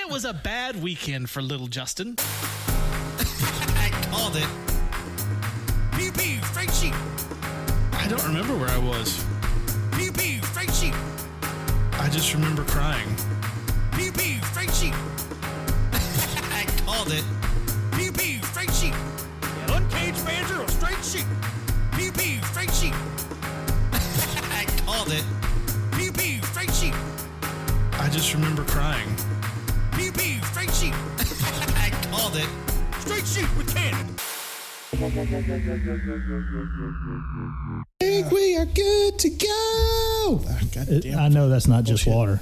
That was a bad weekend for little Justin. I called it. Pew pew, straight sheep. I don't remember where I was. Pew pew, straight sheep. I just remember crying. Pew pew, straight sheep. I called it. Pew pew, straight sheep. An uncaged badger of straight sheep. Pew pew, straight sheep. I called it. Pew pew, straight sheep. I just remember crying. Pew pew, straight sheep. I called it. Straight sheep with cannon. I think we are good to go. I know that's not just water.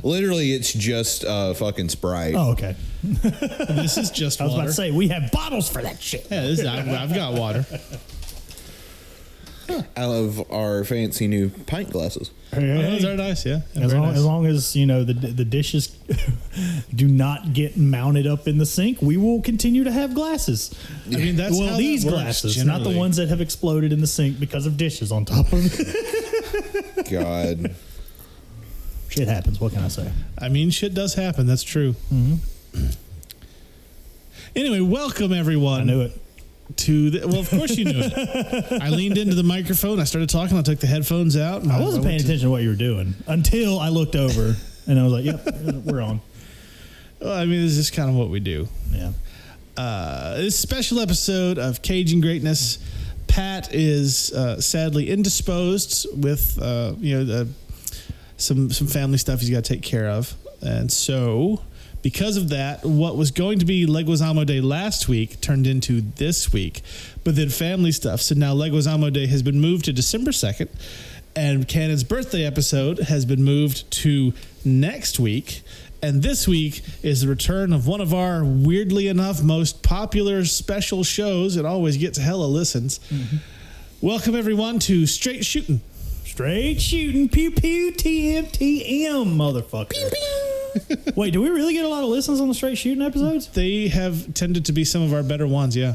Literally, it's just fucking Sprite. Oh, okay. This is just I was water. about to say, we have bottles for that shit. Yeah, I've got water. Out of our fancy new pint glasses. Those are nice, yeah. As long as you know the dishes do not get mounted up in the sink, we will continue to have glasses. I mean, that's how these that works, glasses, generally. not the ones that have exploded in the sink because of dishes on top of it. God. Shit happens. What can I say? I mean, shit does happen. That's true. Mm-hmm. Anyway, welcome everyone. I knew it. Well, of course you knew it. I leaned into the microphone. I started talking. I took the headphones out. And I wasn't paying attention to what you were doing until I looked over and I was like, "Yep, we're on." Well, I mean, this is kind of what we do. Yeah. This special episode of Cajun Greatness. Pat is sadly indisposed with some family stuff he's got to take care of, and so because of that, what was going to be Leguizamo Day last week turned into this week, but then family stuff. So now Leguizamo Day has been moved to December 2nd, and Cannon's birthday episode has been moved to next week. And this week is the return of one of our, weirdly enough, most popular special shows. It always gets hella listens. Mm-hmm. Welcome, everyone, to Straight Shootin'. Straight Shootin', pew pew, TM, motherfucker. Pew pew. Wait, do we really get a lot of listens on the Straight Shootin' episodes? They have tended to be some of our better ones, yeah.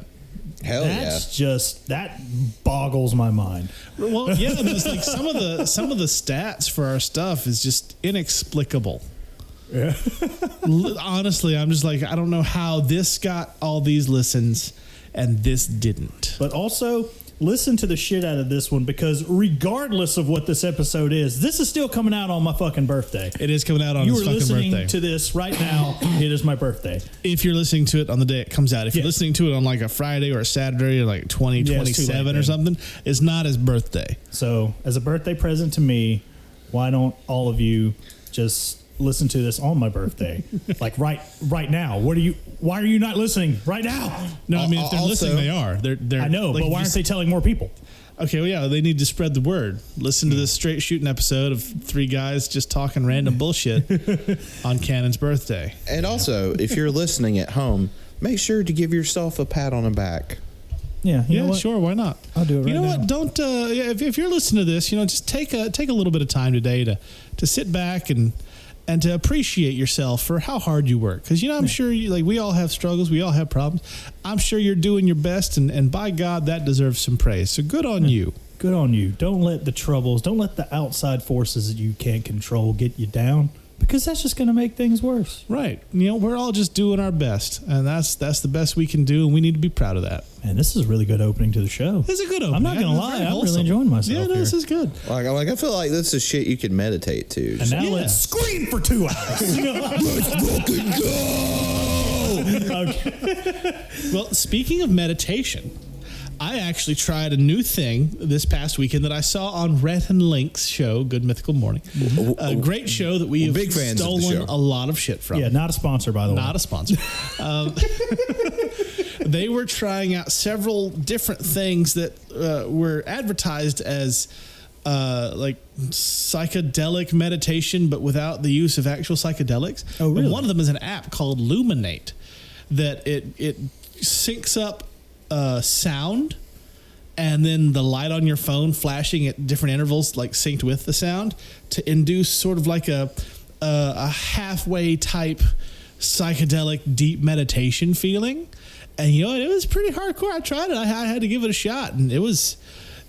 Hell That's just, that boggles my mind. Well, yeah, it's like some of the stats for our stuff is just inexplicable. Yeah. Honestly, I'm just like, I don't know how this got all these listens and this didn't. But also, listen to the shit out of this one, because regardless of what this episode is, this is still coming out on my fucking birthday. It is coming out on his fucking birthday. You are listening to this right now. It is my birthday. If you're listening to it on the day it comes out. If you're listening to it on like a Friday or a Saturday or like 2027 or something, it's not his birthday. So as a birthday present to me, why don't all of you just listen to this on my birthday? Like right now. Why are you not listening right now? No, I mean, if they're listening, they are. They're I know, like, but why aren't they telling more people? Okay, well, yeah, they need to spread the word. Listen to this Straight Shootin' episode of three guys just talking random bullshit on Cannon's birthday. And also, if you're listening at home, make sure to give yourself a pat on the back. Yeah, you know what? Sure, why not? I'll do it right now. You know what? Don't if you're listening to this, just take a little bit of time today to sit back and to appreciate yourself for how hard you work. Because, I'm sure we all have struggles. We all have problems. I'm sure you're doing your best. And by God, that deserves some praise. So good on you. Good on you. Don't let the outside forces that you can't control get you down, because that's just going to make things worse. Right. We're all just doing our best. And that's the best we can do. And we need to be proud of that. Man, this is a really good opening to the show. It's a good opening. I'm not going to lie. I'm really enjoying myself. Yeah, this is good. Like I feel like this is shit you could meditate to. And now let's scream for 2 hours. Let's fucking go! Okay. Well, speaking of meditation, I actually tried a new thing this past weekend that I saw on Rhett and Link's show, Good Mythical Morning. A great show that we have big fans of the stolen show. a lot of shit from. Yeah, not a sponsor, by the way. Not a sponsor. They were trying out several different things that were advertised as like psychedelic meditation, but without the use of actual psychedelics. Oh, really? And one of them is an app called Luminate that it syncs up sound, and then the light on your phone flashing at different intervals, like synced with the sound, to induce sort of like a halfway type psychedelic deep meditation feeling. And it was pretty hardcore. I tried it. I had to give it a shot, and it was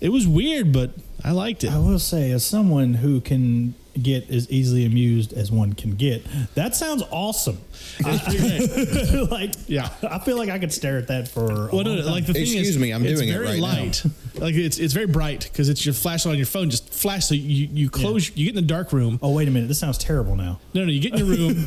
weird, but I liked it. I will say, as someone who can get as easily amused as one can get. That sounds awesome. Like, Yeah. I feel like I could stare at that for a Well, long time. like the thing Excuse is, me, I'm it's doing it very right light. Like it's very bright because it's your flashlight on your phone. Just flash, so you close. You get in a dark room. Oh, wait a minute. This sounds terrible now. No, you get in your room.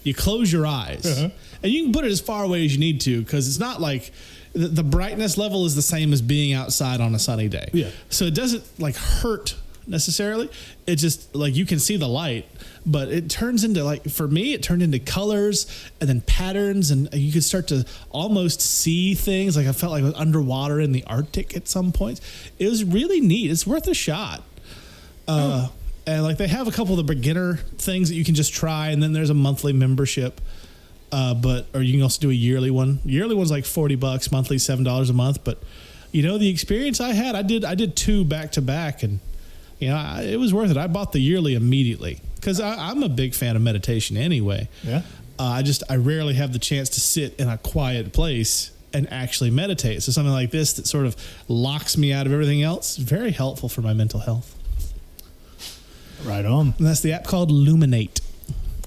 You close your eyes, and you can put it as far away as you need to because it's not like the brightness level is the same as being outside on a sunny day. Yeah. So it doesn't like hurt necessarily. It just like you can see the light, but it turns into like, for me, it turned into colors and then patterns, and you could start to almost see things. Like I felt like I was underwater in the Arctic at some points. It was really neat. It's worth a shot. And like they have a couple of the beginner things that you can just try, and then there's a monthly membership. Or you can also do a yearly one. Yearly one's like $40, monthly $7 a month. But you know, the experience I had, I did 2 back to back, and you know, it was worth it. I bought the yearly immediately because I'm a big fan of meditation anyway. Yeah. I rarely have the chance to sit in a quiet place and actually meditate. So something like this that sort of locks me out of everything else is very helpful for my mental health. Right on. And that's the app called Luminate.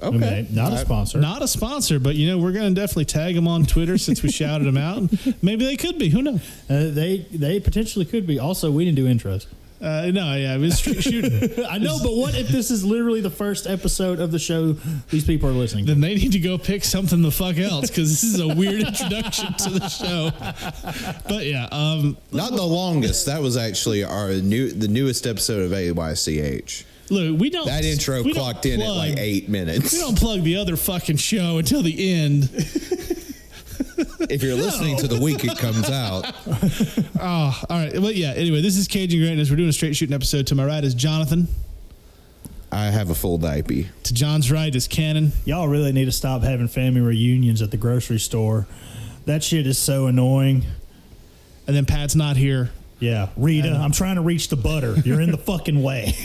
Okay. Not a sponsor. Not a sponsor, but you know, we're going to definitely tag them on Twitter since we shouted them out. And maybe they could be. Who knows? They potentially could be. Also, we didn't do intros. No, yeah, it was straight shooting. I know, but what if this is literally the first episode of the show these people are listening to? Then they need to go pick something the fuck else because this is a weird introduction to the show. But yeah, Not the longest. That was actually the newest episode of AYCH. look, we don't. That intro we don't clocked in at like 8 minutes. We don't plug the other fucking show until the end. If you're listening to the week it comes out. Oh, all right. Well, yeah. Anyway, this is Cajun Greatness. We're doing a straight shooting episode. To my right is Jonathan. I have a full diaper. To John's right is Cannon. Y'all really need to stop having family reunions at the grocery store. That shit is so annoying. And then Pat's not here. Yeah, Rita, I'm trying to reach the butter. You're in the fucking way.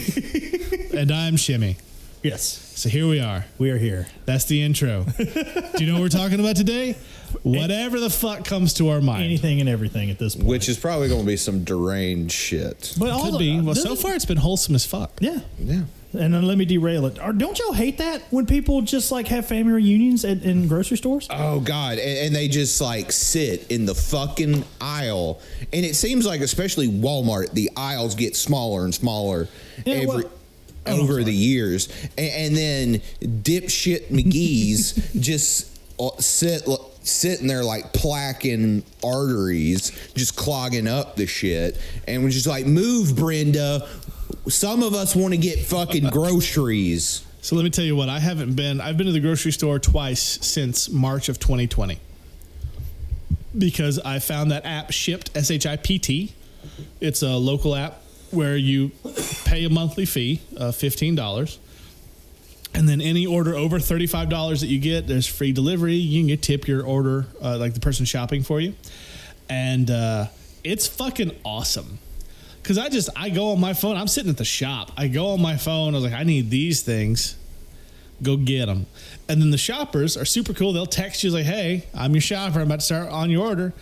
And I'm Shimmy. Yes, So here we are. we are here. That's the intro. Do you know what we're talking about today? Whatever the fuck comes to our mind. Anything and everything at this point. Which is probably going to be some deranged shit. But Could be. Well, so far it's been wholesome as fuck. Yeah. Yeah. And then let me derail it. Don't y'all hate that when people just like have family reunions in grocery stores? Oh, God. And they just like sit in the fucking aisle. And it seems like, especially Walmart, the aisles get smaller and smaller over the years. And then dipshit McGee's just sitting there like plaquing arteries, just clogging up the shit. And we're just like, move, Brenda. Some of us want to get fucking groceries. So let me tell you what, I've been to the grocery store twice since March of 2020 because I found that app Shipt, SHIPT. It's a local app where you pay a monthly fee of $15. And then any order over $35 that you get, there's free delivery. You can get tip your order, like the person shopping for you. And it's fucking awesome. Because I go on my phone. I'm sitting at the shop. I go on my phone. I was like, I need these things. Go get them. And then the shoppers are super cool. They'll text you like, hey, I'm your shopper. I'm about to start on your order.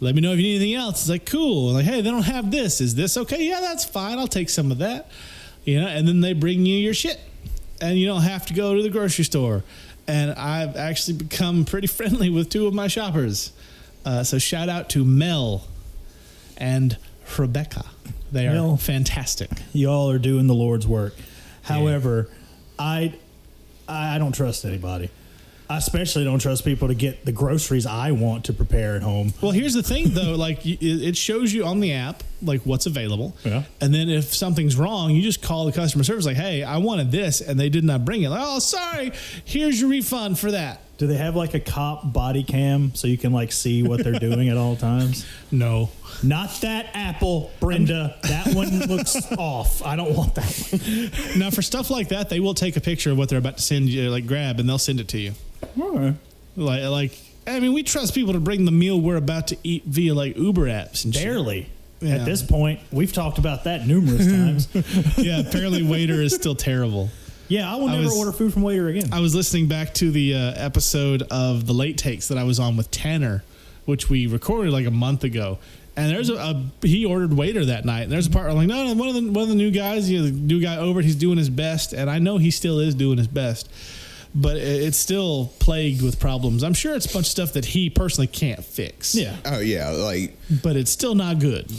Let me know if you need anything else. It's like, cool. Like, hey, they don't have this. Is this okay? Yeah, that's fine. I'll take some of that. You know, and then they bring you your shit. And you don't have to go to the grocery store. And I've actually become pretty friendly with 2 of my shoppers. So shout out to Mel and Rebecca. They are fantastic. Y'all are doing the Lord's work. However, I don't trust anybody. I especially don't trust people to get the groceries I want to prepare at home. Well, here's the thing, though. Like, it shows you on the app, like, what's available. Yeah. And then if something's wrong, you just call the customer service like, hey, I wanted this, and they did not bring it. Like, oh, sorry. Here's your refund for that. Do they have like a cop body cam so you can like see what they're doing at all times? No. Not that Apple, Brenda. That one looks off. I don't want that one. Now, for stuff like that, they will take a picture of what they're about to send you, like grab, and they'll send it to you. All right. Like, I mean, we trust people to bring the meal we're about to eat via like Uber apps and shit. Barely. Yeah. At this point, we've talked about that numerous times. Yeah, apparently Waiter is still terrible. Yeah, I will never order food from Waiter again. I was listening back to the episode of the Late Takes that I was on with Tanner, which we recorded like a month ago. And there's he ordered waiter that night. And there's a part where I'm like, no, one of the new guys, the new guy over, he's doing his best, and I know he still is doing his best, but it's still plagued with problems. I'm sure it's a bunch of stuff that he personally can't fix. Yeah. Oh yeah, but it's still not good.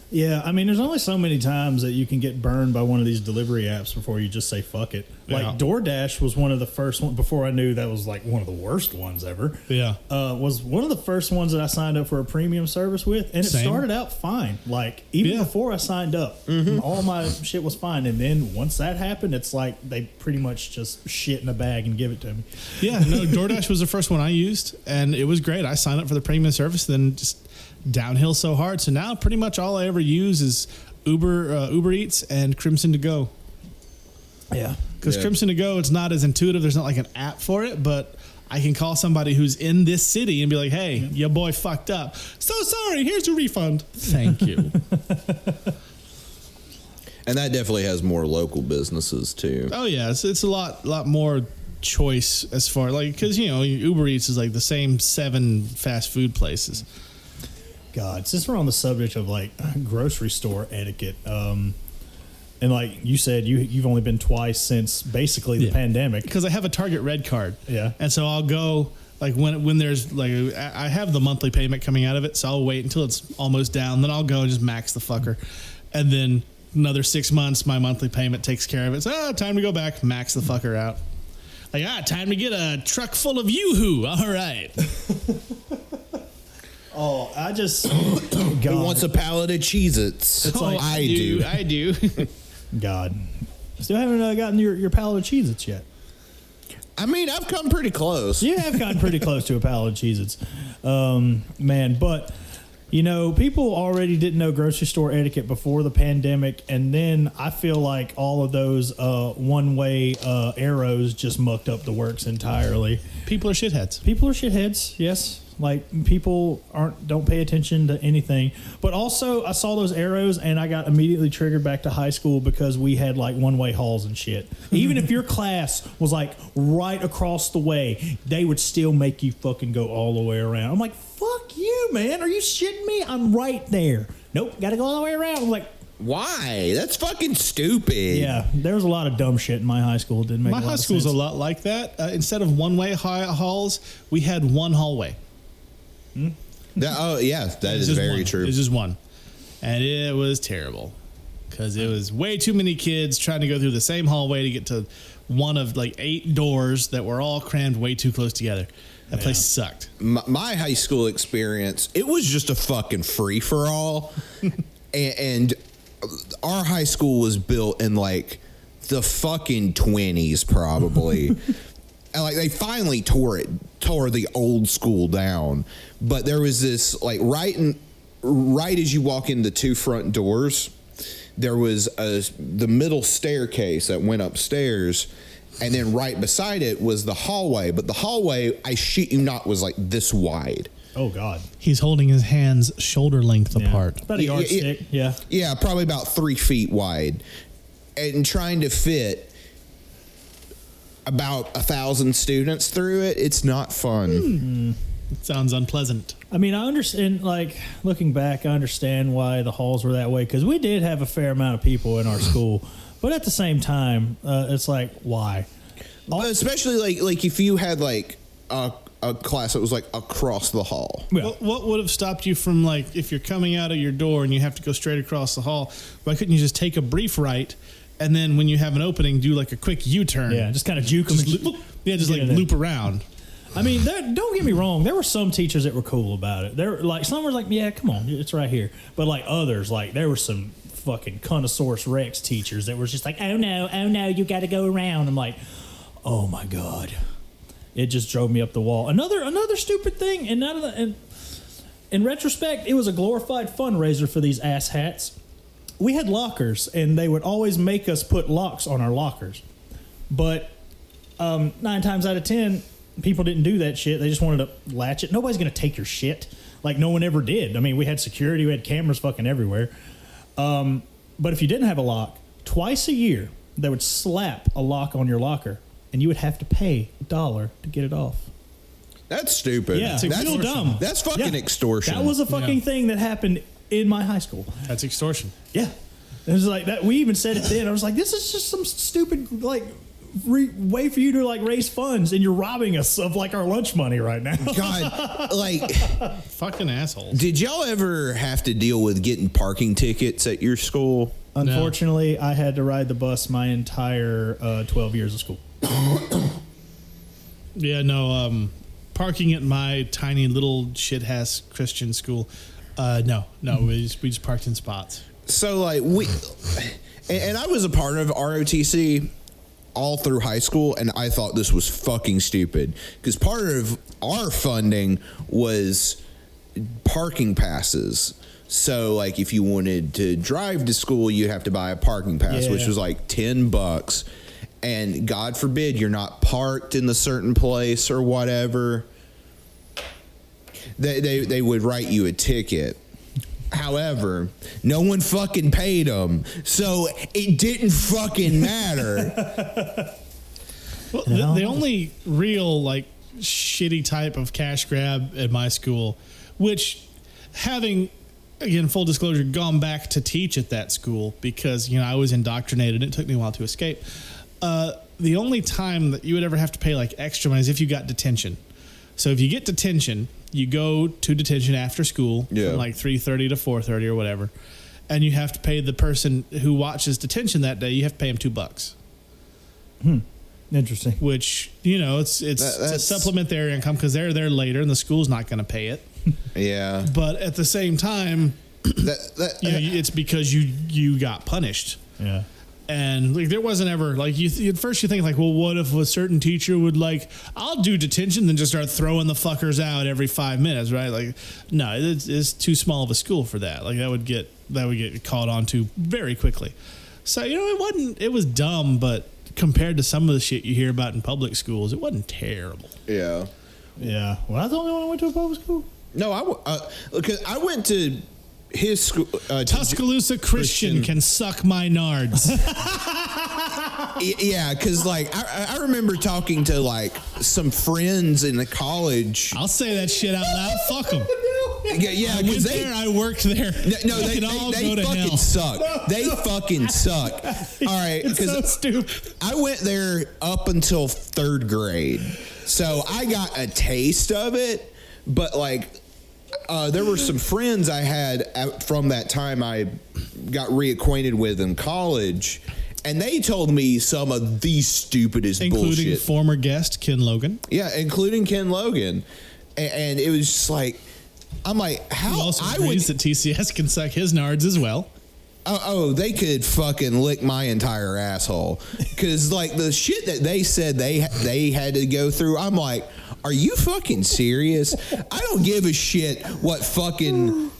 Yeah, I mean, there's only so many times that you can get burned by one of these delivery apps before you just say fuck it. Like DoorDash was one of the first ones, before I knew that was like one of the worst ones ever. Yeah. Was one of the first ones that I signed up for a premium service with, and it started out fine. Like, even before I signed up, all my shit was fine. And then once that happened, it's like they pretty much just shit in a bag and give it to me. Yeah, no, DoorDash was the first one I used, and it was great. I signed up for the premium service, then just downhill so hard. So now pretty much all I ever use is Uber Eats and Crimson to Go. Yeah. Because Crimson to Go, it's not as intuitive. There's not like an app for it, but I can call somebody who's in this city and be like, hey, your boy fucked up. So sorry, here's your refund. Thank you. and that definitely has more local businesses too. Oh yeah, it's a lot more choice as far like, because Uber Eats is like the same 7 fast food places. God, since we're on the subject of like grocery store etiquette, and like you said, you've only been twice since basically the pandemic. Because I have a Target Red card. Yeah. And so I'll go like when there's like I have the monthly payment coming out of it, so I'll wait until it's almost down, then I'll go and just max the fucker, and then another 6 months my monthly payment takes care of it. So time to go back, max the fucker out. Like time to get a truck full of Yoo-hoo. All right. Oh, I just Who wants a pallet of Cheez-Its? It's like, I do. I do. God. Still haven't gotten your pallet of Cheez-Its yet. I mean, I've come pretty close. You have gotten pretty close to a pallet of Cheez-Its. Man, but, people already didn't know grocery store etiquette before the pandemic, and then I feel like all of those one-way arrows just mucked up the works entirely. People are shitheads. People are shitheads, yes. Like, people don't pay attention to anything. But also, I saw those arrows and I got immediately triggered back to high school because we had like one-way halls and shit. Even if your class was like right across the way, they would still make you fucking go all the way around. I'm like, fuck you, man. Are you shitting me? I'm right there. Nope, gotta go all the way around. I'm like, why? That's fucking stupid. yeah, there was a lot of dumb shit in my high school. It didn't make My a lot high of school's sense. a lot like that. Instead of one-way halls, we had one hallway. That is very true. It's just one. And it was terrible because it was way too many kids trying to go through the same hallway to get to one of like 8 doors that were all crammed way too close together. That place sucked. My high school experience, it was just a fucking free-for-all. and our high school was built in like the fucking 20s probably. And like they finally tore the old school down, but there was this like right as you walk in the 2 front doors, there was the middle staircase that went upstairs, and then right beside it was the hallway. But the hallway, I shit you not, was like this wide. Oh God, He's holding his hands shoulder length apart. about a yardstick. Yeah. Yeah, probably about 3 feet wide, and trying to fit about 1,000 students through it. It's not fun. It sounds unpleasant. I mean, I understand, like, looking back, I understand why the halls were that way, because we did have a fair amount of people in our school. But at the same time, it's like, why? But especially, like if you had, like, a class that was, like, across the hall. Yeah. What would have stopped you from, like, if you're coming out of your door and you have to go straight across the hall, why couldn't you just take a brief right, and then when you have an opening, do, like, a quick U-turn? Yeah, just kind of juke them. Just like, loop around. I mean, don't get me wrong. There were some teachers that were cool about it. There, like, some were like, yeah, come on, it's right here. But, like, others, like, there were some fucking Connosaurus Rex teachers that were just like, oh, no, you got to go around. I'm like, oh, my God. It just drove me up the wall. Another stupid thing, and in retrospect, it was a glorified fundraiser for these asshats. We had lockers, and they would always make us put locks on our lockers. But 9 times out of 10, people didn't do that shit. They just wanted to latch it. Nobody's going to take your shit. Like, no one ever did. I mean, we had security. We had cameras fucking everywhere. But if you didn't have a lock, twice a year, they would slap a lock on your locker, and you would have to pay $1 to get it off. That's stupid. Yeah, that's real dumb. That's fucking extortion. That was a fucking thing that happened in my high school. That's extortion. Yeah. It was like that. We even said it then. I was like, this is just some stupid, like, way for you to, like, raise funds, and you're robbing us of, like, our lunch money right now. God, like, fucking assholes. did y'all ever have to deal with getting parking tickets at your school? Unfortunately, I had to ride the bus my entire 12 years of school. Yeah, no, parking at my tiny little shit-ass Christian school, no, we just parked in spots. So, like, and I was a part of ROTC all through high school, and I thought this was fucking stupid because part of our funding was parking passes. So, like, if you wanted to drive to school, you have to buy a parking pass, which was like $10. And God forbid you're not parked in the certain place or whatever, they would write you a ticket. However, no one fucking paid them, so it didn't fucking matter. Well, the only real, like, shitty type of cash grab at my school, which, having, again, full disclosure, gone back to teach at that school because, I was indoctrinated. It took me a while to escape. The only time that you would ever have to pay, like, extra money is if you got detention. So if you get detention, you go to detention after school from like 3:30 to 4:30 or whatever, and you have to pay the person who watches detention that day. You have to pay him $2. Interesting. Which it's to supplement their income because they're there later and the school's not going to pay it. Yeah, but at the same time, it's because you got punished. Yeah. And like there wasn't ever like at first you think like, well, what if a certain teacher would like, I'll do detention, then just start throwing the fuckers out every 5 minutes, right? Like, no, it's too small of a school for that. Like that would get caught on to very quickly. So it was dumb, but compared to some of the shit you hear about in public schools, it wasn't terrible. Yeah. Yeah. Well, I was the only one who went to a public school. No, because I went to his school. Tuscaloosa Christian can suck my nards. Yeah, because like I remember talking to like some friends in the college. I'll say that shit out loud. Fuck them. Yeah, because I worked there. No, they fucking suck. They fucking suck. All right, because so stupid. I went there up until 3rd grade, so I got a taste of it. But like, there were some friends I had from that time I got reacquainted with in college, and they told me some of the stupidest including bullshit. Including former guest Ken Logan. Yeah, including Ken Logan. And it was just like, I'm like, how? He also agrees that TCS can suck his nards as well. Oh, they could fucking lick my entire asshole. Because, like, the shit that they said they had to go through, I'm like, are you fucking serious? I don't give a shit what fucking...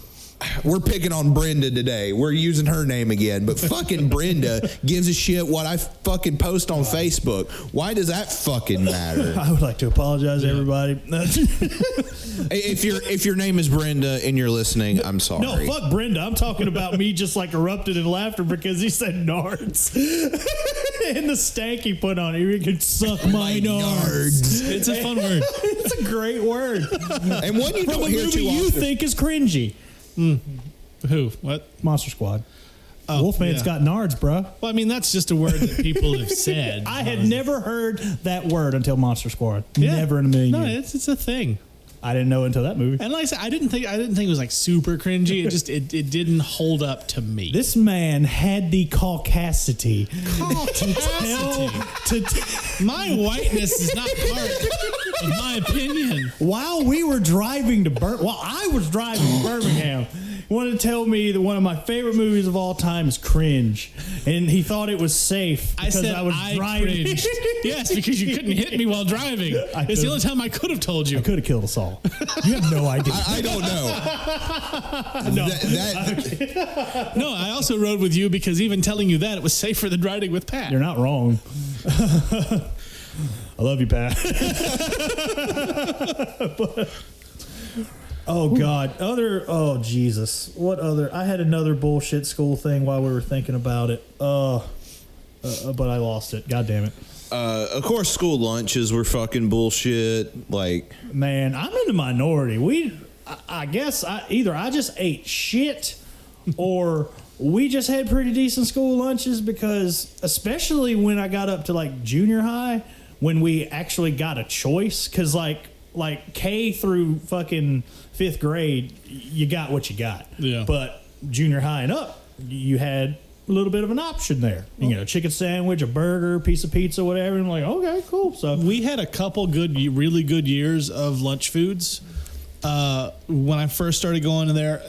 We're picking on Brenda today. We're using her name again. But fucking Brenda gives a shit what I fucking post on Facebook. Why does that fucking matter? I would like to apologize to everybody. If your name is Brenda and you're listening, I'm sorry. No, fuck Brenda. I'm talking about me just like erupted in laughter because he said nards. And the stank he put on it. You could suck my nards. It's a fun word. It's a great word. And one you From don't a hear movie too you often. think is cringy. Who? What? Monster Squad. Oh, Wolfman's got nards, bro. Well, I mean, that's just a word that people have said. I had never heard that word until Monster Squad. Never in a million years. It's a thing. I didn't know it until that movie. And like I said, I didn't think it was like super cringy. It just it didn't hold up to me. This man had the caucasity my whiteness is not part of my opinion. While we were driving to while I was driving to Birmingham, he wanted to tell me that one of my favorite movies of all time is Cringe, and he thought it was safe because I was driving. Cringed. Yes, because you couldn't hit me while driving. It's the only time I could have told you. I could have killed us all. You have no idea. I don't know. No, I also rode with you because even telling you that, it was safer than riding with Pat. You're not wrong. I love you, Pat. Oh God! Oh Jesus! What other? I had another bullshit school thing while we were thinking about it. But I lost it. God damn it! Of course, school lunches were fucking bullshit. Like, Man, I'm in the minority. I guess either I just ate shit or we just had pretty decent school lunches, because especially when I got up to like junior high, when we actually got a choice, because like K through fucking 5th grade, you got what you got. Yeah. But junior high and up, you had a little bit of an option there. You know, chicken sandwich, a burger, piece of pizza, whatever. And I'm like, okay, cool. So We had a couple really good years of lunch foods. When I first started going in there,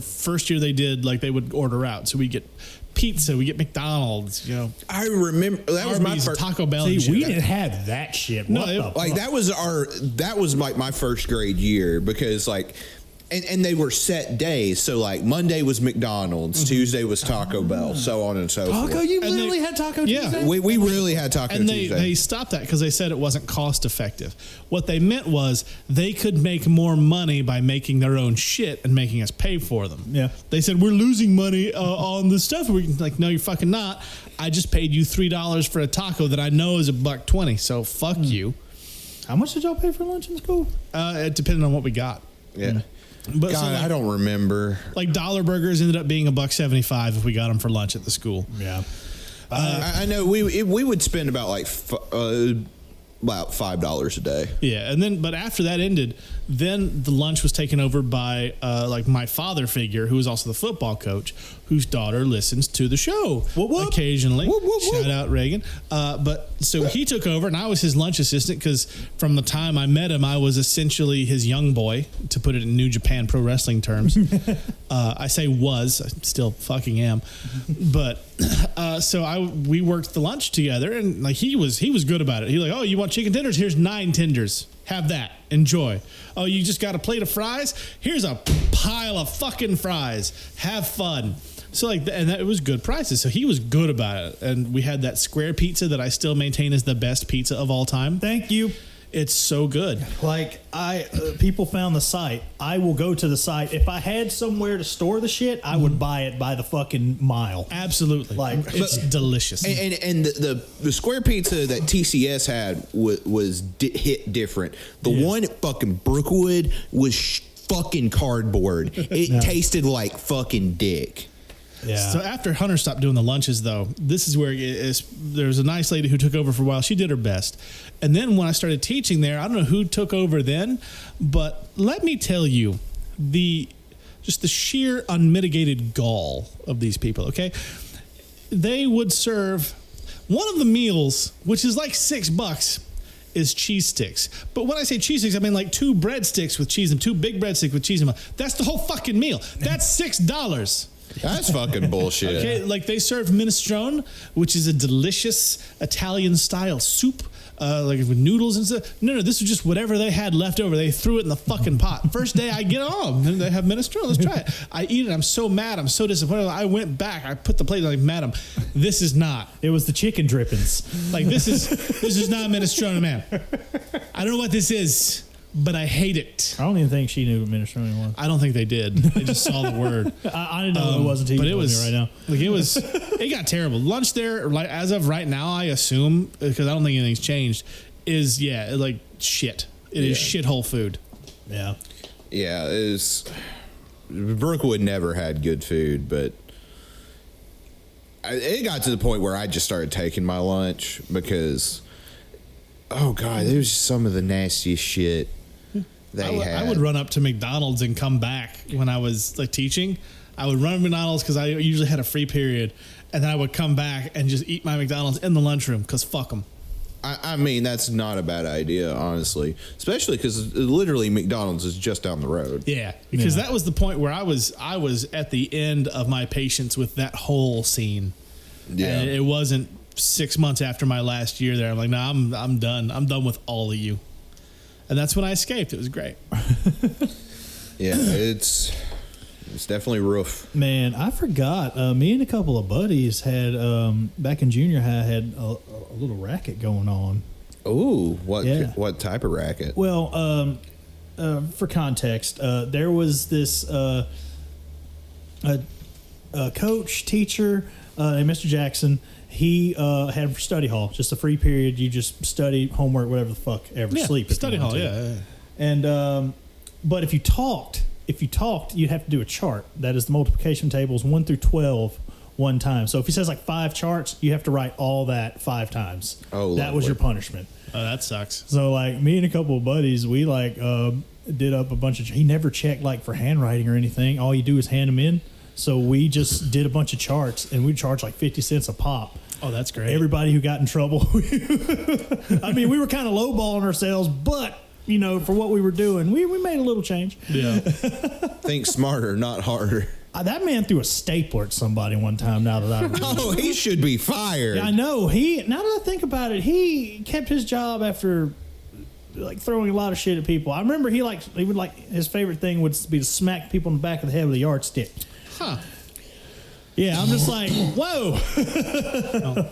first year they would order out. So we get pizza, we get McDonald's, you know. I remember that was my Arby's, first Taco Bell. see, and shit. we didn't have that shit. No, What the Like fuck? that was like my first grade year, because like, and they were set days. So like Monday was McDonald's, Tuesday was Taco Bell, so on and so Taco, forth. you And literally they- had Taco yeah. Tuesday? We really had Taco And Tuesday. they stopped that because they said it wasn't cost effective. What they meant was they could make more money by making their own shit and making us pay for them. Yeah. They said, we're losing money on the stuff. We're like, no, you're fucking not. I just paid you $3 for a taco that I know is $1.20. So fuck you. How much did y'all pay for lunch in school? It depended on what we got. yeah. But God, so like, I don't remember. like dollar burgers ended up being $1.75 if we got them for lunch at the school. Yeah. I know we would spend about like about $5 a day. Yeah, and then but after that ended, then the lunch was taken over by like my father figure, who was also the football coach, whose daughter listens to the show Whoop, whoop. occasionally. Whoop, whoop, whoop. Shout out Reagan. But so he took over, and I was his lunch assistant, because from the time I met him, I was essentially his young boy, to put it in New Japan Pro Wrestling terms. I say was, I still fucking am, but so we worked the lunch together, and like he was good about it. He like, oh, you want chicken tenders? Here's 9 tenders. Have that. Enjoy. Oh, you just got a plate of fries? Here's a pile of fucking fries. Have fun. So like, and that, it was good prices. So he was good about it. And we had that square pizza that I still maintain is the best pizza of all time. Thank you. It's so good. Like people found the site. I will go to the site. If I had somewhere to store the shit, I would buy it by the fucking mile. Absolutely. Like, it's delicious. And the square pizza that TCS had was hit different. The one at fucking Brookwood was fucking cardboard. It tasted like fucking dick. Yeah. So after Hunter stopped doing the lunches, though, this is where there's a nice lady who took over for a while. She did her best. And then when I started teaching there, I don't know who took over then, but let me tell you, just the sheer unmitigated gall of these people, okay? They would serve one of the meals, which is like $6, is cheese sticks. But when I say cheese sticks, I mean like 2 breadsticks with cheese and 2 big breadsticks with cheese in them. That's the whole fucking meal. That's $6. That's fucking bullshit. Okay, like they serve minestrone, which is a delicious Italian style soup, like with noodles and stuff. No, this was just whatever they had left over. They threw it in the fucking pot. First day I get on, they have minestrone. Let's try it. I eat it. I'm so mad. I'm so disappointed. I went back. I put the plate. Like, madam, this is not. It was the chicken drippings. Like this is not minestrone, man. I don't know what this is, but I hate it. I don't even think she knew what minestrone was. I don't think they did. They just saw the word. I didn't know what it was until you But it told was me right now. Like it got terrible. Lunch there, like as of right now, I assume, because I don't think anything's changed, is like shit. It is shithole food. Yeah. Yeah, Brookwood never had good food, but it got to the point where I just started taking my lunch because, oh God, there was some of the nastiest shit they had. I would run up to McDonald's and come back when I was like teaching. I would run to McDonald's because I usually had a free period, and then I would come back and just eat my McDonald's in the lunchroom because fuck them. I mean, that's not a bad idea, honestly, especially because literally McDonald's is just down the road. Yeah, because that was the point where I was at the end of my patience with that whole scene. Yeah. And it wasn't 6 months after my last year there. I'm like, nah, I'm done. I'm done with all of you. And that's when I escaped. It was great. Yeah, it's definitely rough. Man, I forgot. Me and a couple of buddies had back in junior high had a little racket going on. Ooh, what type of racket? Well, for context, there was this a coach teacher named Mr. Jackson. He had a study hall, just a free period. You just study, homework, whatever the fuck ever, sleep. Study hall, yeah. And but if you talked, you'd have to do a chart. That is the multiplication tables 1 through 12 one time. So if he says like 5 charts, you have to write all that 5 times. Oh, that was your punishment. Oh, that sucks. So like me and a couple of buddies, we like did up a bunch of. He never checked like for handwriting or anything. All you do is hand them in. So we just did a bunch of charts, and we charged like 50 cents a pop. Oh, that's great. Everybody who got in trouble. I mean, we were kind of lowballing ourselves, but you know, for what we were doing, we made a little change. Yeah. Think smarter, not harder. That man threw a stapler at somebody one time. Now that I remember. Oh, he should be fired. Yeah, I know. Now that I think about it, he kept his job after like throwing a lot of shit at people. I remember he would his favorite thing would be to smack people in the back of the head with a yardstick. Huh. Yeah, I'm just like, whoa,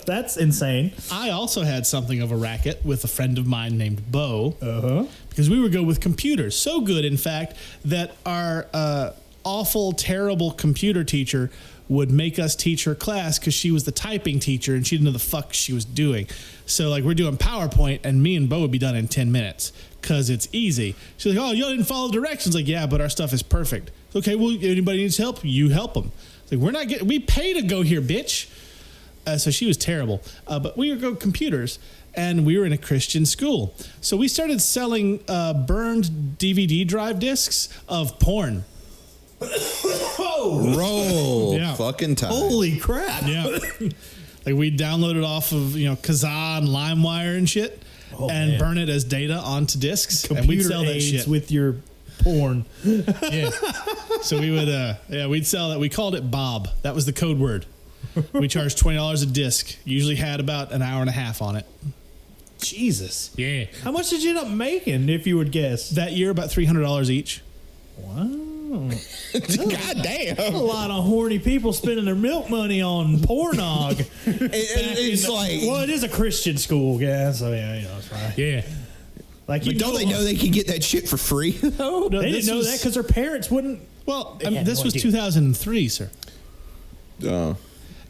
that's insane. I also had something of a racket with a friend of mine named Bo. Because we would go with computers. So good, in fact, that our awful, terrible computer teacher would make us teach her class because she was the typing teacher and she didn't know the fuck she was doing. So, like, we're doing PowerPoint and me and Bo would be done in 10 minutes because it's easy. She's like, oh, y'all didn't follow directions. Like, yeah, but our stuff is perfect. Okay, well, anybody needs help, you help them. Like, we pay to go here, bitch. So she was terrible. But we were go computers, and we were in a Christian school. So we started selling burned DVD drive discs of porn. Roll. Yeah. Fucking time. Holy crap. Yeah. Like, we downloaded off of, Kazaa and LimeWire and shit, and burn it as data onto discs. Computer and we'd sell that aids shit. with your porn. Yeah. So we would, we'd sell that. We called it Bob. That was the code word. We charged $20 a disc. Usually had about an hour and a half on it. Jesus. Yeah. How much did you end up making, if you would guess? That year, about $300 each. Wow. God damn. A lot of horny people spending their milk money on pornog. It's like, Well, it is a Christian school, yeah, so yeah, that's right. Yeah. Like, but don't they know they can get that shit for free? No, they didn't know that because their parents wouldn't. Well, had this no was idea. 2003, sir. Oh.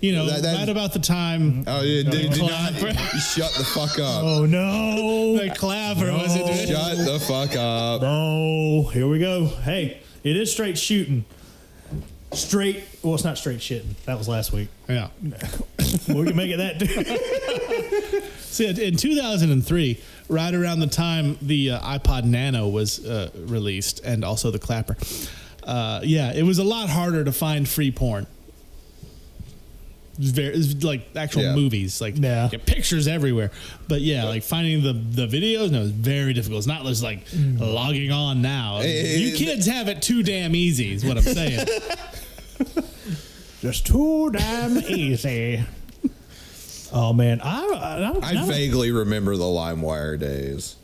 Right about the time. Oh, yeah, dude, did not Clapper. shut the fuck up. Oh no! The clapper was it? Shut the fuck up. Oh, here we go. Hey, it is straight shooting. Well, it's not straight shitting. That was last week. Yeah. We can make it that too. See, in 2003, right around the time the iPod Nano was released, and also the clapper, it was a lot harder to find free porn. It was like actual movies, like pictures everywhere. But like finding the videos, no, it's very difficult. It's not just like logging on now. You kids have it too damn easy, is what I'm saying. Just too damn easy. Oh man, I vaguely remember the LimeWire days.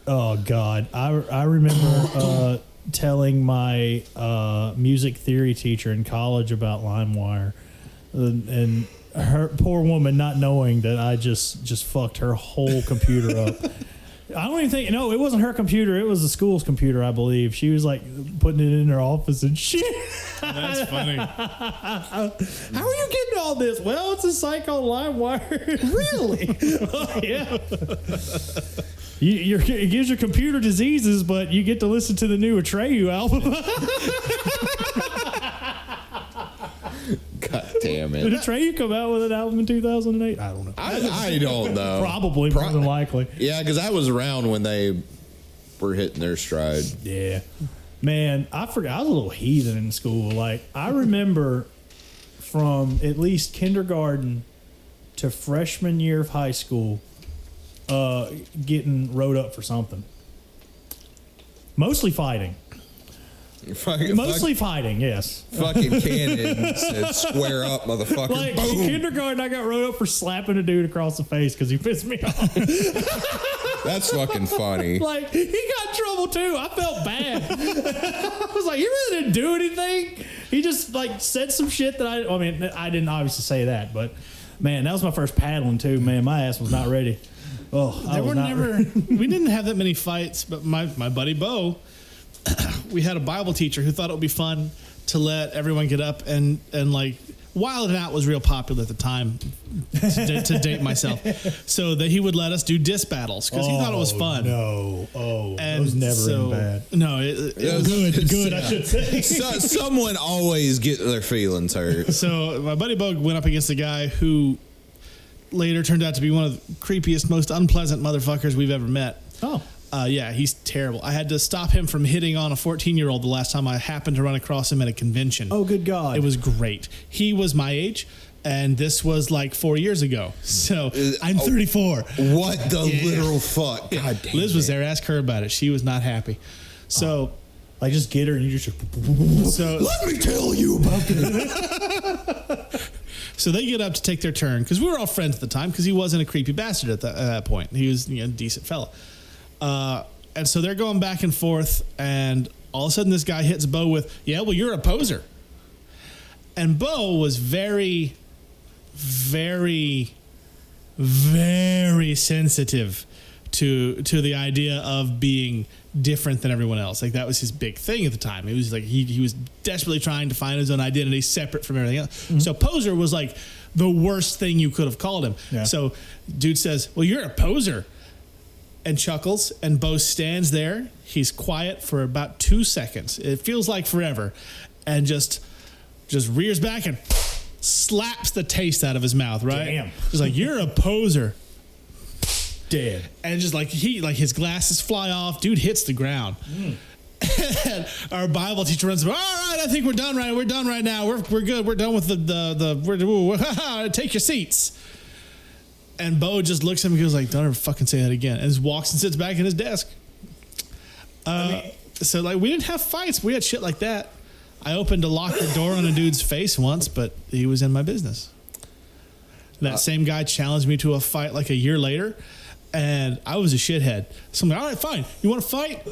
Oh God, I remember telling my music theory teacher in college about LimeWire. And her poor woman not knowing that I just fucked her whole computer up. I don't even think, no, it wasn't her computer. It was the school's computer, I believe. She was like putting it in her office and shit. That's funny. How are you getting all this? Well, it's a site called LimeWire. Really? Oh, yeah. It gives you computer diseases, but you get to listen to the new Atreyu album. God damn it. Did Atreyu come out with an album in 2008? I don't know. I don't know. Probably, more than likely. Yeah, because I was around when they were hitting their stride. Yeah. Man, I forgot. I was a little heathen in school. Like, I remember from at least kindergarten to freshman year of high school getting wrote up for something. Mostly fighting. Mostly fighting, yes. Fucking Cannon said, "Square up, motherfucker." Like, Boom. in kindergarten, I got wrote up for slapping a dude across the face because he pissed me off. That's fucking funny. Like, he got in trouble too. I felt bad. I was like, he really didn't do anything. He just, like, said some shit that I mean, I didn't obviously say that, but man, that was my first paddling too. Man, my ass was not ready. Oh, We didn't have that many fights, but my buddy Bo, we had a Bible teacher who thought it would be fun to let everyone get up and like Wild 'N Out was real popular at the time, to date myself. So that he would let us do disc battles because he thought it was fun. No, And it was never in bad. No, it was Good, I should say. Someone always get their feelings hurt. So my buddy Bo went up against a guy who later turned out to be one of the creepiest, most unpleasant motherfuckers we've ever met. Oh. Yeah, he's terrible. I had to stop him from hitting on a 14-year-old the last time I happened to run across him at a convention. Oh, good God. It was great. He was my age, and this was like 4 years ago. So I'm 34. What the literal fuck? God damn. Liz was there. Ask her about it. She was not happy. So... I just get her and you just... So Let me tell you about this. So they get up to take their turn because we were all friends at the time because he wasn't a creepy bastard at that point. He was a decent fella. And so they're going back and forth, and all of a sudden this guy hits Bo with, "Yeah, well, you're a poser." And Bo was very, very, very sensitive to the idea of being different than everyone else. Like that was his big thing at the time. It was like he was desperately trying to find his own identity separate from everything else. Mm-hmm. So poser was like the worst thing you could have called him. Yeah. So dude says, "Well, you're a poser," and chuckles, and Bo stands there. He's quiet for about 2 seconds. It feels like forever, and just rears back and slaps the taste out of his mouth. Right? Damn. Just like, "You're a poser." Dead. And just like his glasses fly off, dude hits the ground. And our Bible teacher runs, "All right, I think we're done right now. We're good. We're done with the take your seats." And Bo just looks at him and goes like, "Don't ever fucking say that again." And just walks and sits back in his desk. So like we didn't have fights. We had shit like that. I opened to lock the door on a dude's face once, but he was in my business. That same guy challenged me to a fight like a year later. And I was a shithead. So I'm like, "All right, fine. You want to fight?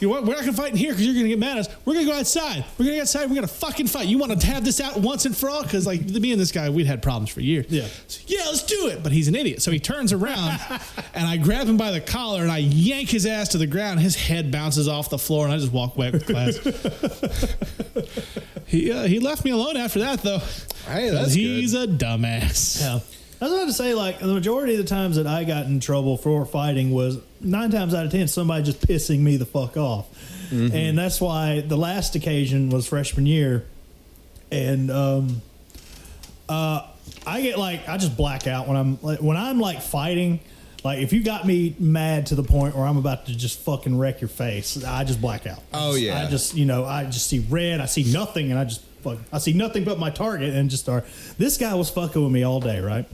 We're not going to fight in here because you're going to get mad at us. We're going to go outside. We're going to fucking fight. You want to have this out once and for all?" Because like me and this guy, we'd had problems for years. Yeah. So, yeah, let's do it. But he's an idiot. So he turns around and I grab him by the collar and I yank his ass to the ground. His head bounces off the floor and I just walk away with class. He left me alone after that though. Hey, that's he's a dumbass. Yeah. I was about to say, like, the majority of the times that I got in trouble for fighting was 9 times out of 10 somebody just pissing me the fuck off. Mm-hmm. And that's why the last occasion was freshman year. And I get like, I just black out when I'm like fighting. Like, if you got me mad to the point where I'm about to just fucking wreck your face, I just black out. Yeah. I just see red, I see nothing, and I see nothing but my target and just start. This guy was fucking with me all day, right?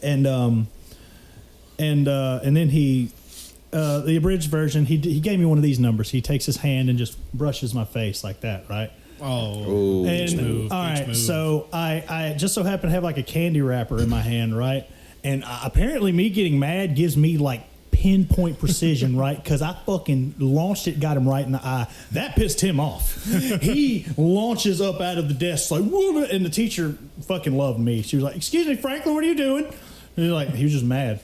And then he, the abridged version, he gave me one of these numbers. He takes his hand and just brushes my face like that, right? Oh, and all right. So I just so happen to have like a candy wrapper in my hand, right? And apparently, me getting mad gives me like pinpoint precision, right? Because I fucking launched it, got him right in the eye. That pissed him off. He launches up out of the desk like, "Whoa," and the teacher fucking loved me. She was like, "Excuse me, Franklin, what are you doing?" And he was just mad.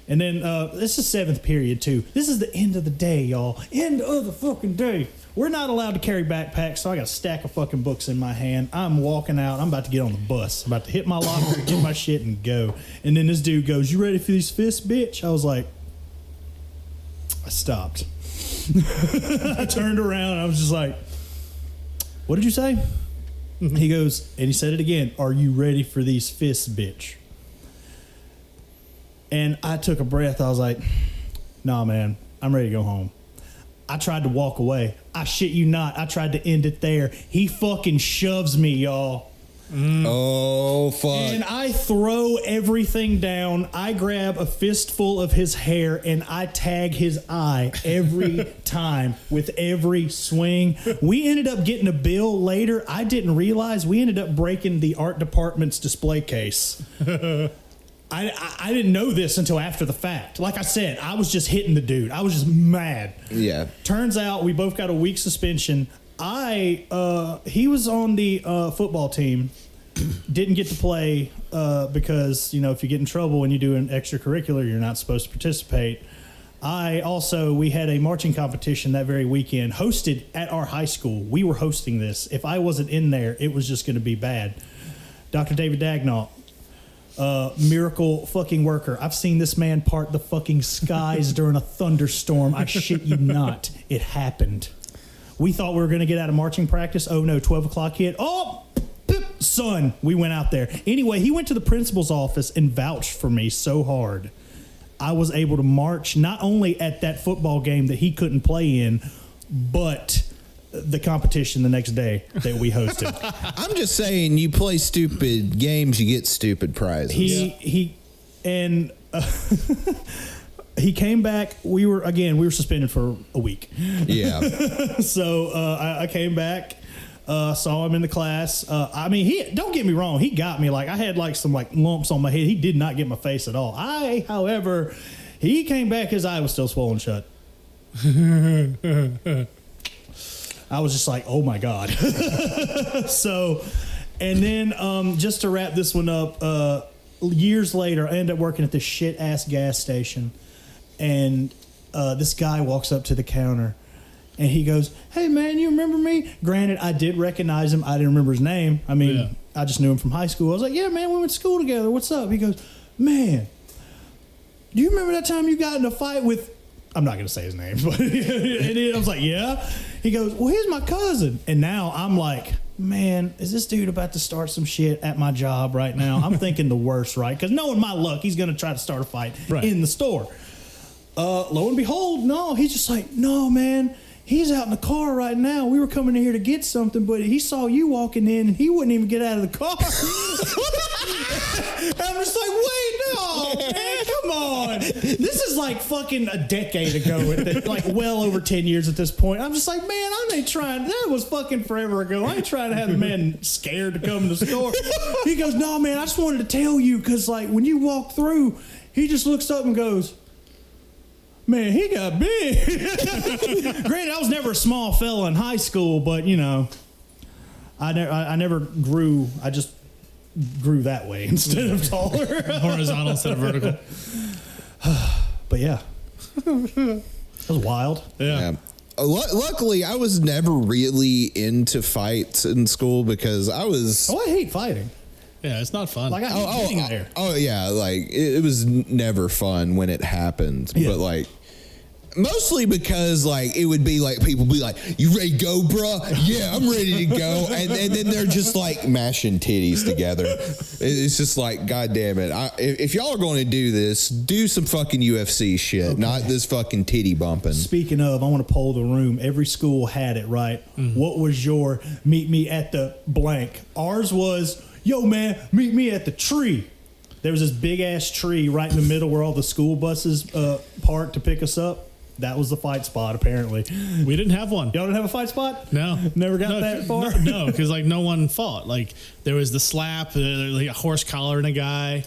And then this is 7th period too. This is the end of the day, y'all. End of the fucking day. We're not allowed to carry backpacks, so I got a stack of fucking books in my hand. I'm walking out. I'm about to get on the bus. I'm about to hit my locker, get my shit, and go. And then this dude goes, "You ready for these fists, bitch?" I was like, I stopped. I turned around. I was just like, "What did you say?" He goes, and he said it again. "Are you ready for these fists, bitch?" And I took a breath. I was like, "Nah, man, I'm ready to go home." I tried to walk away. I shit you not. I tried to end it there. He fucking shoves me, y'all. Oh, fuck. And I throw everything down. I grab a fistful of his hair and I tag his eye every time with every swing. We ended up getting a bill later. I didn't realize we ended up breaking the art department's display case. I didn't know this until after the fact. Like I said, I was just hitting the dude. I was just mad. Yeah. Turns out we both got a week suspension. He was on the football team. Didn't get to play because, if you get in trouble when you do an extracurricular, you're not supposed to participate. We had a marching competition that very weekend hosted at our high school. We were hosting this. If I wasn't in there, it was just going to be bad. Dr. David Dagnall, miracle fucking worker. I've seen this man part the fucking skies during a thunderstorm. I shit you not. It happened. We thought we were going to get out of marching practice. Oh no, 12 o'clock hit. Oh, son, we went out there. Anyway, he went to the principal's office and vouched for me so hard. I was able to march not only at that football game that he couldn't play in, but the competition the next day that we hosted. I'm just saying, you play stupid games, you get stupid prizes. He came back. We were suspended for a week. Yeah. So I came back, saw him in the class. I mean, don't get me wrong. He got me. Like, I had like some like lumps on my head. He did not get my face at all. However, he came back. His eye was still swollen shut. I was just like, oh my God. So, and then just to wrap this one up, years later, I ended up working at this shit ass gas station. And this guy walks up to the counter and he goes, hey man, you remember me? Granted, I did recognize him. I didn't remember his name. I mean, I just knew him from high school. I was like, yeah, man, we went to school together. What's up? He goes, man, do you remember that time you got in a fight with, I'm not going to say his name, but I was like, yeah. He goes, well, here's my cousin. And now I'm like, man, is this dude about to start some shit at my job right now? I'm thinking the worst, right? Because knowing my luck, he's going to try to start a fight in the store. Lo and behold, no, he's just like, no, man, he's out in the car right now. We were coming in here to get something, but he saw you walking in and he wouldn't even get out of the car. I'm just like, wait, no, man, come on. This is like fucking a decade ago, like well over 10 years at this point. I'm just like, man, I ain't trying. That was fucking forever ago. I ain't trying to have the man scared to come to the store. He goes, no, man, I just wanted to tell you because like when you walk through, he just looks up and goes, man, he got big. Granted, I was never a small fella in high school, but you know, I never grew. I just grew that way instead of taller, horizontal instead of vertical. But yeah, that was wild. Yeah. Luckily, I was never really into fights in school because I was. Oh, I hate fighting. Yeah, it's not fun. Like I hate getting there. Oh yeah, like it was never fun when it happened. Yeah. But like mostly because like it would be like people be like, "You ready to go, bro?" Yeah, I'm ready to go, and then they're just like mashing titties together. It's just like, God damn it! If y'all are going to do this, do some fucking UFC shit, okay. Not this fucking titty bumping. Speaking of, I want to poll the room. Every school had it, right? Mm-hmm. What was your meet me at the blank? Ours was, yo man, meet me at the tree. There was this big ass tree right in the middle where all the school buses parked to pick us up. That was the fight spot, apparently. We didn't have one. Y'all didn't have a fight spot? No. Never got that far? No, because like no one fought. Like there was the slap, like a horse collar and a guy.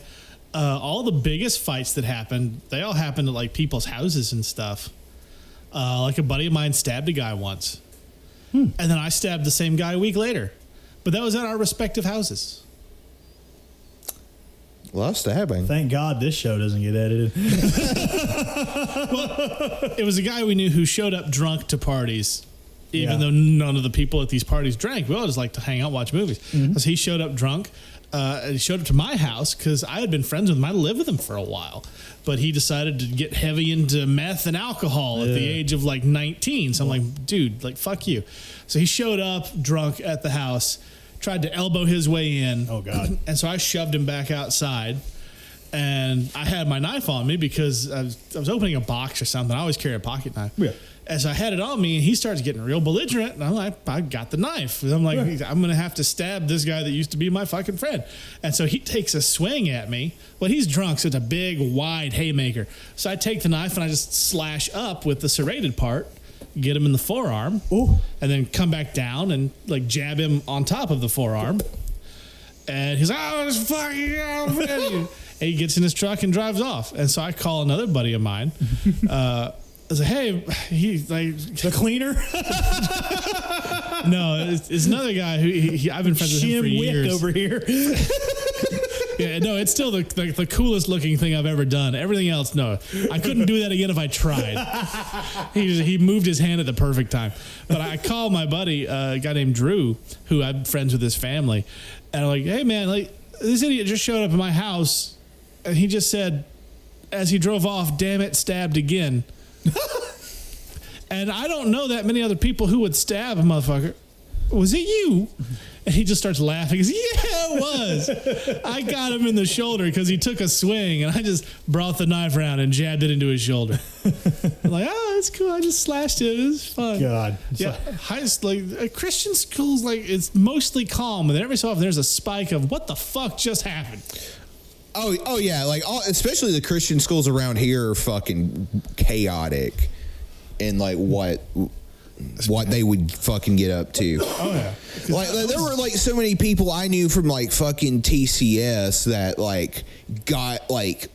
All the biggest fights that happened, they all happened at like people's houses and stuff. Like a buddy of mine stabbed a guy once. And then I stabbed the same guy a week later. But that was at our respective houses. Love stabbing. Thank God this show doesn't get edited. Well, it was a guy we knew who showed up drunk to parties, even though none of the people at these parties drank. We all just like to hang out, watch movies. Mm-hmm. So he showed up drunk. He showed up to my house because I had been friends with him. I lived with him for a while. But he decided to get heavy into meth and alcohol at the age of like 19. So I'm like, dude, like, fuck you. So he showed up drunk at the house, tried to elbow his way in. Oh, God. And so I shoved him back outside. And I had my knife on me because I was opening a box or something. I always carry a pocket knife. Yeah. And so I had it on me, and he starts getting real belligerent. And I'm like, I got the knife. And I'm like, I'm going to have to stab this guy that used to be my fucking friend. And so he takes a swing at me. Well, he's drunk, so it's a big, wide haymaker. So I take the knife, and I just slash up with the serrated part, get him in the forearm, and then come back down and like jab him on top of the forearm. And he's like, oh, it's fucking out. And he gets in his truck and drives off. And so I call another buddy of mine. I was like, hey, he's like the cleaner. No, it's another guy who I've been friends with him for years. Over here. Yeah, no, it's still the coolest looking thing I've ever done. Everything else, no. I couldn't do that again if I tried. He moved his hand at the perfect time. But I called my buddy, a guy named Drew, who I'm friends with his family, and I'm like, hey man, like this idiot just showed up at my house, and he just said, as he drove off, damn it, stabbed again. And I don't know that many other people who would stab a motherfucker. Was it you? And he just starts laughing. He goes, yeah, it was. I got him in the shoulder because he took a swing, and I just brought the knife around and jabbed it into his shoulder. I'm like, oh, that's cool. I just slashed it. It was fun. God. Yeah. Christian schools, like, it's mostly calm, and then every so often there's a spike of what the fuck just happened. Oh yeah, like especially the Christian schools around here are fucking chaotic, and like what they would fucking get up to. Oh yeah, like there were like so many people I knew from like fucking TCS that like got like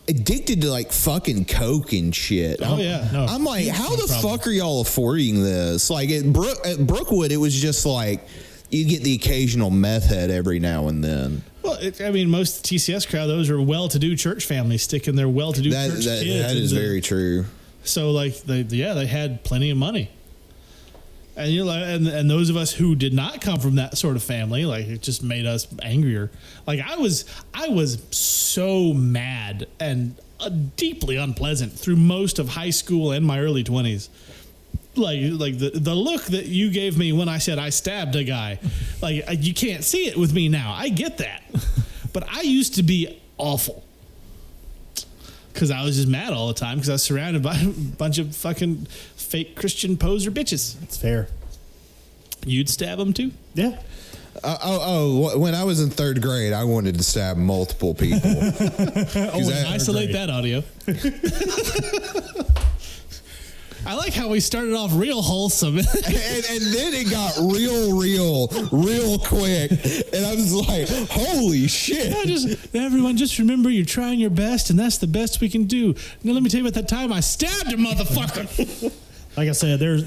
addicted to like fucking coke and shit. Oh yeah, no. I'm like, how the fuck are y'all affording this? Like at Brookwood, it was just like you get the occasional meth head every now and then. Well, I mean, most TCS crowd, those are well-to-do church families sticking their well-to-do church kids. That is very true. So, like, they had plenty of money, and you know, and those of us who did not come from that sort of family, like, it just made us angrier. Like, I was so mad and deeply unpleasant through most of high school and my early 20s. Like the look that you gave me when I said I stabbed a guy, like you can't see it with me now. I get that, but I used to be awful because I was just mad all the time because I was surrounded by a bunch of fucking fake Christian poser bitches. That's fair. You'd stab them too? Yeah. When I was in third grade, I wanted to stab multiple people. Isolate that audio. I like how we started off real wholesome. and then it got real quick. And I was like, holy shit. Everyone just remember you're trying your best, and that's the best we can do. Now let me tell you about that time I stabbed a motherfucker. Like I said, there's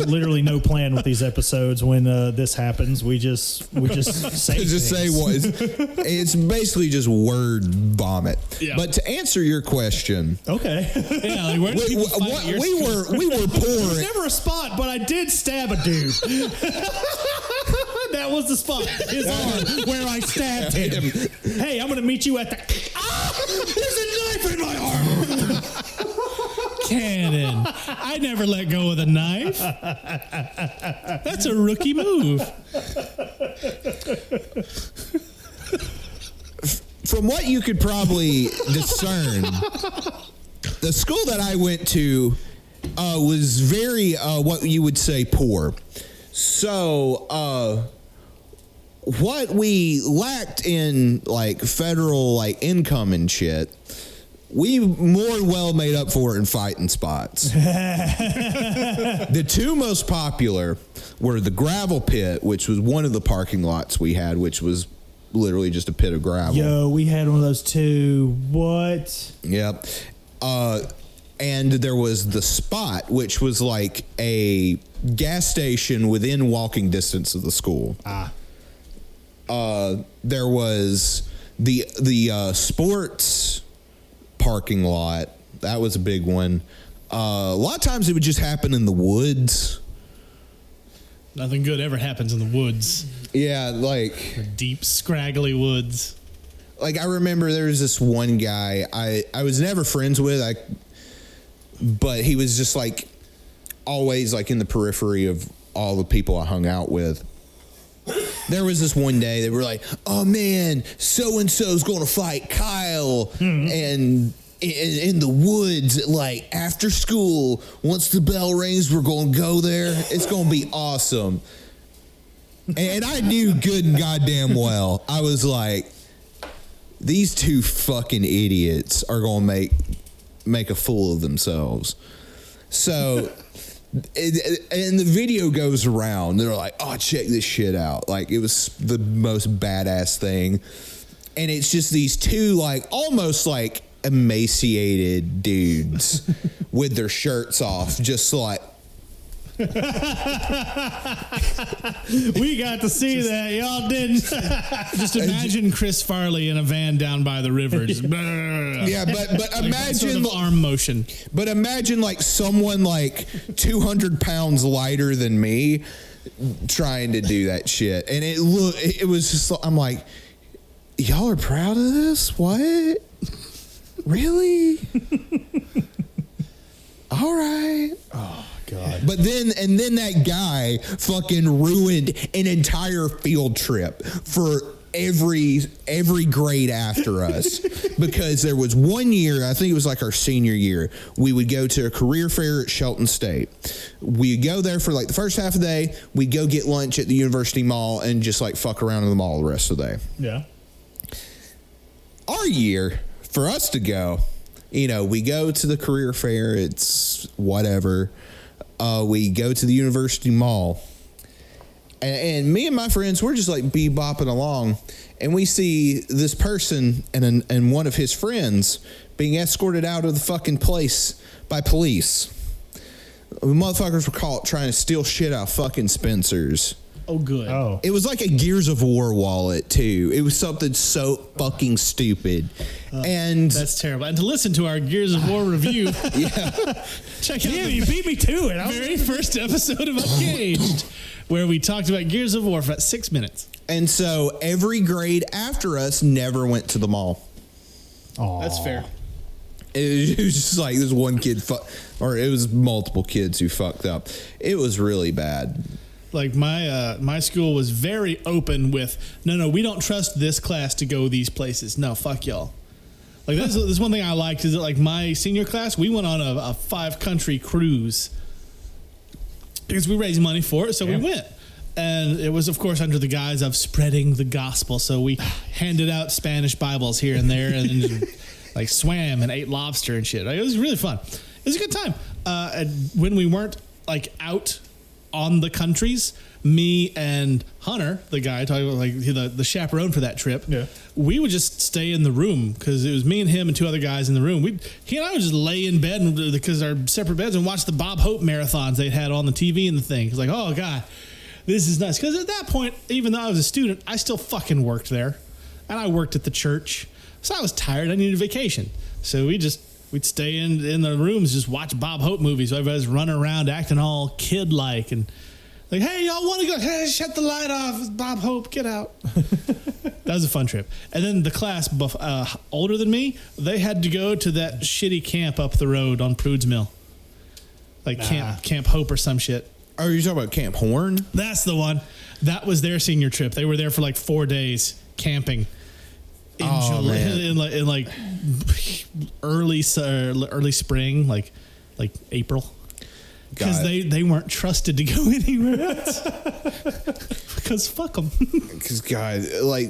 literally no plan with these episodes when this happens. We just say what it's basically just word vomit. Yeah. But to answer your question, okay, yeah, like where did people find we were poor. There's never a spot, but I did stab a dude. That was the spot, his arm, where I stabbed him. Hey, I'm gonna meet you at the. There's a knife in my arm. Cannon. I never let go of the knife. That's a rookie move. From what you could probably discern, the school that I went to was very, what you would say, poor. So, what we lacked in, like, federal, like, income and shit, we more well made up for it in fighting spots. The two most popular were the gravel pit, which was one of the parking lots we had, which was literally just a pit of gravel. Yo, we had one of those too. What? Yep. And there was the spot, which was like a gas station within walking distance of the school. There was the sports parking lot. That was a big one. A lot of times it would just happen in the woods. Nothing good ever happens in the woods. Yeah, like The deep, scraggly woods. Like I remember there was this one guy I was never friends with, but he was just like always like in the periphery of all the people I hung out with. There was this one day they were like, oh man, so-and-so's going to fight Kyle and in the woods, like after school, once the bell rings, we're going to go there. It's going to be awesome. And I knew good and goddamn well. I was like, these two fucking idiots are going to make a fool of themselves. So... and the video goes around. They're like, oh, check this shit out. Like, it was the most badass thing. And it's just these two, like, almost like emaciated dudes with their shirts off, just like We got to see that. Y'all didn't. Just imagine Chris Farley in a van down by the river. Just Yeah, but imagine sort of arm motion. But imagine like someone like 200 pounds lighter than me trying to do that shit. And it was just, I'm like, y'all are proud of this? What? Really? All right. Oh God. But then that guy fucking ruined an entire field trip for every grade after us because there was one year, I think it was like our senior year, we would go to a career fair at Shelton State. We'd go there for like the first half of the day, we'd go get lunch at the University Mall and just like fuck around in the mall the rest of the day. Yeah. Our year, for us to go, we go to the career fair, it's whatever. We go to the University Mall. And me and my friends, we're just like bebopping along, and we see this person and one of his friends being escorted out of the fucking place by police. The motherfuckers were caught trying to steal shit out of fucking Spencer's. Oh, good. Oh. It was like a Gears of War wallet, too. It was something so fucking stupid. And That's terrible. And to listen to our Gears of War review, check out You beat me to it. the very first episode of Uncaged, where we talked about Gears of War for about 6 minutes. And so every grade after us never went to the mall. Oh, That's fair. It was just like this one kid, or it was multiple kids who fucked up. It was really bad. Like my school was very open with, no, we don't trust this class to go these places. No, fuck y'all. Like this one thing I liked is that like my senior class, we went on a 5-country cruise because we raised money for it, so we went. And it was, of course, under the guise of spreading the gospel. So we handed out Spanish Bibles here and there, and then like swam and ate lobster and shit. Like, it was really fun. It was a good time. And when we weren't like out on the countries, me and Hunter, the guy talking about like the chaperone for that trip, we would just stay in the room because it was me and him and 2 other guys in the room. He and I would just lay in bed because our separate beds and watch the Bob Hope marathons they'd had on the TV and the thing. It's like, oh God, this is nice. Because at that point, even though I was a student, I still fucking worked there, and I worked at the church, so I was tired. I needed a vacation, so we'd stay in the rooms, just watch Bob Hope movies. Everybody's running around acting all kid-like and like, hey, y'all want to go? Hey, shut the light off. It's Bob Hope, get out. That was a fun trip. And then the class, older than me, they had to go to that shitty camp up the road on Prude's Mill. Like Camp Hope or some shit. Oh, you're talking about Camp Horn? That's the one. That was their senior trip. They were there for like 4 days camping. In like early spring, like April, because they weren't trusted to go anywhere else. Because fuck them. Because God, like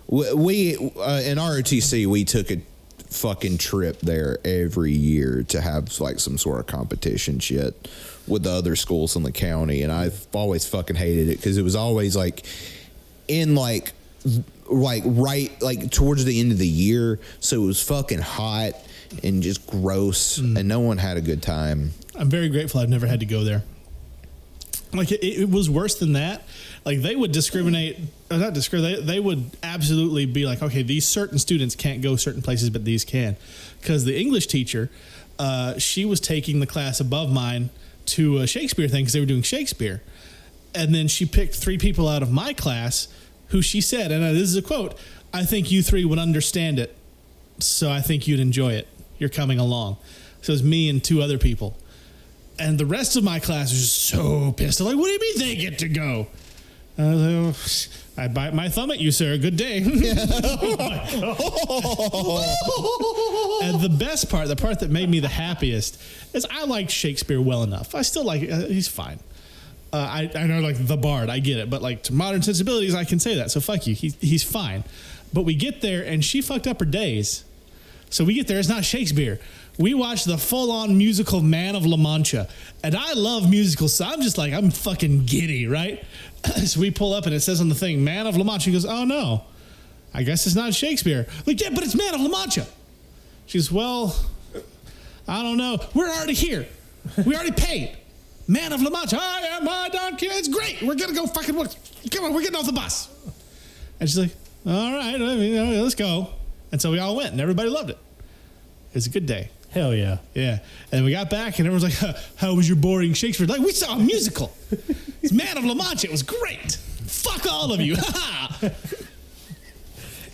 we in ROTC, we took a fucking trip there every year to have like some sort of competition shit with the other schools in the county, and I've always fucking hated it because it was always like in like right like towards the end of the year, so it was fucking hot and just gross, and no one had a good time. I'm very grateful I've never had to go there. Like it was worse than that. Like they would discriminate, or not discriminate. They would absolutely be like, okay, these certain students can't go certain places, but these can, because the English teacher, she was taking the class above mine to a Shakespeare thing because they were doing Shakespeare, and then she picked 3 people out of my class who she said, and this is a quote, "I think you 3 would understand it, so I think you'd enjoy it. You're coming along." So it was me and 2 other people. And the rest of my class was just so pissed. They're like, what do you mean they get to go? I was like, oh, I bite my thumb at you, sir. Good day. And the best part, the part that made me the happiest, is I liked Shakespeare well enough. I still like it. He's fine. I know, like, the Bard, I get it. But, like, to modern sensibilities, I can say that. So, fuck you. He's fine. But we get there, and she fucked up her days. So we get there. It's not Shakespeare. We watched the full-on musical Man of La Mancha. And I love musicals, so I'm just like, I'm fucking giddy, right? So we pull up, and it says on the thing, Man of La Mancha. He goes, oh, no. I guess it's not Shakespeare. I'm like, yeah, but it's Man of La Mancha. She goes, well, I don't know. We're already here. We already paid. Man of La Mancha, I am my Don Quixote. It's great. We're going to go fucking, come on, we're getting off the bus. And she's like, all right, let's go. And so we all went, and everybody loved it. It was a good day. Hell yeah. Yeah. And we got back, and everyone's like, how was your boring Shakespeare? Like, we saw a musical. It's Man of La Mancha. It was great. Fuck all of you.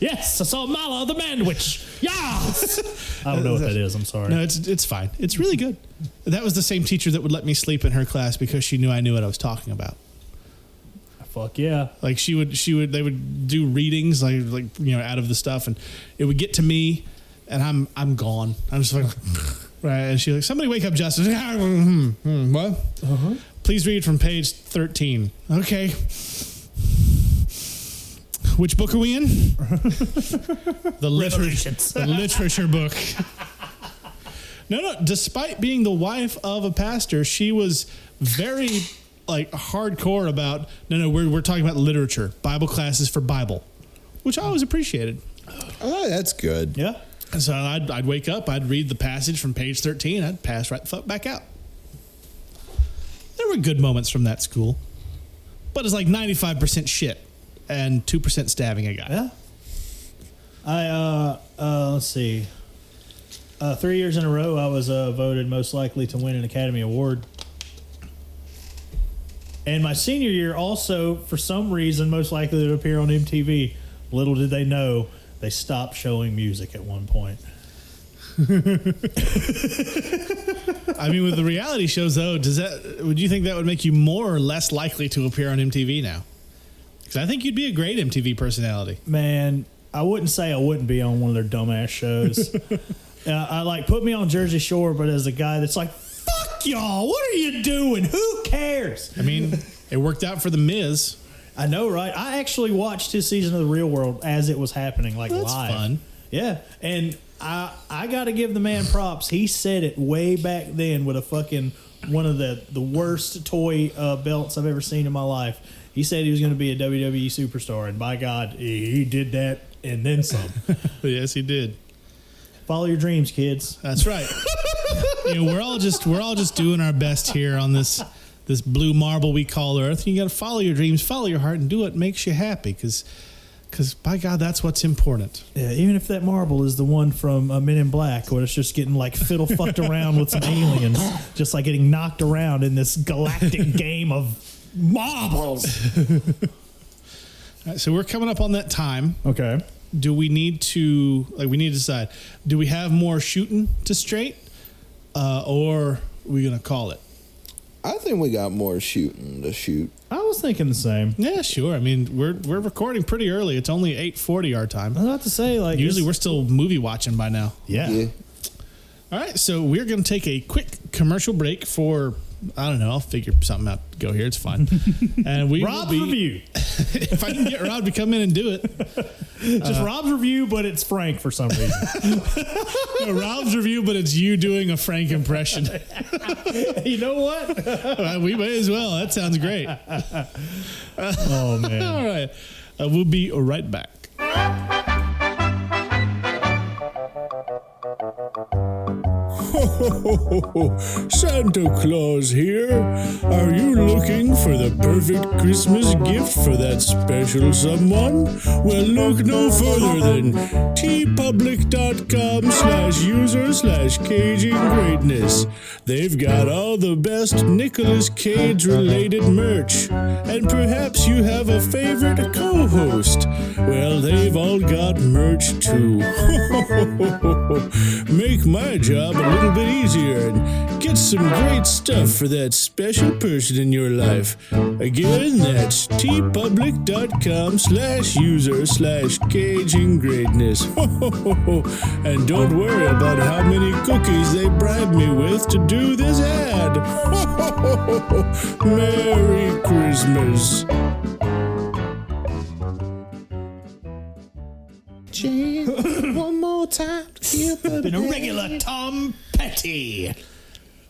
Yes, I saw Mala the Man Witch. Yes. I don't know what that is. I'm sorry. No, it's fine. It's really good. That was the same teacher that would let me sleep in her class because she knew I knew what I was talking about. Fuck yeah. Like they would do readings like out of the stuff, and it would get to me, and I'm gone. I'm just like, right. And she's like, somebody wake up Justice. What? Uh-huh. Please read from page 13. Okay. Which book are we in? The literature book. No. Despite being the wife of a pastor, she was very hardcore about. No. We're talking about literature. Bible classes for Bible, which I always appreciated. Oh, that's good. Yeah. And so I'd wake up. I'd read the passage from page 13. I'd pass right the fuck back out. There were good moments from that school, but it's like 95% shit. And 2% stabbing a guy. Yeah. Let's see. 3 years in a row, I was voted most likely to win an Academy Award. And my senior year also, for some reason, most likely to appear on MTV. Little did they know, they stopped showing music at one point. I mean, with the reality shows, though, would you think that would make you more or less likely to appear on MTV now? Because I think you'd be a great MTV personality. Man, I wouldn't say I wouldn't be on one of their dumbass shows. I put me on Jersey Shore, but as a guy that's like, fuck y'all, what are you doing? Who cares? I mean, it worked out for The Miz. I know, right? I actually watched his season of The Real World as it was happening, live. That's fun. Yeah, and I got to give the man props. He said it way back then with a fucking one of the worst toy belts I've ever seen in my life. He said he was going to be a WWE superstar, and by God, he did that and then some. Yes, he did. Follow your dreams, kids. That's right. We're all just doing our best here on this blue marble we call Earth. You got to follow your dreams, follow your heart, and do what makes you happy. Because by God, that's what's important. Yeah, even if that marble is the one from Men in Black, where it's just getting fiddle fucked around with some aliens, just getting knocked around in this galactic game of marbles. All right, so we're coming up on that time. Okay. Do we need to we need to decide? Do we have more shooting to straight, or are we gonna call it? I think we got more shooting to shoot. I was thinking the same. Yeah, sure. I mean, we're recording pretty early. It's only 8:40 our time. I was about to say usually we're still movie watching by now. Yeah. All right, so we're gonna take a quick commercial break for. I don't know. I'll figure something out to go here. It's fine. And we Rob's review. If I can get Rob to come in and do it. Just Rob's review, but it's Frank for some reason. Rob's review, but it's you doing a Frank impression. You know what? We may as well. That sounds great. Oh, man. All right. We'll be right back. Santa Claus here. Are you looking for the perfect Christmas gift for that special someone? Well, look no further than tpublic.com/user/caging greatness. They've got all the best Nicolas Cage related merch. And perhaps you have a favorite co-host. Well, they've all got merch too. Make my job a little bit easier and get some great stuff for that special person in your life. Again, that's tpublic.com/user/caging greatness. And don't worry about how many cookies they bribe me with to do this ad. Merry Christmas. One more time. Been a regular Tom Petty.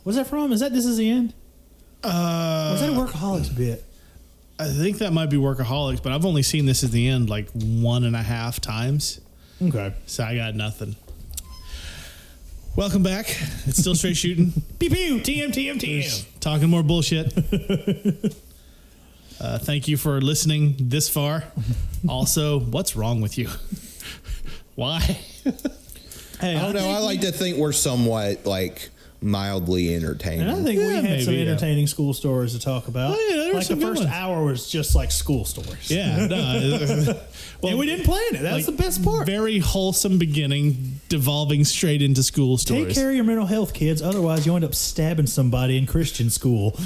What's that from? Is that This Is the End? Or was that a Workaholics bit? I think that might be Workaholics, but I've only seen This Is the End 1.5 times. Okay. So I got nothing. Welcome back. It's still straight shooting. Pew pew. TM. Talking more bullshit. Thank you for listening this far. Also, what's wrong with you? Why? Hey, I don't know. I like to think we're somewhat like mildly entertaining. And I think we had some maybe, entertaining school stories to talk about. Oh, yeah, there were like the some good first ones. hour was just like school stories. Yeah. No, Well, and we didn't plan it. That's like, the best part. Very wholesome beginning, devolving straight into school stories. Take care of your mental health, kids. Otherwise, you end up stabbing somebody in Christian school.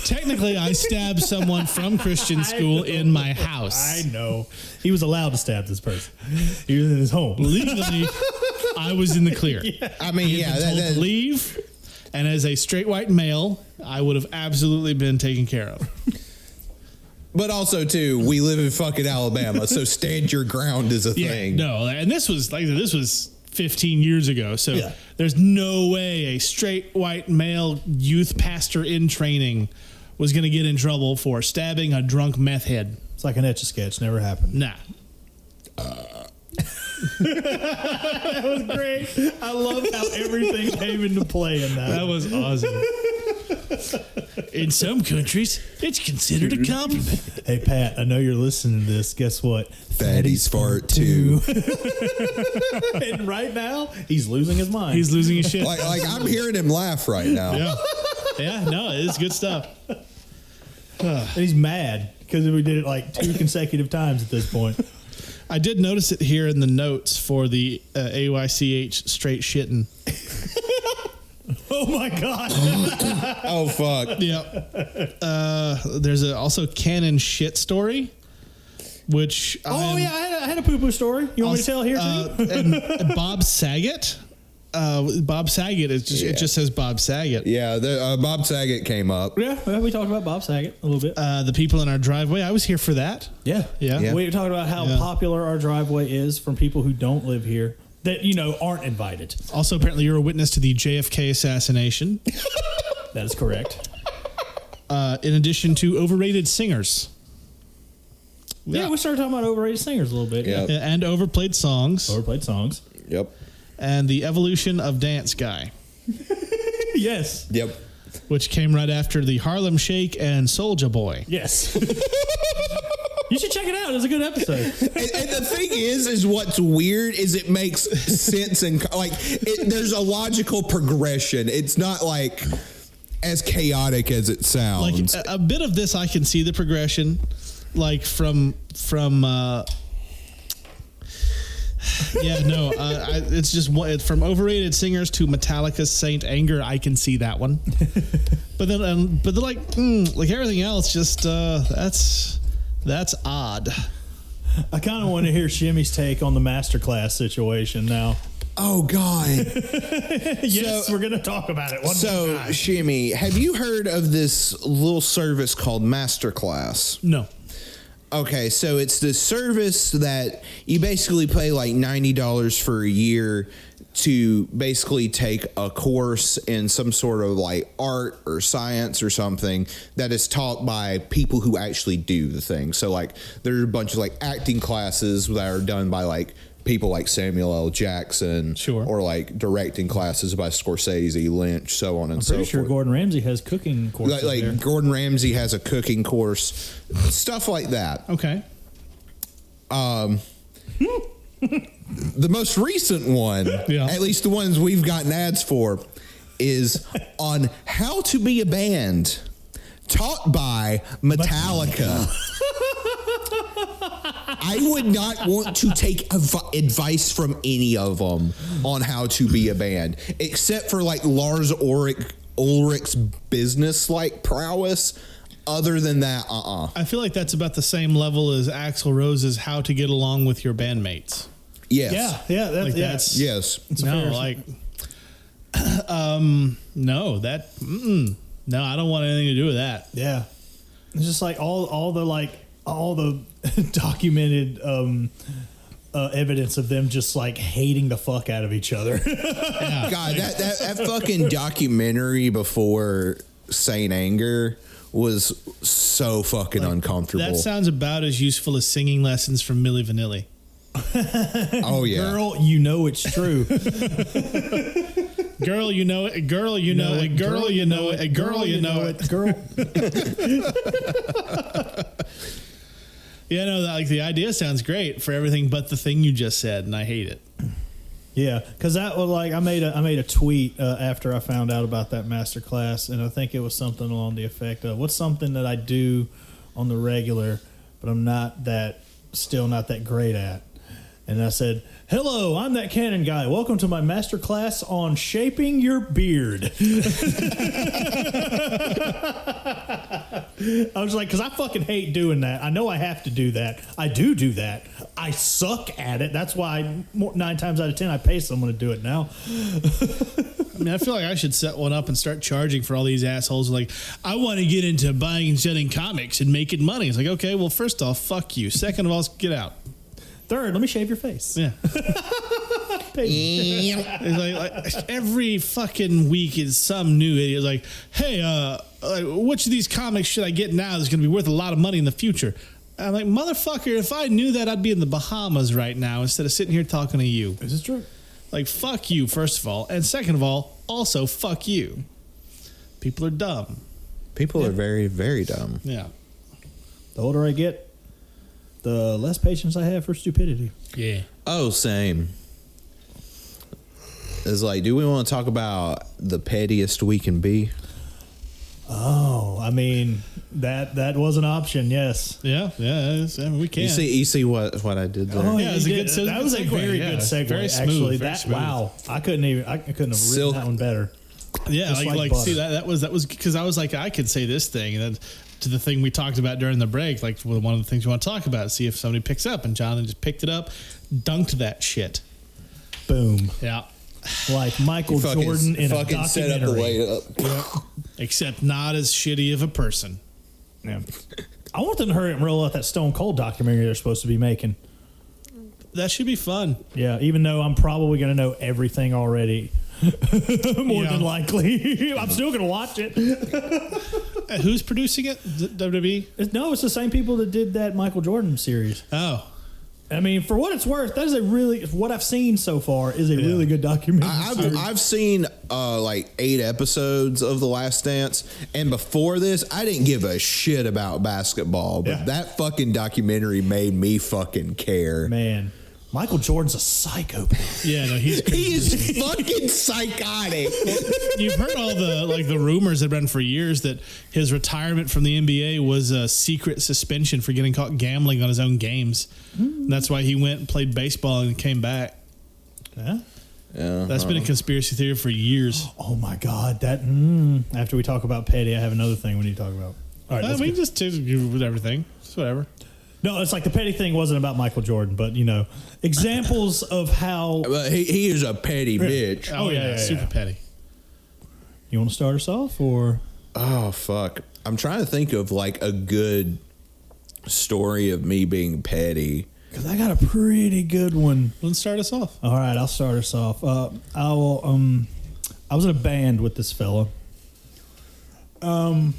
Technically, I stabbed someone from Christian school in my house. I know. He was allowed to stab this person. He was in his home. Legally, I was in the clear. I mean, yeah, Told to leave, and as a straight white male, I would have absolutely been taken care of. but also too, we live in fucking Alabama, so stand your ground is a thing. No, and this was 15 years ago, so Yeah. there's no way a straight white male youth pastor in training was going to get in trouble for stabbing a drunk meth head. It's like an Etch-a-Sketch. Never happened. Nah. That was great. I love how everything came into play in that. That was awesome. In some countries, it's considered a compliment. Hey, Pat, I know you're listening to this. Guess what? Fatties fart too. And right now, he's losing his mind. He's losing his shit. like I'm hearing him laugh right now. Yeah, no, it's good stuff. And he's mad because we did it like 2 consecutive times at this point. I did notice it here in the notes for the AYCH straight shitting. Oh my God. Oh fuck. Yeah. There's also canon shit story, which I had a poo-poo story. You want me to tell here too? and Bob Saget. Bob Saget is just it just says Bob Saget. Yeah, Bob Saget came up. Yeah, well, we talked about Bob Saget a little bit. The people in our driveway. I was here for that. Yeah. Yeah. We talked about how popular our driveway is from people who don't live here that, aren't invited. Also, apparently, you're a witness to the JFK assassination. That is correct. In addition to overrated singers. Yeah, we started talking about overrated singers a little bit. Yeah. And overplayed songs. Overplayed songs. Yep. And the evolution of Dance Guy, Yes. Yep. which came right after the Harlem Shake and Soulja Boy. Yes. You should check it out. It's a good episode. And the thing is what's weird is it makes sense and there's a logical progression. It's not like as chaotic as it sounds. Like a bit of this, I can see the progression, like from it's just from overrated singers to Metallica's Saint Anger. I can see that one, but then like everything else, just that's odd. I kind of want to hear Shimmy's take on the masterclass situation now. Oh God. Yes, we're going to talk about it. So Shimmy, have you heard of this little service called Masterclass? No. Okay, so it's this service that you basically pay like $90 for a year to basically take a course in some sort of like art or science or something that is taught by people who actually do the thing. So like there's a bunch of like acting classes that are done by like people like Samuel L. Jackson, Sure. or like directing classes by Scorsese, Lynch, so on and so Pretty forth. sure Gordon Ramsay has cooking courses Like there. Gordon Ramsay has a cooking course, stuff like that. Okay. The most recent one, at least the ones we've gotten ads for, is on how to be a band, taught by Metallica. I would not want to take advice from any of them on how to be a band, except for like Lars Ulrich's business-like prowess. Other than that, I feel like that's about the same level as Axl Rose's "How to Get Along with Your Bandmates." Yes. Yeah, Like yeah. that's Yes. no, like, no, that, no, I don't want anything to do with that. Yeah. It's just like all the documented evidence of them just like hating the fuck out of each other. God, that fucking documentary before Saint Anger was so fucking uncomfortable. That sounds about as useful as singing lessons from Milli Vanilli. Oh yeah. Girl, you know it's true. Girl, you know it. Girl, you know it. Girl, you know it. Girl, you know it. Girl. Yeah, no, like the idea sounds great for everything but the thing you just said, and I hate it. Yeah, because that was like I made a tweet after I found out about that master class, and I think it was something along the effect of, "What's something that I do on the regular, but I'm still not that great at?" And I said, "Hello, I'm that Cannon guy. Welcome to my master class on shaping your beard." I was like, because I fucking hate doing that. I know I have to do that. I do that. I suck at it. That's why 9 times out of 10 I pay someone to do it now. I mean, I feel like I should set one up and start charging for all these assholes. Like, I want to get into buying and selling comics and making money. It's like, okay, well, first off, fuck you. Second of all, get out. Third, let me shave your face. Yeah. It's like every fucking week is some new idiot like, hey, which of these comics should I get now that's going to be worth a lot of money in the future? I'm like, motherfucker, if I knew that, I'd be in the Bahamas right now instead of sitting here talking to you. This is true. Like, fuck you, first of all. And second of all, also, fuck you. People are dumb. People are very, very dumb. Yeah. The older I get, the less patience I have for stupidity. Yeah. Oh, same. It's like, do we want to talk about the pettiest we can be? Oh, I mean, that was an option, yes. Yeah, I mean, we can. You see what I did there? Oh, Yeah, it was a good segue. that was a very Yeah, good segue. very smooth, actually, very smooth. Wow, I couldn't have written that one better. Yeah, Just like butter. see that was because I was like, I could say this thing, and then to the thing we talked about during the break, like one of the things we want to talk about, see if somebody picks up, and Jonathan just picked it up, dunked that shit. Boom, Yeah. like Michael Jordan in a documentary. set up the way up. Except not as shitty of a person. Yeah. I want them to hurry up and roll out that Stone Cold documentary they're supposed to be making. That should be fun. Yeah, even though I'm probably going to know everything already. More than likely. I'm still going to watch it. Who's producing it? WWE? No, it's the same people that did that Michael Jordan series. Oh. I mean, for what it's worth, that is what I've seen so far is a really good documentary. I've seen like 8 episodes of The Last Dance, and before this, I didn't give a shit about basketball, but that fucking documentary made me fucking care. Man, Michael Jordan's a psychopath. Yeah, no, he is fucking psychotic. You've heard all the rumors that have been for years that his retirement from the NBA was a secret suspension for getting caught gambling on his own games. And that's why he went and played baseball and came back. Yeah. Yeah, That's been a conspiracy theory for years. Oh my God! After we talk about petty, I have another thing we need to talk about. All right, We can just do with everything. It's whatever. No, it's like the petty thing wasn't about Michael Jordan, but examples of how. But he is a petty bitch. Oh yeah, super petty. You want to start us off, or? Oh fuck! I'm trying to think of like a good story of me being petty. Because I got a pretty good one. Let's start us off. All right, I'll start us off. I was in a band with this fella. I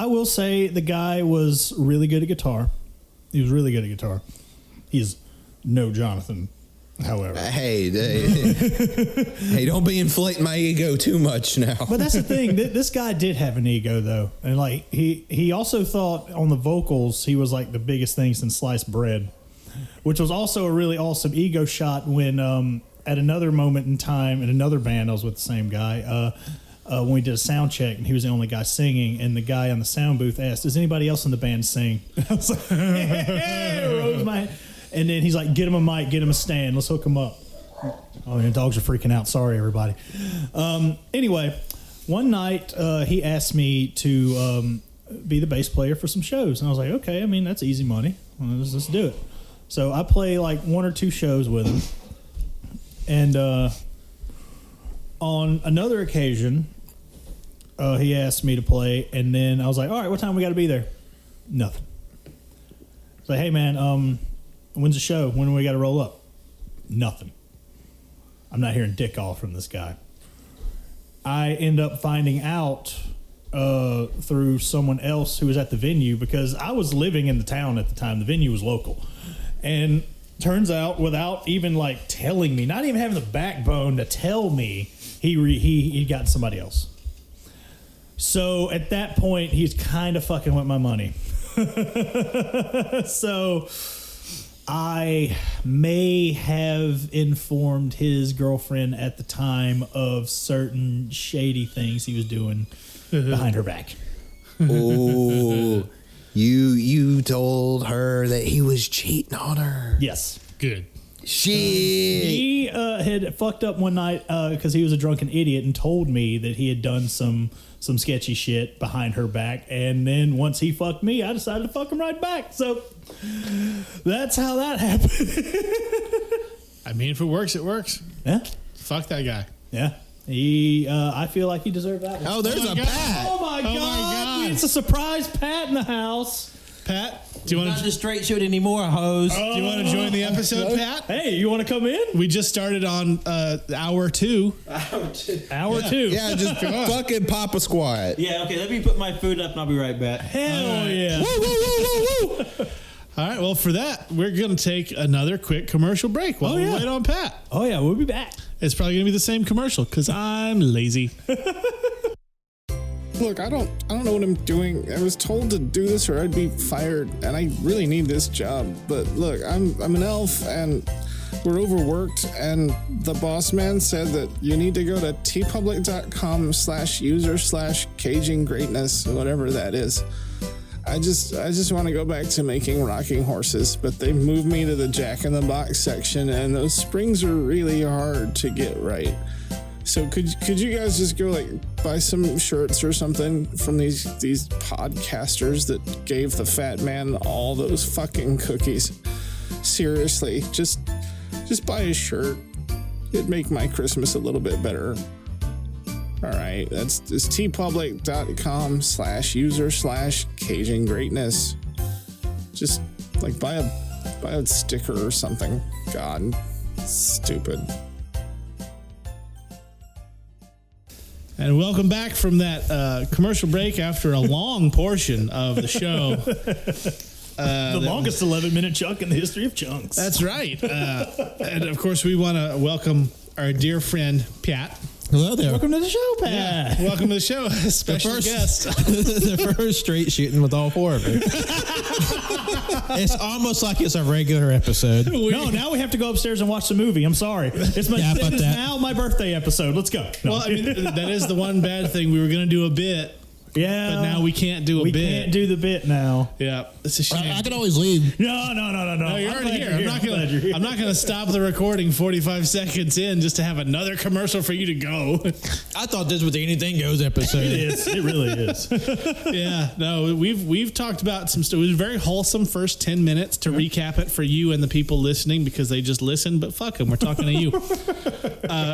will say the guy was really good at guitar. He was really good at guitar. He's no Jonathan, however. Hey, don't be inflating my ego too much now. But that's the thing. This guy did have an ego, though. And like he also thought on the vocals he was like the biggest thing since sliced bread, which was also a really awesome ego shot when at another moment in time in another band I was with the same guy when we did a sound check and he was the only guy singing, and the guy on the sound booth asked, "Does anybody else in the band sing?" I was like, rose my hand. And then he's like, "Get him a mic, get him a stand, let's hook him up." Oh, the dogs are freaking out. Sorry, everybody. Anyway, one night he asked me to be the bass player for some shows. And I was like, okay, I mean, that's easy money. Let's do it. So I play like 1 or 2 shows with him. And on another occasion, he asked me to play. And then I was like, all right, what time we got to be there? Nothing. So, hey, man, when's the show? When do we got to roll up? Nothing. I'm not hearing dick off from this guy. I end up finding out through someone else who was at the venue, because I was living in the town at the time. The venue was local. And turns out, without even like telling me, not even having the backbone to tell me, he got somebody else. So at that point, he's kind of fucking with my money. So I may have informed his girlfriend at the time of certain shady things he was doing behind her back. Oh, you told her that he was cheating on her. Yes. Good. Shit. He had fucked up one night because he was a drunken idiot and told me that he had done some sketchy shit behind her back. And then once he fucked me, I decided to fuck him right back. So that's how that happened. I mean, if it works, it works. Yeah. Fuck that guy. Yeah. He, I feel like he deserved that one. Oh, there's a God. Pat. Oh my God. It's a surprise Pat in the house. Pat, do you want Not to just straight shoot anymore, hoes. do you want to join the episode, Pat? Hey, you want to come in? We just started on hour 2. Hour 2. Yeah, just fucking pop a squat. Yeah, okay, let me put my food up and I'll be right back. Hell yeah. Woo, woo, woo, woo, woo. All right, well, for that, we're going to take another quick commercial break while we wait on Pat. Oh yeah, we'll be back. It's probably going to be the same commercial because I'm lazy. Look, I don't know what I'm doing. I was told to do this or I'd be fired, and I really need this job. But look, I'm an elf, and we're overworked, and the boss man said that you need to go to tpublic.com/user/caginggreatness, whatever that is. I just want to go back to making rocking horses, but they moved me to the Jack in the Box section, and those springs are really hard to get right. So could you guys just go like buy some shirts or something from these podcasters that gave the fat man all those fucking cookies? Seriously, just buy a shirt. It'd make my Christmas a little bit better. All right, it's tpublic.com/user/caginggreatness. Just like buy a sticker or something. God, stupid. And welcome back from that commercial break after a long portion of the show. The longest 11-minute chunk in the history of chunks. That's right. And of course, we want to welcome our dear friend, Pat. Hello there. Welcome to the show, Pat. Welcome to the show. Special guest. The first straight shooting with all 4 of it. It's almost like it's a regular episode. No, now we have to go upstairs and watch the movie. I'm sorry. It's now my birthday episode. Let's go. No. Well, I mean, that is the one bad thing. We were going to do a bit. Yeah. But now we can't do a bit. We can't do the bit now. Yeah. It's a shame. I can always leave. No. No, you're already here. I'm not going to stop the recording 45 seconds in just to have another commercial for you to go. I thought this was the Anything Goes episode. It is. It really is. Yeah. No, we've talked about some stuff. It was a very wholesome first 10 minutes to recap it for you and the people listening because they just listened, but fuck them. We're talking to you.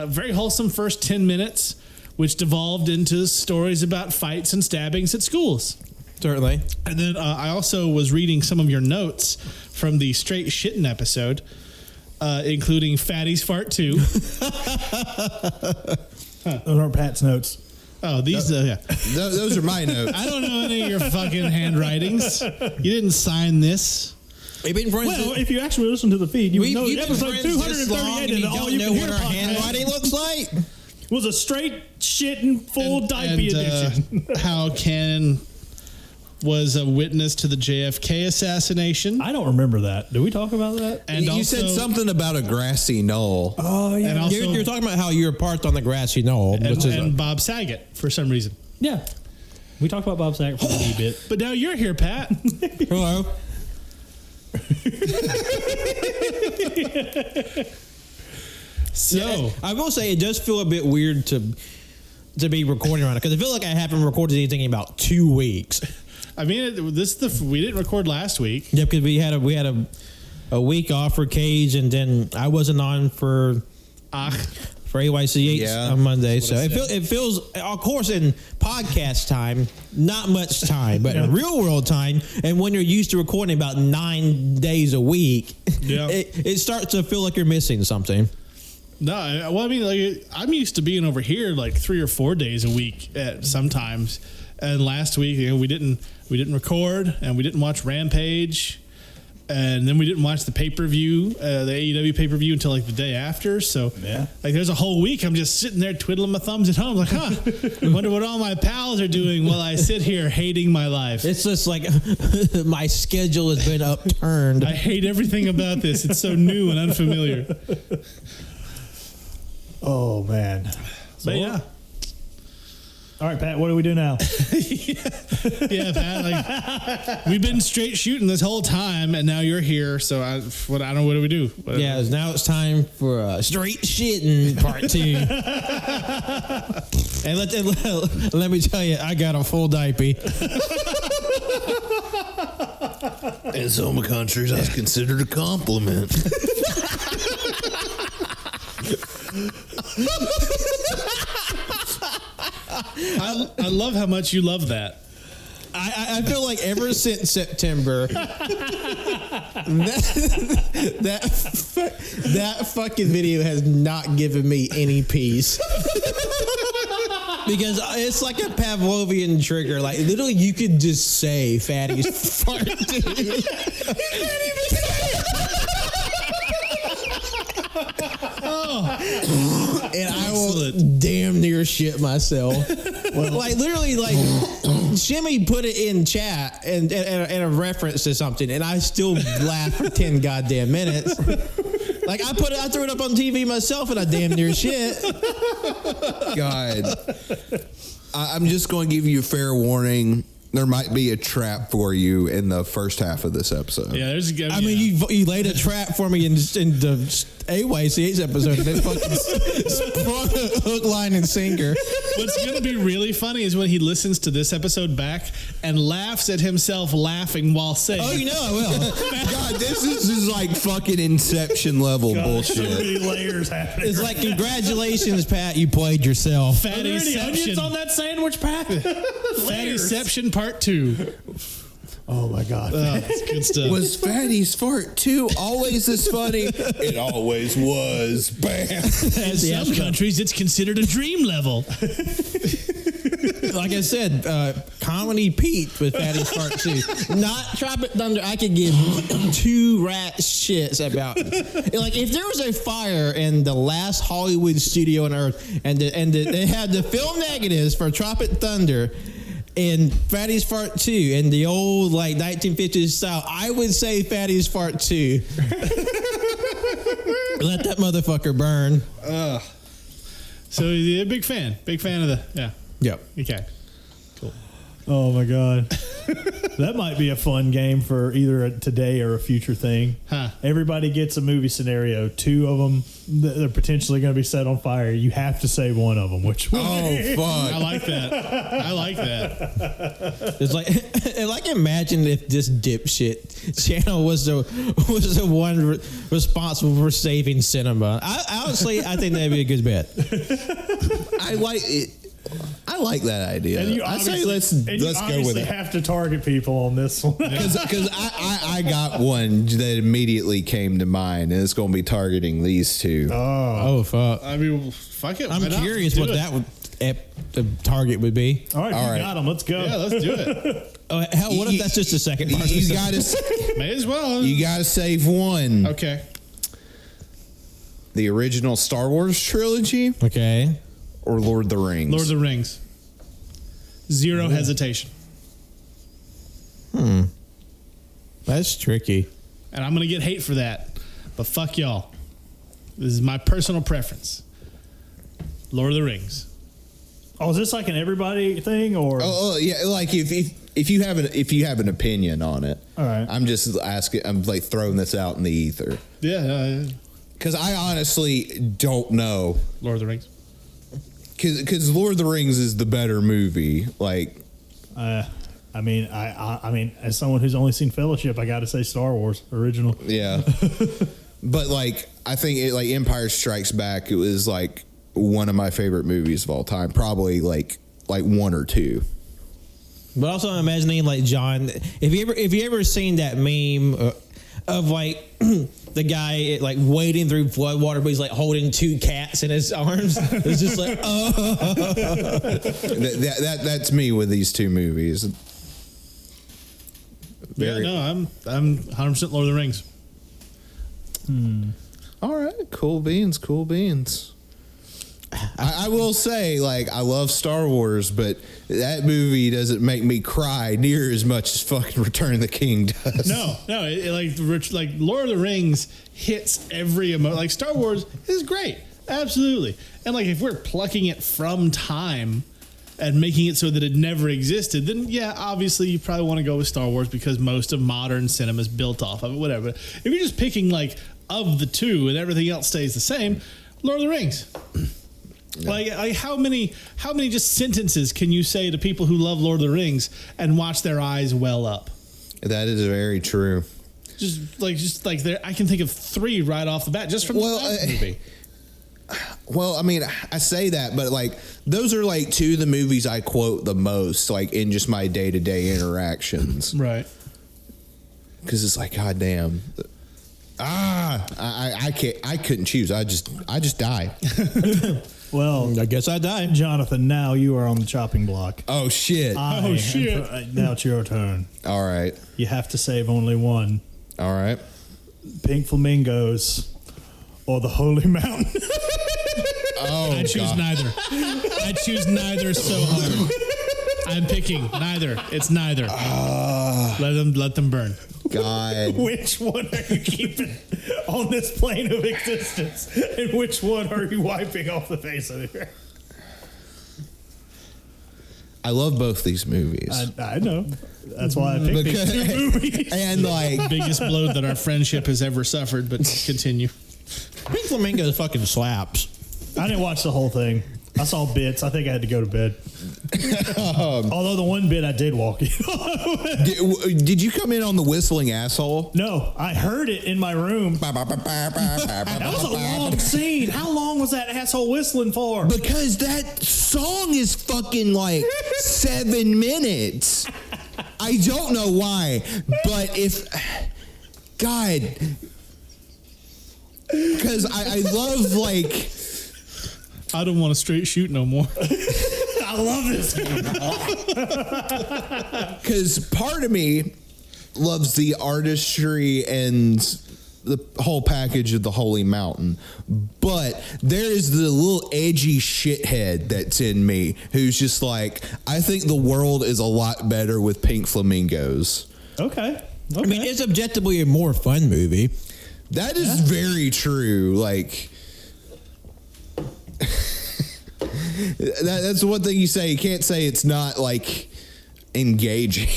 Very wholesome first 10 minutes, which devolved into stories about fights and stabbings at schools. Certainly. And then I also was reading some of your notes from the Straight Shittin' episode, including Fatty's Fart 2. Those aren't Pat's notes. Oh, these, yeah. Those are my notes. I don't know any of your fucking handwritings. You didn't sign this. We've been friends. Well, if you actually listen to the feed, you would know You've been episode friends this long 238 and you and all don't you know can hear what our podcast handwriting looks like? was a straight shitting full diaper edition. How Cannon was a witness to the JFK assassination. I don't remember that. Did we talk about that? And you also, said something about a grassy knoll. Oh, yeah. And also, You're talking about how you're parked on the grassy knoll. and Bob Saget for some reason. Yeah. We talked about Bob Saget for a wee bit. But now you're here, Pat. Hello. So I will say it does feel a bit weird to be recording around it because I feel like I haven't recorded anything in about 2 weeks. I mean, we didn't record last week. Yeah, because we had a week off for Cage, and then I wasn't on for AYCH on Monday. So it feels, of course, in podcast time, not much time, but in real world time, and when you're used to recording about 9 days a week, it starts to feel like you're missing something. No, well, I mean, like, I'm used to being over here like 3 or 4 days a week sometimes. And last week, we didn't record and we didn't watch Rampage. And then we didn't watch the pay-per-view, the AEW pay-per-view until like the day after. So like there's a whole week I'm just sitting there twiddling my thumbs at home like, I wonder what all my pals are doing while I sit here hating my life. It's just like my schedule has been upturned. I hate everything about this. It's so new and unfamiliar. Oh, man. So, But yeah. All right, Pat, what do we do now? Yeah, Pat, like we've been straight shooting this whole time, and now you're here. So I don't know. What do we do? Yeah, now it's time for straight shitting part 2. And let me tell you, I got a full diaper. In some countries, that's considered a compliment. I love how much you love that. I feel like ever since September, that fucking video has not given me any peace. Because it's like a Pavlovian trigger. Like, literally, you could just say fatty's fart, dude. He didn't even say it. And I will damn near shit myself. Like, literally, like, Shimmy put it in chat and a reference to something, and I still laughed for 10 goddamn minutes. Like, I threw it up on TV myself, and I damn near shit. God. I'm just going to give you a fair warning. There might be a trap for you in the first half of this episode. Yeah, there's. I mean, you laid a trap for me in the AYCH episode. They fucking sprung a hook, line, and sinker. What's going to be really funny is when he listens to this episode back and laughs at himself laughing while saying. Oh, you know I will. God, this is like fucking Inception level So bullshit. many layers happening. It's like, congratulations, Pat, you played yourself. Are there any onions on that sandwich, Pat? Fattyception Part 2. Oh my God. That's good stuff. Was Fatty's fart too always this funny? It always was. Bam. In some countries, it's considered a dream level. Like I said, Comedy Pete with Fatty's Part 2. Not Tropic Thunder. I could give 2 rat shits about. Like, if there was a fire in the last Hollywood studio on Earth, and they had the film negatives for Tropic Thunder and Fatty's Fart 2 in the old, like, 1950s style, I would say Fatty's Fart 2. Let that motherfucker burn. So you're a big fan of the. Yeah. Yep. Okay. Oh my God. That might be a fun game for either a today or a future thing. Huh. Everybody gets a movie scenario. 2 of them, they're potentially going to be set on fire. You have to say one of them. Which one? Oh, fuck. I like that. I like that. It's like imagine if this dipshit channel was the one responsible for saving cinema. Honestly, I think that'd be a good bet. I like it. I like that idea. And you I say obviously- let's go with it. have to target people on this one. Because I got one that immediately came to mind, and it's going to be targeting these 2. Oh fuck! I mean, fuck it. I'm why not? curious Let's what do that the target would be. All right, All you right. got them. Let's go. Yeah, let's do it. Oh, hell, what if that's just the second part? You got to May as well. save one. Okay. The original Star Wars trilogy Okay. or Lord of the Rings. Lord of the Rings. Zero hesitation. That's tricky. And I'm going to get hate for that. But fuck y'all. This is my personal preference. Lord of the Rings. Oh, is this like an everybody thing or? Oh yeah, like if you have an opinion on it. All right. I'm just asking. I'm like throwing this out in the ether Yeah. because I honestly don't know. Lord of the Rings. Because Lord of the Rings is the better movie. Like, I mean, as someone who's only seen Fellowship, I got to say Star Wars original. yeah. But like, I think like Empire Strikes Back. It was like one of my favorite movies of all time. Probably like 1 or 2. But also, I'm imagining like John. If you ever seen that meme of like the guy like wading through floodwater, but he's like holding 2 cats in his arms. It's just like, oh. That's me with these 2 movies. Very. Yeah, no, I'm 100% Lord of the Rings. All right, cool beans. I will say, like, I love Star Wars, but that movie doesn't make me cry near as much as fucking Return of the King does. No, like Lord of the Rings hits every emotion. Like Star Wars is great, absolutely. And like if we're plucking it from time and making it so that it never existed, then yeah, obviously you probably want to go with Star Wars because most of modern cinema is built off of it. Whatever. But if you're just picking like of the two and everything else stays the same, Lord of the Rings. Yeah. Like how many just sentences can you say to people who love Lord of the Rings and watch their eyes well up? That is very true. Just like there, I can think of 3 right off the bat just from the last movie. Well, I mean, I say that, but like those are like 2 of the movies I quote the most, like in just my day-to-day interactions, right? Because it's like, God damn, I couldn't choose. I just die. Well, I guess I die. Jonathan, now you are on the chopping block. Oh shit! Now it's your turn. All right. You have to save only one. All right. Pink flamingos or the holy mountain. Oh, I choose neither. I choose neither so hard. I'm picking neither. It's neither. Let them burn. God. Which one are you keeping on this plane of existence? And which one are you wiping off the face of the earth? I love both these movies. I know. That's why I picked these 2 movies. And like Biggest blow that our friendship has ever suffered, but continue. Pink Flamingos fucking slaps. I didn't watch the whole thing. I saw bits. I think I had to go to bed. Although the one bit I did walk in. Did you come in on the whistling asshole? No, I heard it in my room. That was a long scene. How long was that asshole whistling for? Because that song is fucking like 7 minutes. I don't know why, but God, because I love like. I don't want to straight shoot no more. I love this game. Because part of me loves the artistry and the whole package of the Holy Mountain, but there is the little edgy shithead that's in me who's just like, I think the world is a lot better with pink flamingos. Okay. I mean, it's objectively a more fun movie. That is very true. Like, that's one thing you say. You can't say it's not like engaging.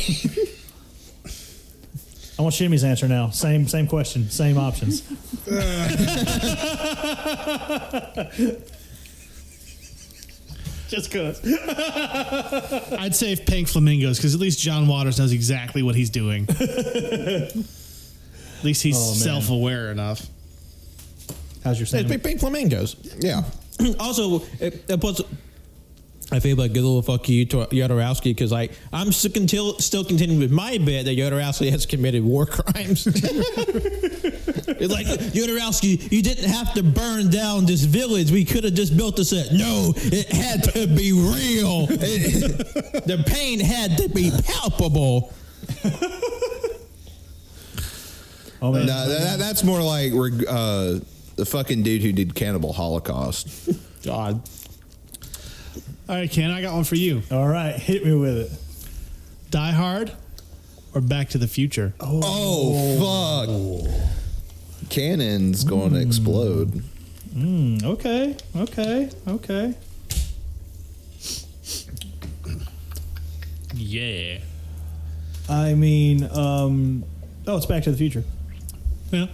I want Shimmy's answer now. Same question, same options. Just cause. I'd say Pink Flamingos because at least John Waters knows exactly what he's doing. At least he's self-aware enough. How's your sandwich? It's Pink Flamingos. Yeah. Also, it puts. I feel like a little fuck you to Jodorowsky because I'm still continuing with my bit that Jodorowsky has committed war crimes. It's like, Jodorowsky, you didn't have to burn down this village. We could have just built a set. No, it had to be real. The pain had to be palpable. Oh man, no, that's more like the fucking dude who did Cannibal Holocaust. God. All right, Ken, I got one for you. All right, hit me with it. Die Hard or Back to the Future? Oh fuck. Cannon's going to explode. Okay. Yeah. I mean, it's Back to the Future. Yeah.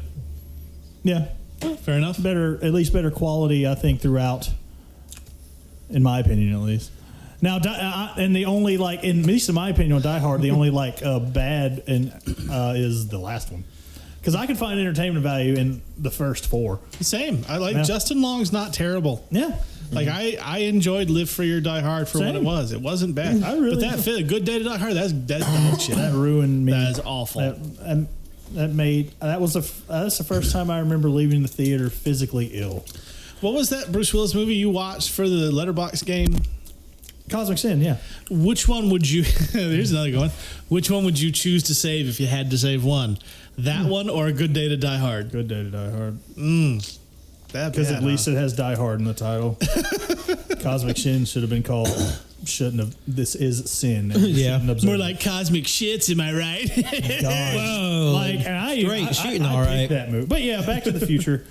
Yeah. Fair enough. At least better quality, I think, throughout. In my opinion, at least. Now, and the only at least in my opinion on Die Hard, the only bad is the last one, because I could find entertainment value in the first 4. Same. I like Justin Long's not terrible. Yeah. Like I enjoyed Live Free or Die Hard for what it was. It wasn't bad. But that fit a Good Day to Die Hard. That's dog shit. That ruined me. That is awful. That's the first time I remember leaving the theater physically ill. What was that Bruce Willis movie you watched for the Letterboxd game? Cosmic Sin, yeah. Which one would you? Here's another good one. Which one would you choose to save if you had to save one? That one or A Good Day to Die Hard? Good Day to Die Hard. Because At least it has Die Hard in the title. Cosmic Sin should have been called. Shouldn't have. This is sin. Yeah. More like Cosmic Shits. Am I right? God. Whoa. Like, and Straight shooting, all I right. picked that movie. But yeah, Back to the Future.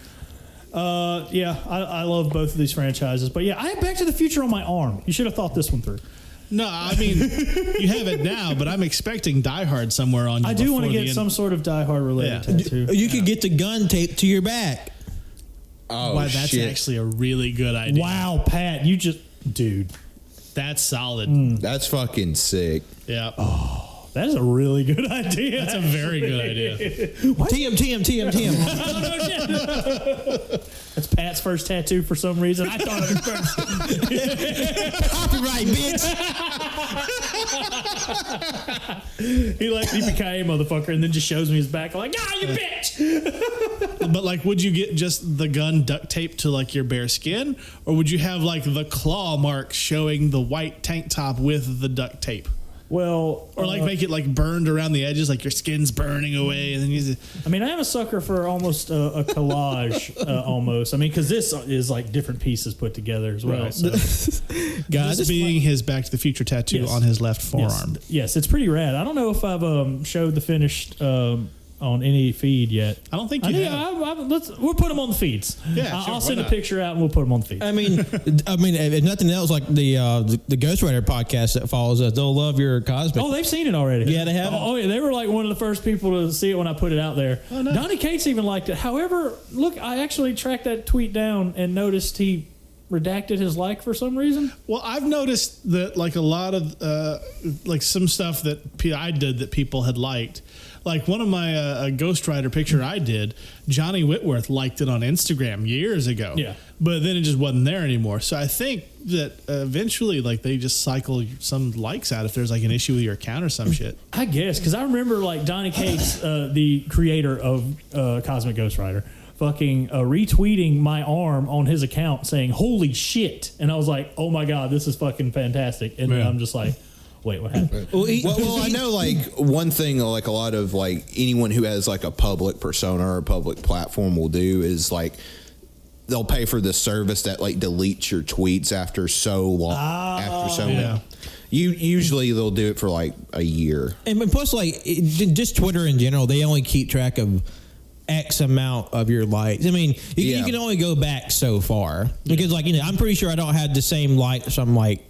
I love both of these franchises. But yeah, I have Back to the Future on my arm. You should have thought this one through. No, I mean, you have it now, but I'm expecting Die Hard somewhere on you. I do want to before get the some sort of Die Hard related tattoo. You could get the gun taped to your back. Oh, Wow, that's shit. actually a really good idea. Wow, Pat, you just, dude, That's solid. That's fucking sick. Yeah. that is a really good idea. That's a very good idea. TM. That's Pat's first tattoo for some reason. I thought of it first. Copyright, bitch. He became motherfucker and then just shows me his back. I'm like, you bitch. But like, would you get just the gun duct taped to like your bare skin, or would you have like the claw mark showing the white tank top with the duct tape? Well, Or like make it like burned around the edges, like your skin's burning away, and then you. I mean, I am a sucker for almost a collage, almost. I mean, because this is like different pieces put together as well. Right. So. This being his Back to the Future tattoo Yes. on his left forearm. Yes, it's pretty rad. I don't know if I've showed the finished on any feed yet. I don't think you have. We'll put them on the feeds. Yeah, I'll sure, send why a not? picture out and we'll put them on the feed. I mean, if nothing else, like the Ghost Rider podcast that follows us, they'll love your Cosmic. Oh, they've seen it already. Yeah, they have? Oh, yeah, they were like one of the first people to see it when I put it out there. Oh, nice. Donnie Cates even liked it. However, look, I actually tracked that tweet down and noticed he redacted his like for some reason. Well, I've noticed that like a lot of like some stuff that I did that people had liked. Like one of my Ghost Rider picture I did, Johnny Whitworth liked it on Instagram years ago. Yeah. But then it just wasn't there anymore. So I think that eventually like they just cycle some likes out if there's like an issue with your account or some shit. I guess, because I remember like Donnie Cates, the creator of Cosmic Ghost Rider, fucking retweeting my arm on his account saying, "Holy shit." And I was like, oh my God, this is fucking fantastic. And then Yeah. I'm just like, wait, what happened? Well, I know like one thing like a lot of like anyone who has like a public persona or a public platform will do is like they'll pay for the service that like deletes your tweets after so long after so yeah. many. Usually they'll do it for like a year. And plus, like, just Twitter in general, they only keep track of X amount of your likes. I mean, you can only go back so far. Because, like, I'm pretty sure I don't have the same likes from, like,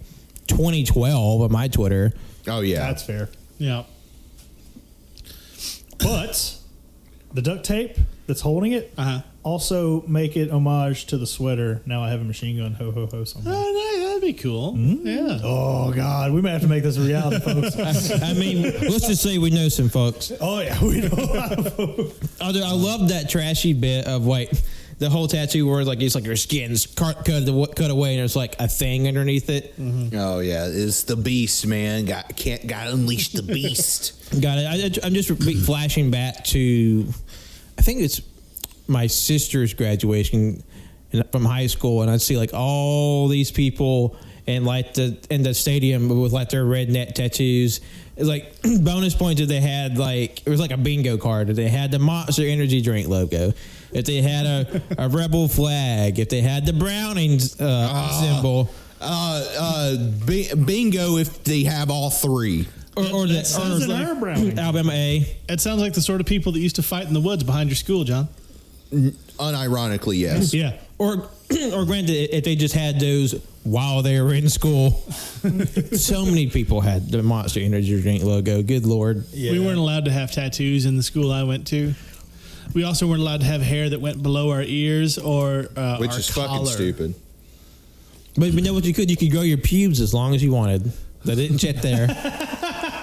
2012 on my Twitter. Oh yeah, That's fair. Yeah. But the duct tape that's holding it also make it homage to the sweater. Now I have a machine gun, ho ho ho somewhere. Oh, no, that'd be cool. Yeah. Oh God, we may have to make this a reality, folks. I mean, let's just say we know some folks. Oh yeah, we know a lot of folks. I love that trashy bit of, like, the whole tattoo where it's like your skin's cut away and there's like a thing underneath it. Oh yeah, it's the beast, man. Got to unleash the beast. Got it. I'm just flashing back to, I think it's my sister's graduation from high school, and I'd see like all these people in the stadium with like their redneck tattoos. It's like bonus points if they had like, it was like a bingo card. If they had the Monster Energy drink logo, if they had a rebel flag, if they had the Brownings symbol, Bingo if they have all three. or That sounds the like- Our Browning. Alabama A. It sounds like the sort of people that used to fight in the woods behind your school, John. Unironically, yes. Yeah. Or granted, if they just had those while they were in school. So many people had the Monster Energy drink logo. Good Lord. We weren't allowed to have tattoos in the school I went to. We also weren't allowed to have hair that went below our ears or Which our is collar. fucking stupid. But you know what you could? You could grow your pubes as long as you wanted. They didn't check there.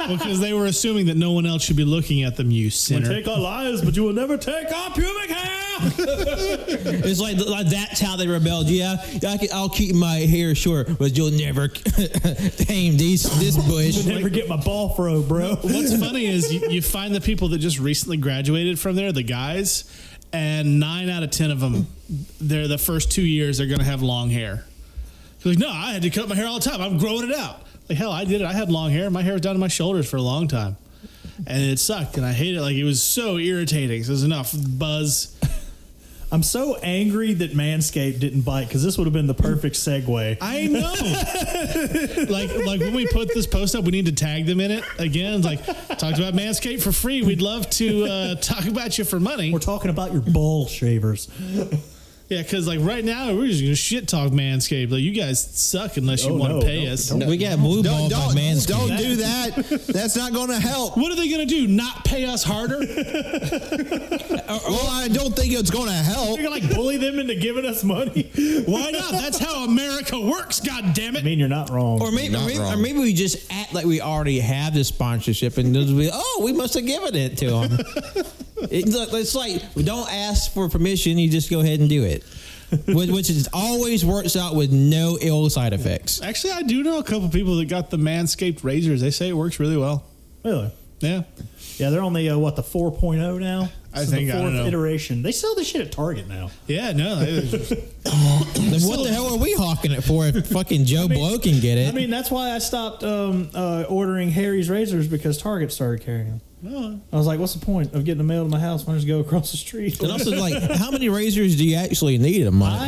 Well, because they were assuming that no one else should be looking at them, you We sinner. take our lives, but you will never take our pubic hair. It's like that's how they rebelled. Yeah, I'll keep my hair short, but you'll never tame this bush. Never get my ball fro, bro. What's funny is you find the people that just recently graduated from there, the guys, and 9 out of 10 of them, they're the first 2 years they're going to have long hair. He's like, no, I had to cut my hair all the time. I'm growing it out. Like, hell, I did it. I had long hair. My hair was down to my shoulders for a long time. And it sucked, and I hated it. Like, it was so irritating. So there's enough buzz. I'm so angry that Manscaped didn't bite, because this would have been the perfect segue. I know. like when we put this post up, we need to tag them in it again. Like, talked about Manscaped for free. We'd love to talk about you for money. We're talking about your ball shavers. Yeah, because like right now we're just gonna shit talk Manscaped. Like, you guys suck unless you want to pay us. We got blue ball by Manscaped. Don't do that. That's not going to help. What are they gonna do? Not pay us harder? Well, I don't think it's going to help. You're gonna like bully them into giving us money? Why not? That's how America works. God damn I it! mean, you're not wrong. Or maybe, Not wrong. or maybe we just act like we already have the sponsorship and just be, oh, we must have given it to them. It's like, we don't ask for permission, you just go ahead and do it. Which is always works out with no ill side effects. Actually, I do know a couple people that got the Manscaped razors. They say it works really well. Really? Yeah. Yeah, they're on the the 4.0 now. I This is think, the I don't fourth know. iteration. They sell this shit at Target now. Yeah, no. Then what the hell are we hawking it for if fucking Joe Blow can get it? I mean, that's why I stopped ordering Harry's razors, because Target started carrying them. I was like, what's the point of getting the mail to my house when I just go across the street? And also, like, how many razors do you actually need a month?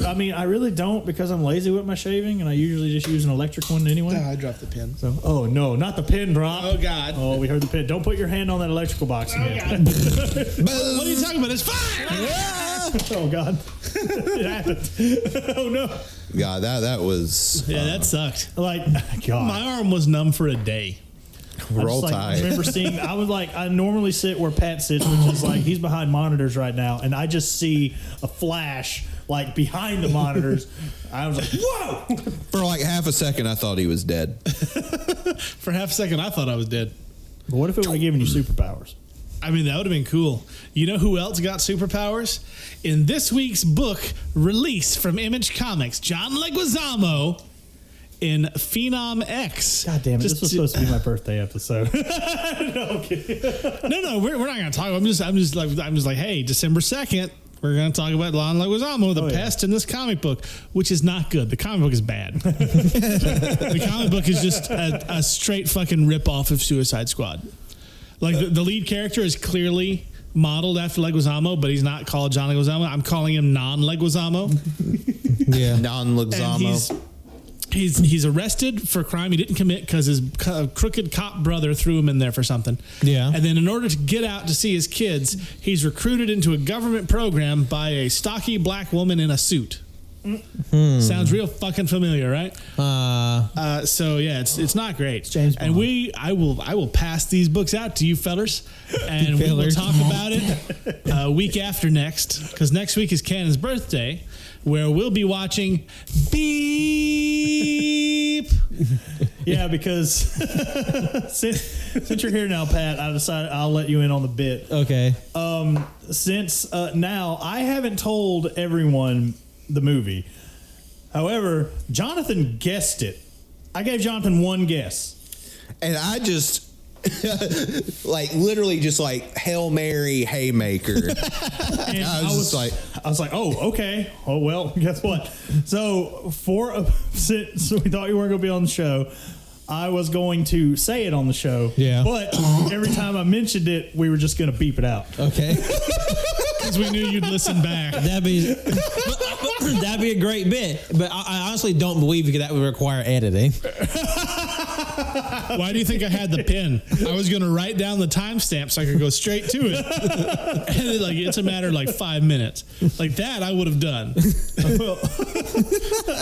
I mean, I really don't, because I'm lazy with my shaving, and I usually just use an electric one anyway. I dropped the pin. So, oh no, not the pin drop. Oh, God. Oh, we heard the pin. Don't put your hand on that electrical box again. What are you talking about? It's fire! Oh God, it happened. Oh no. God, that was Yeah, that sucked. Like, God. My arm was numb for a day. roll I tide. remember seeing, I normally sit where Pat sits, which is like, he's behind monitors right now, and I just see a flash like behind the monitors. I was like, whoa! For like half a second, I thought he was dead. For half a second, I thought I was dead. But what if it would have given you superpowers? I mean, that would have been cool. You know who else got superpowers? In this week's book release from Image Comics, John Leguizamo in Phenom X. God damn it! This was supposed to be my birthday episode. No, I'm kidding. No, we're not going to talk. I'm just like, hey, December 2nd, we're going to talk about John Leguizamo, the pest in this comic book, which is not good. The comic book is bad. The comic book is just a straight fucking ripoff of Suicide Squad. Like, the lead character is clearly modeled after Leguizamo, but he's not called John Leguizamo. I'm calling him non-Leguizamo. Yeah. And Non-Leguizamo. he's arrested for a crime he didn't commit because his crooked cop brother threw him in there for something. Yeah. And then in order to get out to see his kids, he's recruited into a government program by a stocky black woman in a suit. Sounds real fucking familiar, right? So yeah, it's not great. James and Bond. I will pass these books out to you fellers, and we will talk about it week after next, because next week is Cannon's birthday, where we'll be watching Beep. Yeah, because since you're here now, Pat, I decided I'll let you in on the bit. Okay. Since now I haven't told everyone the movie. However, Jonathan guessed it. I gave Jonathan one guess. And I just, like, literally just like Hail Mary haymaker. And I was just like, oh, okay. Oh, well, guess what? So, since we thought you weren't going to be on the show, I was going to say it on the show. Yeah. But every time I mentioned it, we were just going to beep it out. Okay. Because we knew you'd listen back. That'd be a great bit. But I honestly don't believe that would require editing. Why do you think I had the pin? I was going to write down the timestamp so I could go straight to it. And it's a matter of like 5 minutes. Like that, I would have done. Well,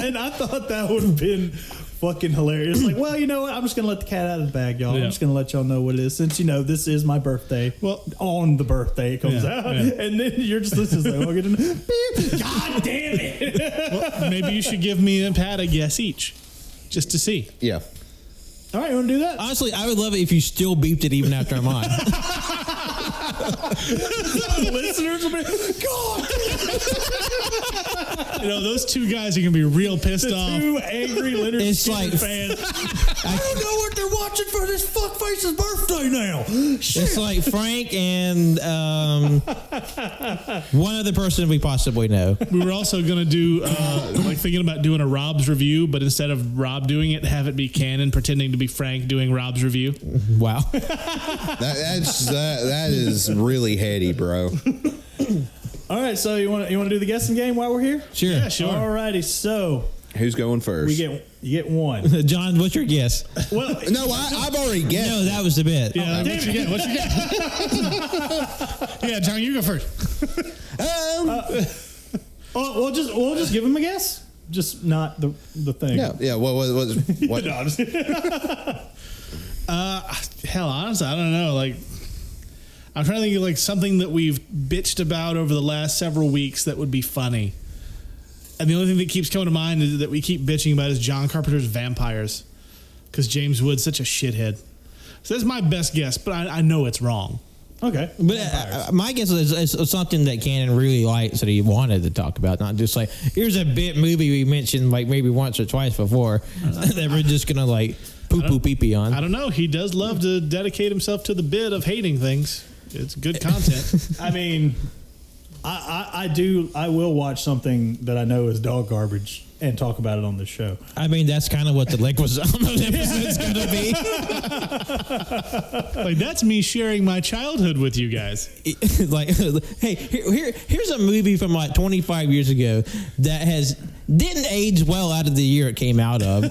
and I thought that would have been fucking hilarious. Like, well, you know what? I'm just gonna let the cat out of the bag, y'all. Yeah. I'm just gonna let y'all know what it is, since this is my birthday. Well, on the birthday it comes out, yeah. and then you're just listening. Like, beep. God damn it! Well, maybe you should give me and Pat a guess each, just to see. yeah. All right, you want to do that? Honestly, I would love it if you still beeped it even after I'm on. The listeners will be, God. Those two guys are gonna be real pissed off. Two angry Leonard It's Skinner like- fans. I don't know what they're watching. watching for this fuckface's birthday now. Shit. It's like Frank and one other person we possibly know. We were also going to do, like thinking about doing a Rob's review, but instead of Rob doing it, have it be Cannon pretending to be Frank doing Rob's review. Wow. That is really heady, bro. All right, so you want to do the guessing game while we're here? Sure. Yeah, sure. All righty, so Who's going first? you get one. John, what's your guess? Well, No, I've already guessed. No, that was the bit. Yeah, damn what you get? What you get? Yeah, John, you go first. we'll just give him a guess, just not the thing. Yeah. What? No, I'm just kidding. Hell, honestly, I don't know. Like, I'm trying to think of like something that we've bitched about over the last several weeks that would be funny. And the only thing that keeps coming to mind is that we keep bitching about is John Carpenter's Vampires, because James Wood's such a shithead. So that's my best guess, but I know it's wrong. Okay, But my guess is something that Cannon really likes that he wanted to talk about, not just like, here's a bit movie we mentioned like maybe once or twice before that we're just going to like poo-poo pee-pee on. I don't know. He does love to dedicate himself to the bit of hating things. It's good content. I mean, I will watch something that I know is dog garbage and talk about it on the show. I mean, that's kind of what the Leguizamo episode's going to be. Like, that's me sharing my childhood with you guys. Like, hey, here's a movie from like 25 years ago that didn't age well out of the year it came out of.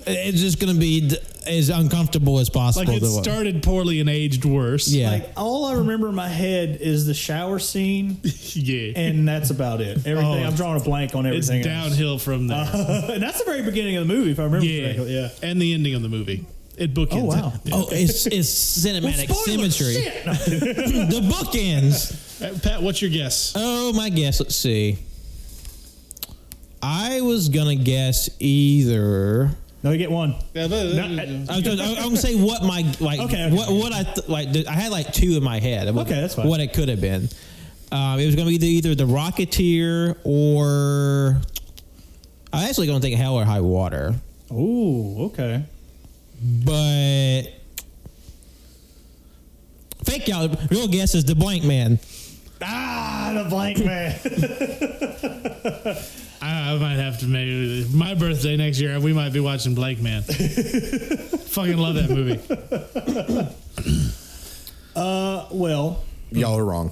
It's just going to be as uncomfortable as possible. Like, it started poorly and aged worse. Yeah. Like, all I remember in my head is the shower scene, Yeah. and that's about it. Everything, I'm drawing a blank on It's everything. downhill from there. And that's the very beginning of the movie, if I remember Yeah. correctly. Yeah. And the ending of the movie. It bookends. Oh, wow. it. Oh, it's cinematic Spoiler symmetry. shit. No. The bookends. Pat, what's your guess? Oh, my guess. Let's see. I was gonna guess either. No, you get one. I'm gonna say what my like. Okay. What I like. I had like two in my head. Of Okay, that's fine. What it could have been. It was gonna be either the Rocketeer or I actually gonna think Hell or High Water. Ooh, okay. But fake y'all. Real guess is the Blank Man. The blank man. I might have to make my birthday next year. We might be watching Blank Man. Fucking love that movie. Well, Y'all are wrong.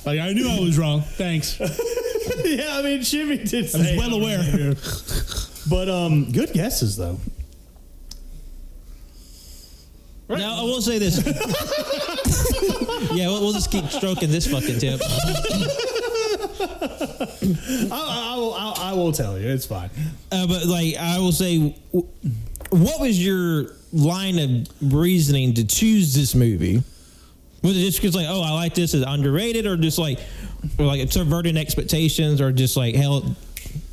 Like, I knew I was wrong. Thanks. yeah, I mean, Jimmy did I say was well it. aware. But good guesses though. Now I will say this. Yeah, we'll just keep stroking this fucking tip. I will tell you, it's fine. But like, I will say, what was your line of reasoning to choose this movie? Was it just because like, oh, I like this, is underrated, or just like subverting expectations, or just like, hell,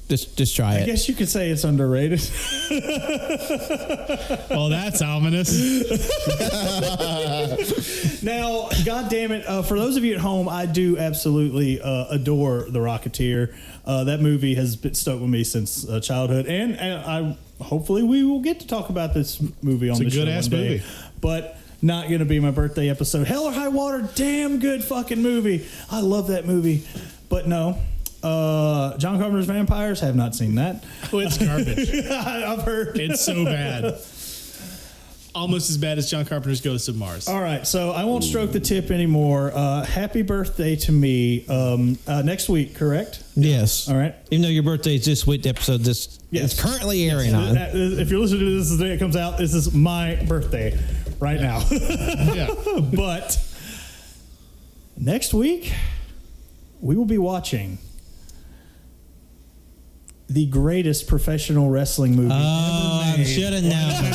just try it? I guess you could say it's underrated. Well, that's ominous. Now, God damn it, for those of you at home, I do absolutely adore The Rocketeer. That movie has been stuck with me since childhood, and I hopefully we will get to talk about this movie on the show one day. It's a good-ass movie. But not going to be my birthday episode. Hell or High Water, damn good fucking movie. I love that movie. But no, John Carpenter's Vampires, have not seen that. Oh, it's garbage. I've heard. It's so bad. Almost as bad as John Carpenter's Ghosts of Mars. All right, so I won't stroke the tip anymore. Happy birthday to me next week, correct? Yes. All right. Even though your birthday is this week, the episode is currently airing on. If you're listening to this the day it comes out, this is my birthday right now. Yeah. But next week, we will be watching the greatest professional wrestling movie ever I made. should have known.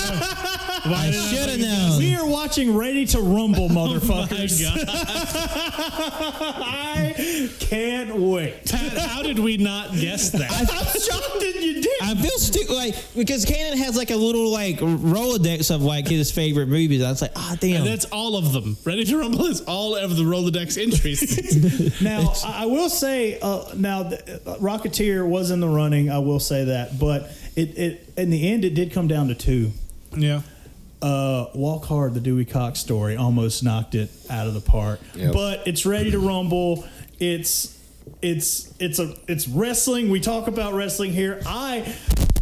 I should have known. We are watching Ready to Rumble, motherfuckers. Oh my God. I can't wait. Pat, how did we not guess that? I'm shocked that you did. I feel because Cannon has like a little like Rolodex of like his favorite movies. I was like, damn. And that's all of them. Ready to Rumble is all of the Rolodex entries. Now, I will say, Rocketeer was in the running. I will say that, but it in the end, it did come down to two. Yeah. Walk Hard, the Dewey Cox story, almost knocked it out of the park. Yep. But it's Ready to Rumble. It's wrestling. We talk about wrestling here.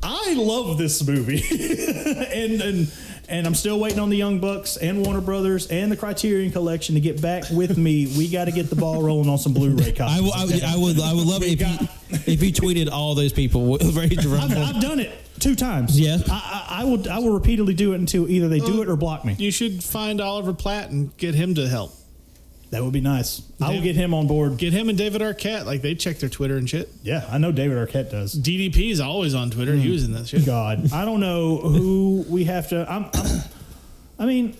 I love this movie, and I'm still waiting on the Young Bucks and Warner Brothers and the Criterion Collection to get back with me. We got to get the ball rolling on some Blu-ray copies. I would love it if you tweeted all those people Ready to Rumble. I've done it 2 times. Yeah. I will repeatedly do it until either they do it or block me. You should find Oliver Platt and get him to help. That would be nice. I will get him on board. Get him and David Arquette. Like, they check their Twitter and shit. Yeah, I know David Arquette does. DDP is always on Twitter. He was in that shit. God, I don't know who we have to. I mean,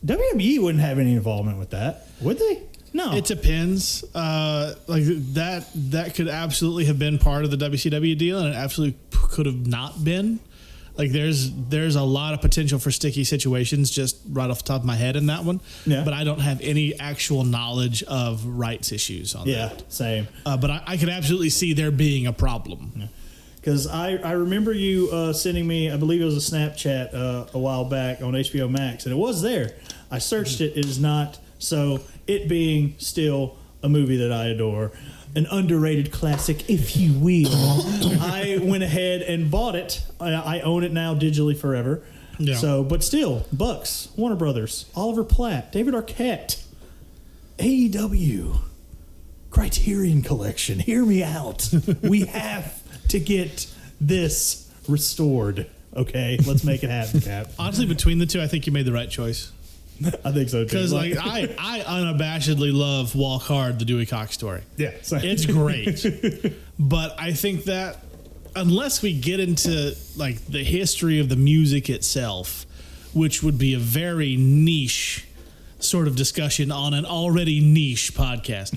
WWE wouldn't have any involvement with that, would they? No. It depends. Like that could absolutely have been part of the WCW deal, and it absolutely could have not been. Like there's a lot of potential for sticky situations just right off the top of my head in that one. Yeah. But I don't have any actual knowledge of rights issues on that. Yeah, same. But I could absolutely see there being a problem. Because I remember you sending me, I believe it was a Snapchat a while back on HBO Max, and it was there. I searched it. It is not. So it being still a movie that I adore, an underrated classic, if you will, I went ahead and bought it. I own it now digitally forever. Yeah. So, but still, Bucks, Warner Brothers, Oliver Platt, David Arquette, AEW, Criterion Collection. Hear me out. We have to get this restored. Okay, let's make it happen, Cap. Honestly, between the two, I think you made the right choice. I think so too. Because like I unabashedly love Walk Hard, the Dewey Cox story. Yeah, same. It's great. But I think that unless we get into like the history of the music itself, which would be a very niche sort of discussion on an already niche podcast.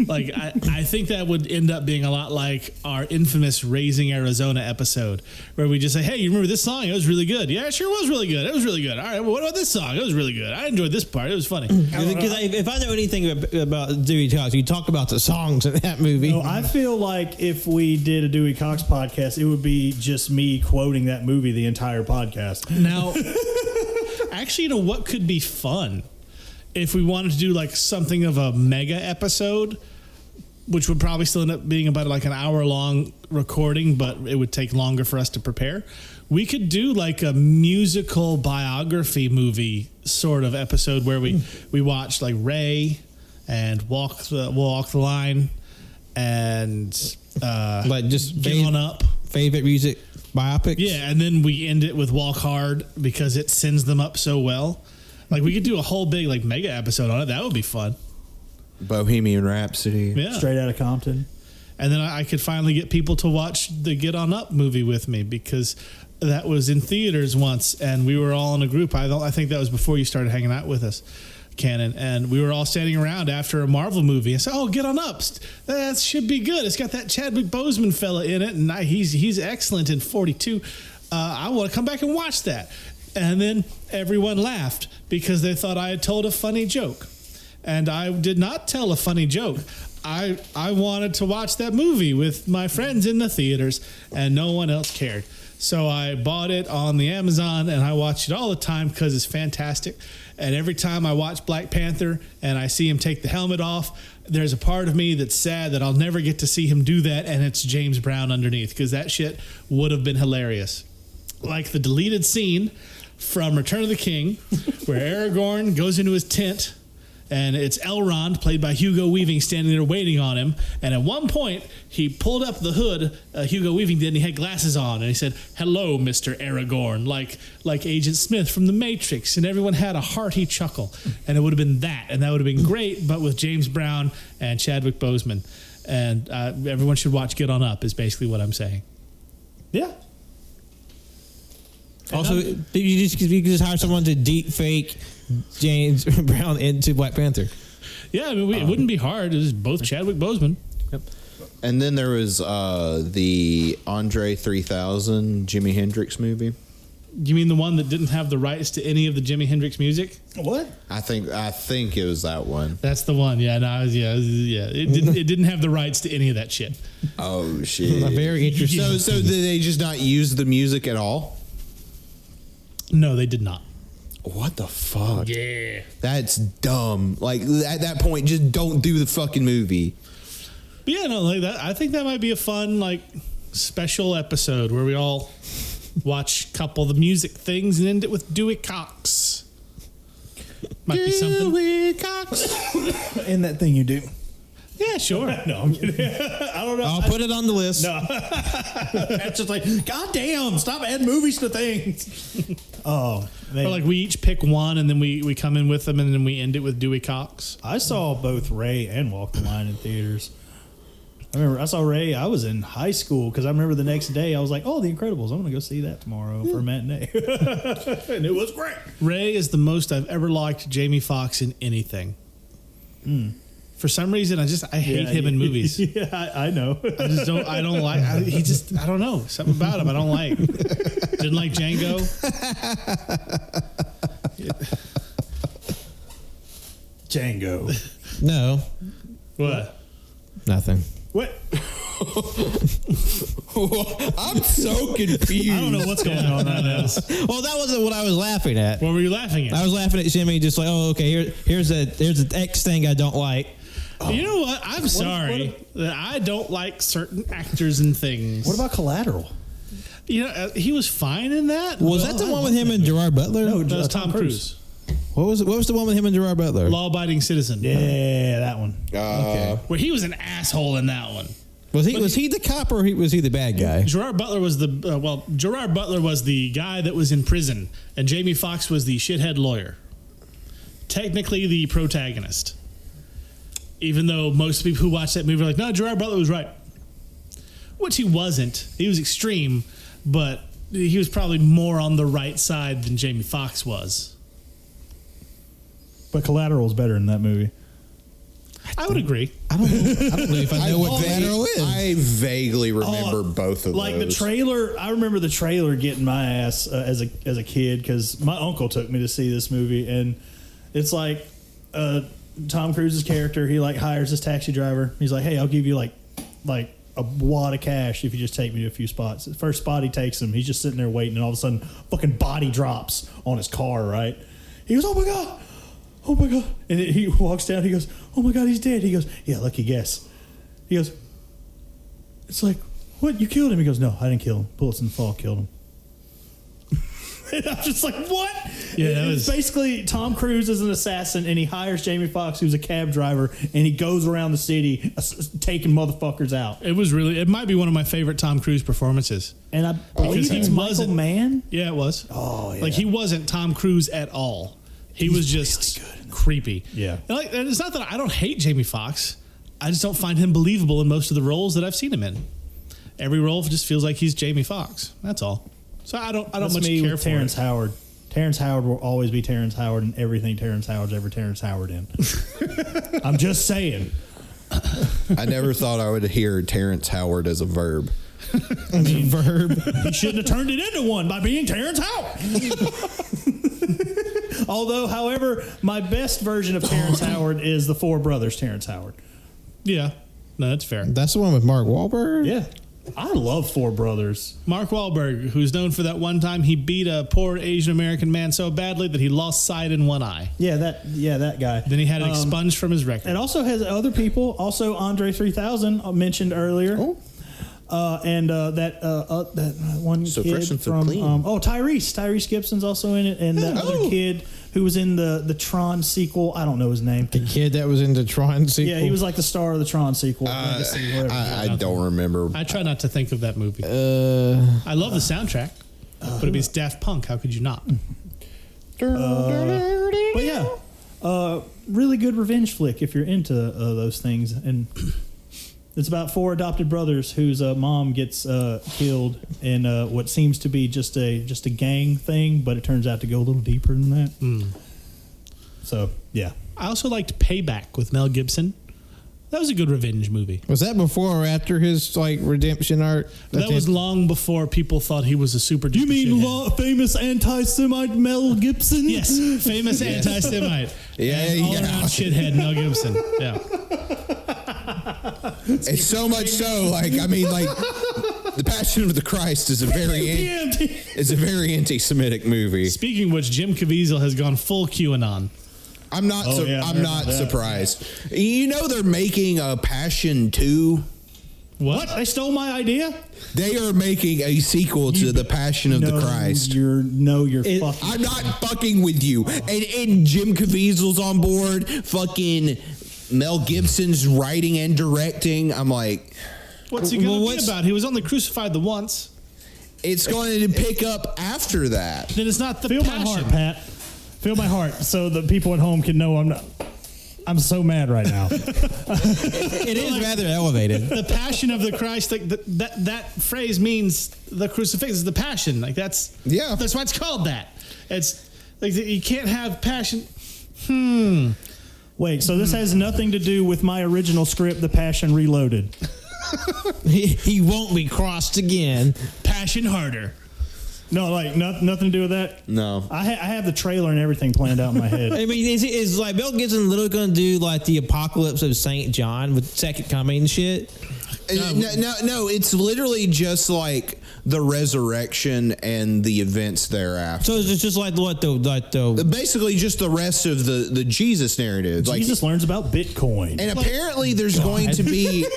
Like I think that would end up being a lot like our infamous Raising Arizona episode, where we just say, hey, you remember this song? It was really good. Yeah, it sure was really good. It was really good. All right, well, what about this song? It was really good. I enjoyed this part. It was funny. Because if I know anything about Dewey Cox, you talk about the songs in that movie. No, I feel like if we did a Dewey Cox podcast, it would be just me quoting that movie the entire podcast. Now, actually, you know what could be fun? If we wanted to do like something of a mega episode, which would probably still end up being about like an hour long recording, but it would take longer for us to prepare. We could do like a musical biography movie sort of episode where we watch like Ray and Walk the Line and like just Get On Up. Favorite music biopics. Yeah, and then we end it with Walk Hard because it sends them up so well. Like, we could do a whole big, like, mega episode on it. That would be fun. Bohemian Rhapsody. Yeah. Straight Outta Compton. And then I could finally get people to watch the Get On Up movie with me because that was in theaters once, and we were all in a group. I think that was before you started hanging out with us, Cannon. And we were all standing around after a Marvel movie and said, oh, Get On Up. That should be good. It's got that Chadwick Boseman fella in it, and he's excellent in 42. I want to come back and watch that. And then everyone laughed because they thought I had told a funny joke. And I did not tell a funny joke. I wanted to watch that movie with my friends in the theaters, and no one else cared. So I bought it on the Amazon, and I watch it all the time because it's fantastic. And every time I watch Black Panther and I see him take the helmet off, there's a part of me that's sad that I'll never get to see him do that, and it's James Brown underneath, because that shit would have been hilarious. Like the deleted scene from Return of the King, where Aragorn goes into his tent, and it's Elrond, played by Hugo Weaving, standing there waiting on him. And at one point, he pulled up the hood, Hugo Weaving did, and he had glasses on. And he said, hello, Mr. Aragorn, like Agent Smith from The Matrix. And everyone had a hearty chuckle. And it would have been that. And that would have been great, but with James Brown and Chadwick Boseman. And everyone should watch Get On Up, is basically what I'm saying. Yeah. Also, you could just hire someone to deep fake James Brown into Black Panther. Yeah, I mean, it wouldn't be hard. It was both Chadwick Boseman. Yep. And then there was the Andre 3000 Jimi Hendrix movie. You mean the one that didn't have the rights to any of the Jimi Hendrix music? What? I think it was that one. That's the one. Yeah, no, It didn't have the rights to any of that shit. Oh shit! Very interesting. So did they just not use the music at all? No, they did not. What the fuck? Yeah, That's dumb. Like at that point, just don't do the fucking movie. but yeah, no, like that. I think that might be a fun like special episode where we all watch a couple of the music things and end it with Dewey Cox. Might be something. Dewey Cox. In that thing you do. Yeah, sure. No, I'm kidding. I don't know. I'll put it on the list. No. That's just like, God damn, stop adding movies to things. Oh, man. Or like we each pick one and then we come in with them and then we end it with Dewey Cox. I saw both Ray and Walk the Line in theaters. I remember I saw Ray. I was in high school because I remember the next day I was like, "Oh, The Incredibles! I'm going to go see that tomorrow for a matinee," and it was great. Ray is the most I've ever liked Jamie Foxx in anything. For some reason, I hate him in movies. Yeah, I know. I don't like. I don't know something about him. I don't like. Didn't like Django. Django. No, What? nothing. What? I'm so confused. I don't know what's going on right now. Well, that wasn't what I was laughing at. What were you laughing at? I was laughing at Jimmy, just like, oh, okay, here's the X thing I don't like. You know what? I'm sorry that I don't like certain actors and things. What about Collateral? You know, he was fine in that. Was that the one with him and Gerard Butler? No, That was Tom Cruise. What was the one with him and Gerard Butler? Law-abiding citizen. Yeah, that one. Okay. Where he was an asshole in that one. Was he the cop or was he the bad guy? Gerard Butler was Gerard Butler was the guy that was in prison, and Jamie Foxx was the shithead lawyer. Technically, the protagonist. Even though most people who watch that movie are like, no, Gerard Butler was right. Which he wasn't. He was extreme, but he was probably more on the right side than Jamie Foxx was. But Collateral is better in that movie. I would agree. I don't know if I know what Collateral is. I vaguely remember both of Like those. the trailer, I remember the trailer getting my ass as a kid because my uncle took me to see this movie, and it's like Tom Cruise's character. He like hires this taxi driver. He's like, "Hey, I'll give you like a wad of cash if you just take me to a few spots." The first spot he takes him, he's just sitting there waiting, and all of a sudden, fucking body drops on his car. Right? He goes, "Oh my god." Oh my god. And he walks down, he goes, "Oh my god, he's dead." He goes, "Yeah, lucky guess." He goes, it's like, "What, you killed him?" He goes, "No, I didn't kill him. Bullets in the fall killed him." And I'm just like, what? Yeah, It's basically Tom Cruise is an assassin, and he hires Jamie Foxx, who's a cab driver, and he goes around the city taking motherfuckers out. It might be one of my favorite Tom Cruise performances. And I believe it's Michael Mann. Yeah, it was. Oh, yeah. Like, he wasn't Tom Cruise at all. He was just really good creepy. Yeah. And it's not that I don't hate Jamie Foxx. I just don't find him believable in most of the roles that I've seen him in. Every role just feels like he's Jamie Foxx. That's all. So I don't That's much me care with for Terrence it. Howard. Terrence Howard will always be Terrence Howard in everything Terrence Howard's ever Terrence Howard in. I'm just saying. I never thought I would hear Terrence Howard as a verb. Verb. He shouldn't have turned it into one by being Terrence Howard. Although, however, my best version of Terrence Howard is the Four Brothers Terrence Howard. Yeah. No, that's fair. That's the one with Mark Wahlberg? Yeah. I love Four Brothers. Mark Wahlberg, who's known for that one time he beat a poor Asian American man so badly that he lost sight in one eye. Yeah, that guy. Then he had it expunged from his record. It also has other people. Also, Andre 3000 mentioned earlier. Oh. That one So kid fresh and so from clean. Tyrese Gibson's also in it, and that other kid who was in the Tron sequel. I don't know his name. The kid that was in the Tron sequel? Yeah, he was like the star of the Tron sequel. Legacy, whatever. I don't remember. I try not to think of that movie. I love the soundtrack, but it's Daft Punk. How could you not? But yeah, really good revenge flick if you're into those things. And it's about four adopted brothers whose mom gets killed in what seems to be just a gang thing, but it turns out to go a little deeper than that. So yeah, I also liked Payback with Mel Gibson. That was a good revenge movie. Was that before or after his redemption arc? That was long before people thought he was a super duper shithead. Famous anti-Semite Mel Gibson? Yes, famous anti-Semite. And all-around shithead Mel Gibson. Yeah. It's so much so, like, I mean, like, The Passion of the Christ is a very anti-Semitic movie. Speaking of which, Jim Caviezel has gone full QAnon. I'm not surprised. You know they're making a Passion 2. What? They stole my idea? They are making a sequel to The Passion of the Christ. You're fucking. I'm not fucking with you. And Jim Caviezel's on board. Fucking Mel Gibson's writing and directing. I'm like, what's he going to be about? He was only crucified the once. It's going to pick up after that. Then it's not the Feel passion. my heart, Pat. Feel my heart, so the people at home can know I'm so mad right now. It is rather elevated. The Passion of the Christ, like that phrase means the crucifix is the passion. Like that's why it's called that. It's like you can't have passion. Wait, so this has nothing to do with my original script, The Passion Reloaded. He won't be crossed again. Passion harder. No, like nothing to do with that. No, I have the trailer and everything planned out in my head. I mean, is like Mel Gibson literally going to do like the apocalypse of St. John with Second Coming and shit? No, it's literally just like the resurrection and the events thereafter. So it's just like the basically just the rest of the Jesus narrative. Jesus learns about Bitcoin, and apparently there's going to be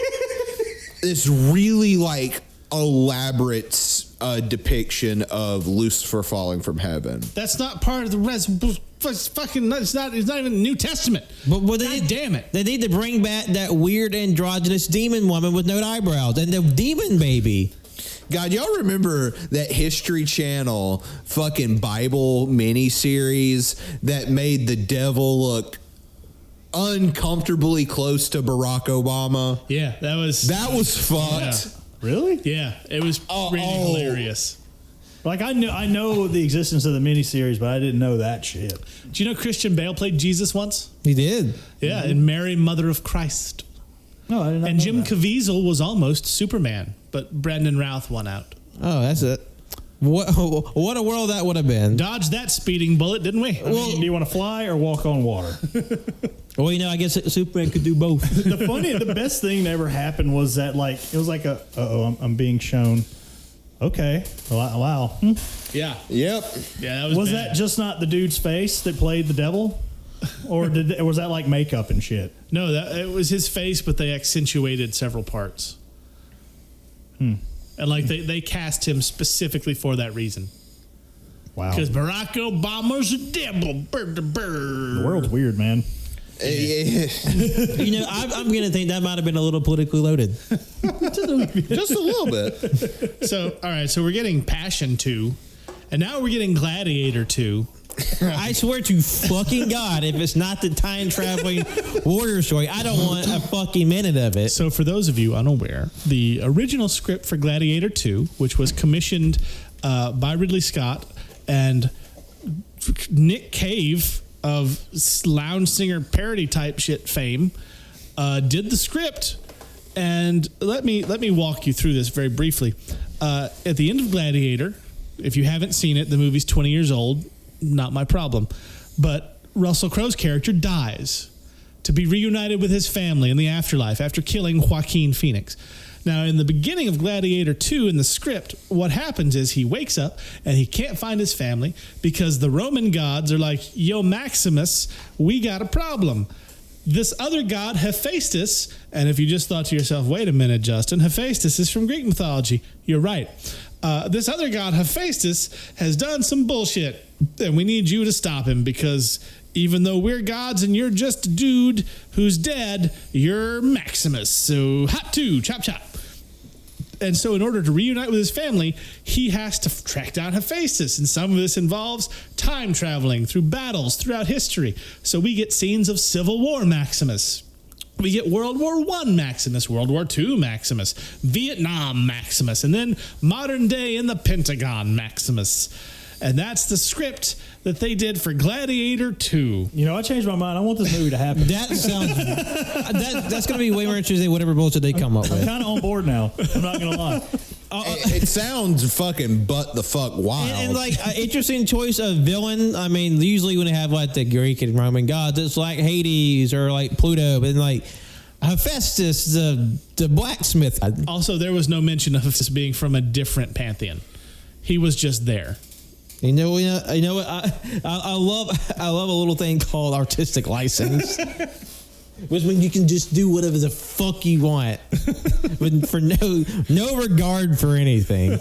this really like elaborate depiction of Lucifer falling from heaven. That's not part of the fucking. It's not even the New Testament. But damn it! They need to bring back that weird androgynous demon woman with no eyebrows and the demon baby. God, y'all remember that History Channel fucking Bible miniseries that made the devil look uncomfortably close to Barack Obama? Yeah, that was fucked. Yeah. Really? Yeah, it was really hilarious. Like I know the existence of the miniseries, but I didn't know that shit. Do you know Christian Bale played Jesus once? He did. Yeah, and Mary, Mother of Christ. No, I didn't. And Jim Caviezel was almost Superman, but Brandon Routh won out. Oh, that's it. What a world that would have been. Dodged that speeding bullet, didn't we? Well, do you want to fly or walk on water? Well, I guess Superman could do both. The best thing that ever happened was that it was like I'm being shown. Okay, wow. Yeah. Yep. Yeah, Was that just not the dude's face that played the devil? Or was that like makeup and shit? No, it was his face, but they accentuated several parts. And like they cast him specifically for that reason. Wow. Because Barack Obama's a devil. The world's weird, man. I'm going to think that might have been a little politically loaded. Just a little bit. So, all right. So we're getting Passion 2. And now we're getting Gladiator 2. I swear to fucking God, if it's not the time traveling warrior story, I don't want a fucking minute of it. So for those of you unaware, the original script for Gladiator 2, which was commissioned by Ridley Scott and Nick Cave of lounge singer parody type shit fame, did the script. And let me walk you through this very briefly. At the end of Gladiator, if you haven't seen it, the movie's 20 years old. Not my problem. But Russell Crowe's character dies to be reunited with his family in the afterlife after killing Joaquin Phoenix. Now, in the beginning of Gladiator 2 in the script, what happens is he wakes up and he can't find his family because the Roman gods are like, yo, Maximus, we got a problem. This other god, Hephaestus, and if you just thought to yourself, wait a minute, Justin, Hephaestus is from Greek mythology. You're right. This other god, Hephaestus, has done some bullshit, and we need you to stop him because even though we're gods and you're just a dude who's dead, you're Maximus. So, hot two, chop, chop. And so in order to reunite with his family, he has to track down Hephaestus. And some of this involves time traveling through battles throughout history. So we get scenes of Civil War Maximus. We get World War I Maximus, World War II Maximus, Vietnam Maximus, and then modern day in the Pentagon Maximus. And that's the script that they did for Gladiator 2. You know, I changed my mind. I want this movie to happen. That sounds that's going to be way more interesting than whatever bullshit they come up I'm with. kind of on board now. I'm not going to lie. It sounds fucking butt the fuck wild. And like interesting choice of villain. I mean, usually when they have like the Greek and Roman gods, it's like Hades or like Pluto, but like Hephaestus, the blacksmith. Also, there was no mention of this being from a different pantheon. He was just there. You know what? I love a little thing called artistic license. Was when you can just do whatever the fuck you want, for no regard for anything.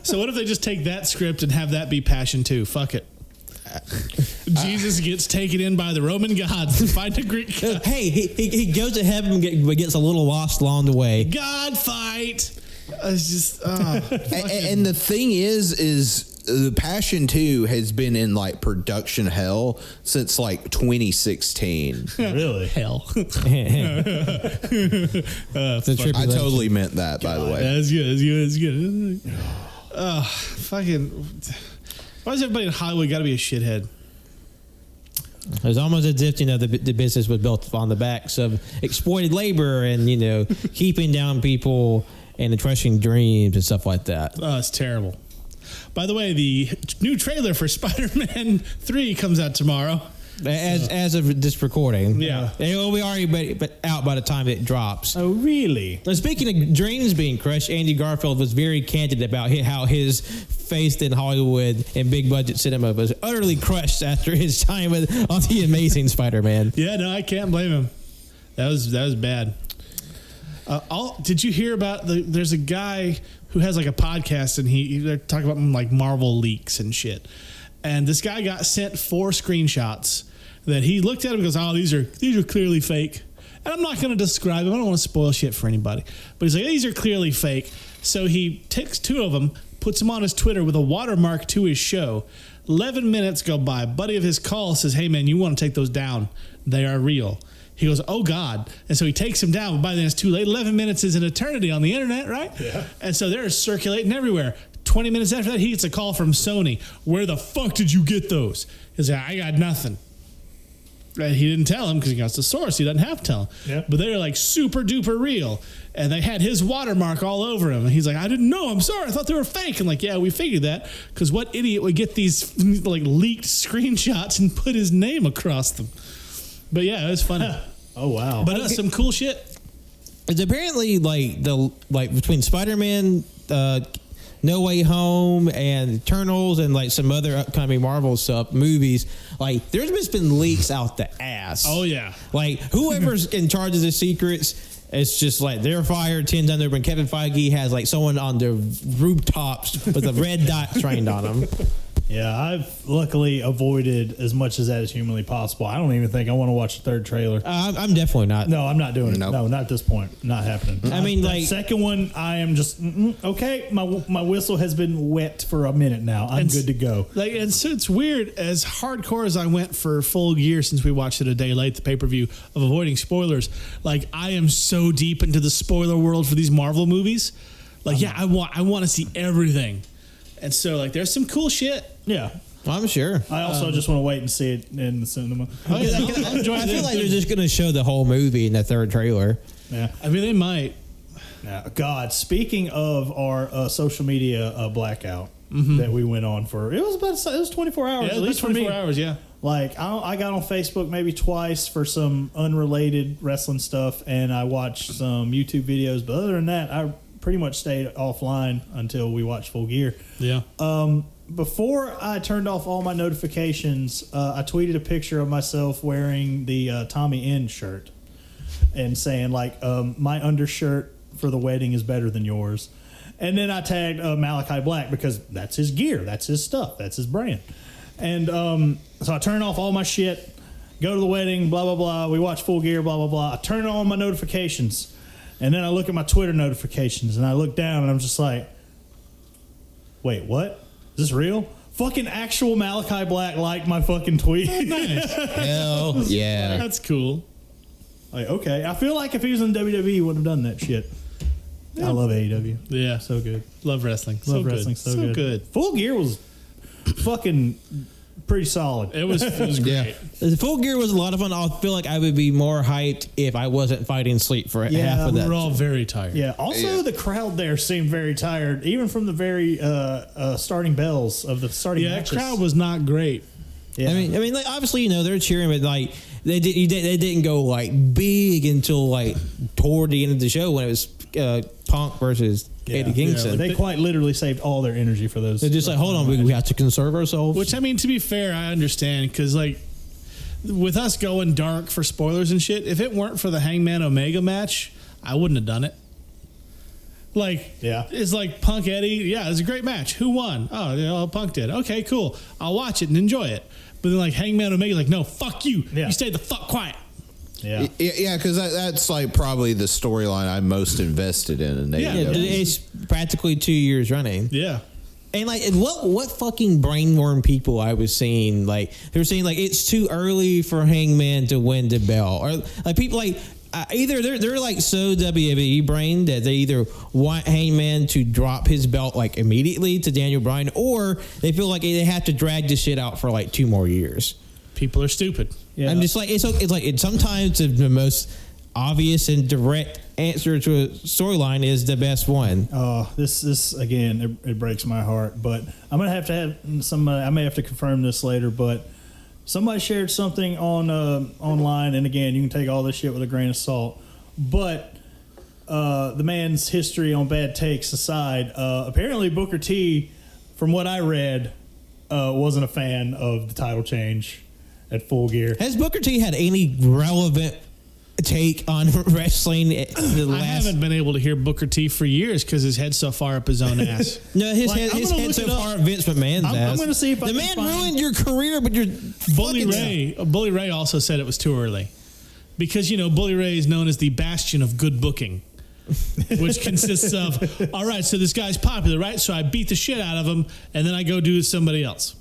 So what if they just take that script and have that be Passion 2? Fuck it. Jesus gets taken in by the Roman gods to fight the Greek god. Hey, he goes to heaven but gets a little lost along the way. God fight. It's just and the thing is the Passion 2 has been in like production hell since like 2016. Really? hell. I totally meant that, by the way. That's good. Fucking. Why does everybody in Hollywood got to be a shithead? It's almost as if, the business was built on the backs of exploited labor and, keeping down people and crushing dreams and stuff like that. Oh, it's terrible. By the way, the new trailer for Spider-Man 3 comes out tomorrow. As of this recording. Yeah. It will be already out by the time it drops. Oh, really? Now, speaking of dreams being crushed, Andy Garfield was very candid about how his faith in Hollywood and big budget cinema was utterly crushed after his time on The Amazing Spider-Man. Yeah, no, I can't blame him. That was bad. Did you hear about there's a guy who has like a podcast and they're talking about like Marvel leaks and shit. And this guy got sent 4 screenshots that he looked at and goes, "Oh, these are clearly fake." And I'm not going to describe them. I don't want to spoil shit for anybody. But he's like, "These are clearly fake." So he takes 2 of them, puts them on his Twitter with a watermark to his show. 11 minutes go by. A buddy of his calls says, "Hey man, you want to take those down? They are real." He goes, "Oh God." And so he takes him down. But by then it's too late. 11 minutes is an eternity on the internet, right? Yeah. And so they're circulating everywhere. 20 minutes after that, he gets a call from Sony. "Where the fuck did you get those?" He's like, "I got nothing." And he didn't tell him because he got the source. He doesn't have to tell him. Yeah. But they were like super duper real. And they had his watermark all over him. And he's like, "I didn't know. I'm sorry. I thought they were fake." And like, yeah, we figured that. Because what idiot would get these like leaked screenshots and put his name across them? But yeah, it was funny. Oh, wow. But some cool shit. It's apparently like between Spider-Man, No Way Home and Eternals and like some other upcoming Marvel stuff movies, like there's just been leaks out the ass. Oh yeah. Like whoever's in charge of the secrets, it's just like they're fired 10 times over, and Kevin Feige has like someone on the rooftops with a red dot trained on them. Yeah, I've luckily avoided as much as that is humanly possible. I don't even think I want to watch the 3rd trailer. I'm definitely not. No, I'm not doing it. Nope. No, not at this point. Not happening. I mean, the like second one, I am just okay. My whistle has been wet for a minute now. I'm good to go. Like, and so it's weird. As hardcore as I went for a full year since we watched it a day late, the pay-per-view of avoiding spoilers. Like, I am so deep into the spoiler world for these Marvel movies. Like, I want to see everything, and so like, there's some cool shit. Yeah. I'm sure. I also just want to wait and see it in the cinema. I feel like they're just going to show the whole movie in the 3rd trailer. Yeah. I mean, they might. Now, God, speaking of our social media blackout that we went on for, it was 24 hours. Yeah, at least 24 for me. hours, yeah. Like, I got on Facebook maybe twice for some unrelated wrestling stuff, and I watched some YouTube videos. But other than that, I pretty much stayed offline until we watched Full Gear. Yeah. Before I turned off all my notifications, I tweeted a picture of myself wearing the Tommy End shirt and saying, like, my undershirt for the wedding is better than yours. And then I tagged Malachi Black because that's his gear. That's his stuff. That's his brand. And so I turn off all my shit, go to the wedding, blah, blah, blah. We watch Full Gear, blah, blah, blah. I turn on my notifications. And then I look at my Twitter notifications, and I look down, and I'm just like, wait, what? Is this real? Fucking actual Malachi Black liked my fucking tweet. Nice. Hell yeah. That's cool. Like, okay. I feel like if he was in WWE, he wouldn't have done that shit. I love AEW. Yeah. So good. Love wrestling. Love wrestling. So good. Full Gear was fucking pretty solid. It was great. The Full Gear was a lot of fun. I feel like I would be more hyped if I wasn't fighting sleep for half of that. We were all very tired. Yeah. Also, the crowd there seemed very tired, even from the very starting bells of the starting matches. The crowd was not great. Yeah. I mean, like, obviously, they're cheering, but like they didn't go like big until like toward the end of the show when it was Punk versus Eddie Kingston. Yeah, they quite literally saved all their energy for those. They're just like, hold on, we have to conserve ourselves. Which, I mean, to be fair, I understand, because like with us going dark for spoilers and shit, if it weren't for the Hangman Omega match, I wouldn't have done it. Like, it's like Punk Eddie. Yeah, it was a great match. Who won? Oh, Punk did. Okay, cool. I'll watch it and enjoy it. But then like Hangman Omega, like, no, fuck you. Yeah. You stay the fuck quiet. Yeah, because that's like probably the storyline I'm most invested in. It's practically 2 years running. Yeah. And like, what fucking brainworm people I was seeing, like they're saying like it's too early for Hangman to win the belt, or like people like either they're like so WWE brain that they either want Hangman to drop his belt like immediately to Daniel Bryan, or they feel like they have to drag this shit out for like 2 more years. People are stupid. Yeah. I'm just like it's like sometimes the most obvious and direct answer to a storyline is the best one. Oh, this again, it breaks my heart. But I'm gonna have to have somebody. I may have to confirm this later, but somebody shared something on online, and again, you can take all this shit with a grain of salt. But the man's history on bad takes aside, apparently Booker T, from what I read, wasn't a fan of the title change at Full Gear. Has Booker T had any relevant take on wrestling? I haven't been able to hear Booker T for years because his head's so far up his own ass. No, his head's so far up Vince McMahon's ass. I'm going to see if the man ruined your career, but you're Bully Ray also said it was too early because Bully Ray is known as the bastion of good booking, which consists of all right. So this guy's popular, right? So I beat the shit out of him, and then I go do somebody else.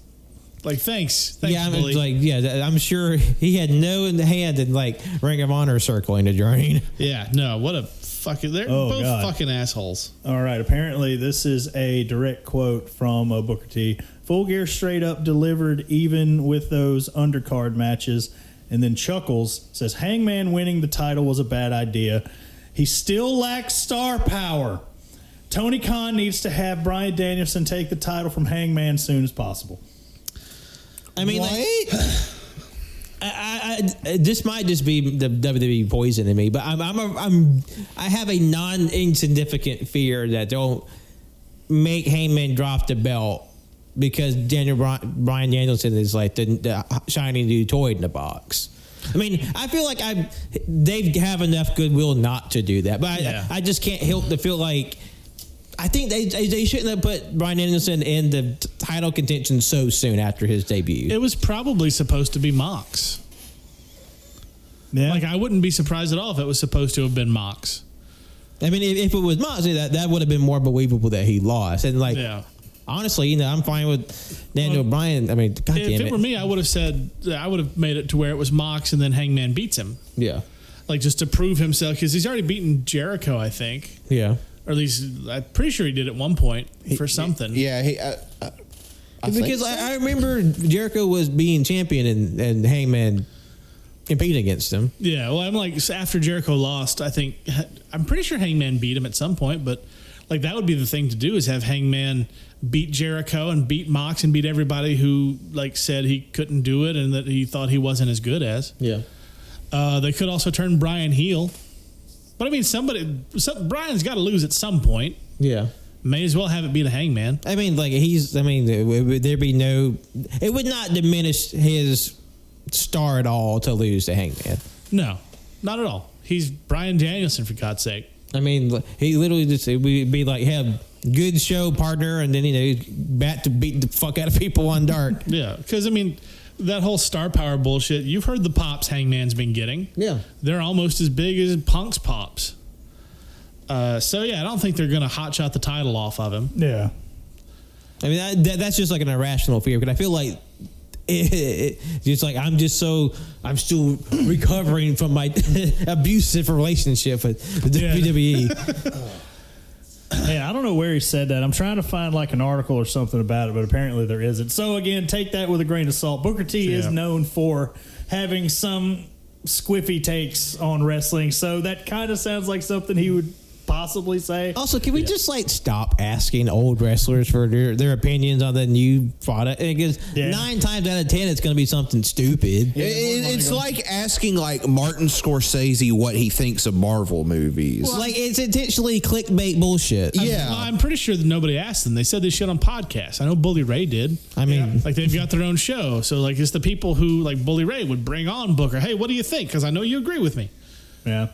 Like, thanks, Bully. I'm sure he had no hand in like Ring of Honor circling the journey. Yeah, no, what a fucking, they're both fucking assholes. All right, apparently this is a direct quote from Booker T. Full Gear straight up delivered even with those undercard matches, and then chuckles, says Hangman winning the title was a bad idea. He still lacks star power. Tony Khan needs to have Bryan Danielson take the title from Hangman as soon as possible. I mean, this might just be the WWE poison in me, but I have a non-insignificant fear that they'll make Hangman drop the belt because Bryan Danielson is like the shiny new toy in the box. I mean, I feel like they have enough goodwill not to do that, but I just can't help to feel like I think they shouldn't have put Bryan Danielson in the title contention so soon after his debut. It was probably supposed to be Mox. Yeah. Like, I wouldn't be surprised at all if it was supposed to have been Mox. I mean, if it was Mox, that would have been more believable that he lost. And like, honestly, I'm fine with Daniel Bryan. I mean, goddamn it. If it were me, I would have made it to where it was Mox and then Hangman beats him. Yeah. Like, just to prove himself, because he's already beaten Jericho, I think. Yeah. Or at least, I'm pretty sure he did at one point for something. Yeah, I remember Jericho was being champion and Hangman competing against him. Yeah, well, I'm like, after Jericho lost, I'm pretty sure Hangman beat him at some point, but like that would be the thing to do is have Hangman beat Jericho and beat Mox and beat everybody who like said he couldn't do it and that he thought he wasn't as good as. Yeah. They could also turn Bryan heel. But I mean, Bryan's got to lose at some point. Yeah. May as well have it be the Hangman. I mean, like would there be it would not diminish his star at all to lose to Hangman. No, not at all. He's Bryan Danielson, for God's sake. I mean, he literally just, it would be like, have good show partner, and then, he's back to beat the fuck out of people on dark. Yeah, because, I mean, that whole star power bullshit, you've heard the pops Hangman's been getting. Yeah. They're almost as big as Punk's pops. So, yeah, I don't think they're going to hotshot the title off of him. Yeah. I mean, that's just like an irrational fear, because I feel like it's like I'm still recovering from my abusive relationship with WWE. Yeah, I don't know where he said that. I'm trying to find like an article or something about it, but apparently there isn't. So again, take that with a grain of salt. Booker T is known for having some squiffy takes on wrestling, so that kind of sounds like something he would possibly say. Also, can we just like stop asking old wrestlers for their opinions on the new product? Because 9 times out of 10, it's going to be something stupid. It's like asking like Martin Scorsese what he thinks of Marvel movies. Well, like it's intentionally clickbait bullshit. Yeah. I'm pretty sure that nobody asked them. They said this shit on podcasts. I know Bully Ray did. I mean, like they've got their own show. So like it's the people who like Bully Ray would bring on Booker. Hey, what do you think? Because I know you agree with me. Yeah.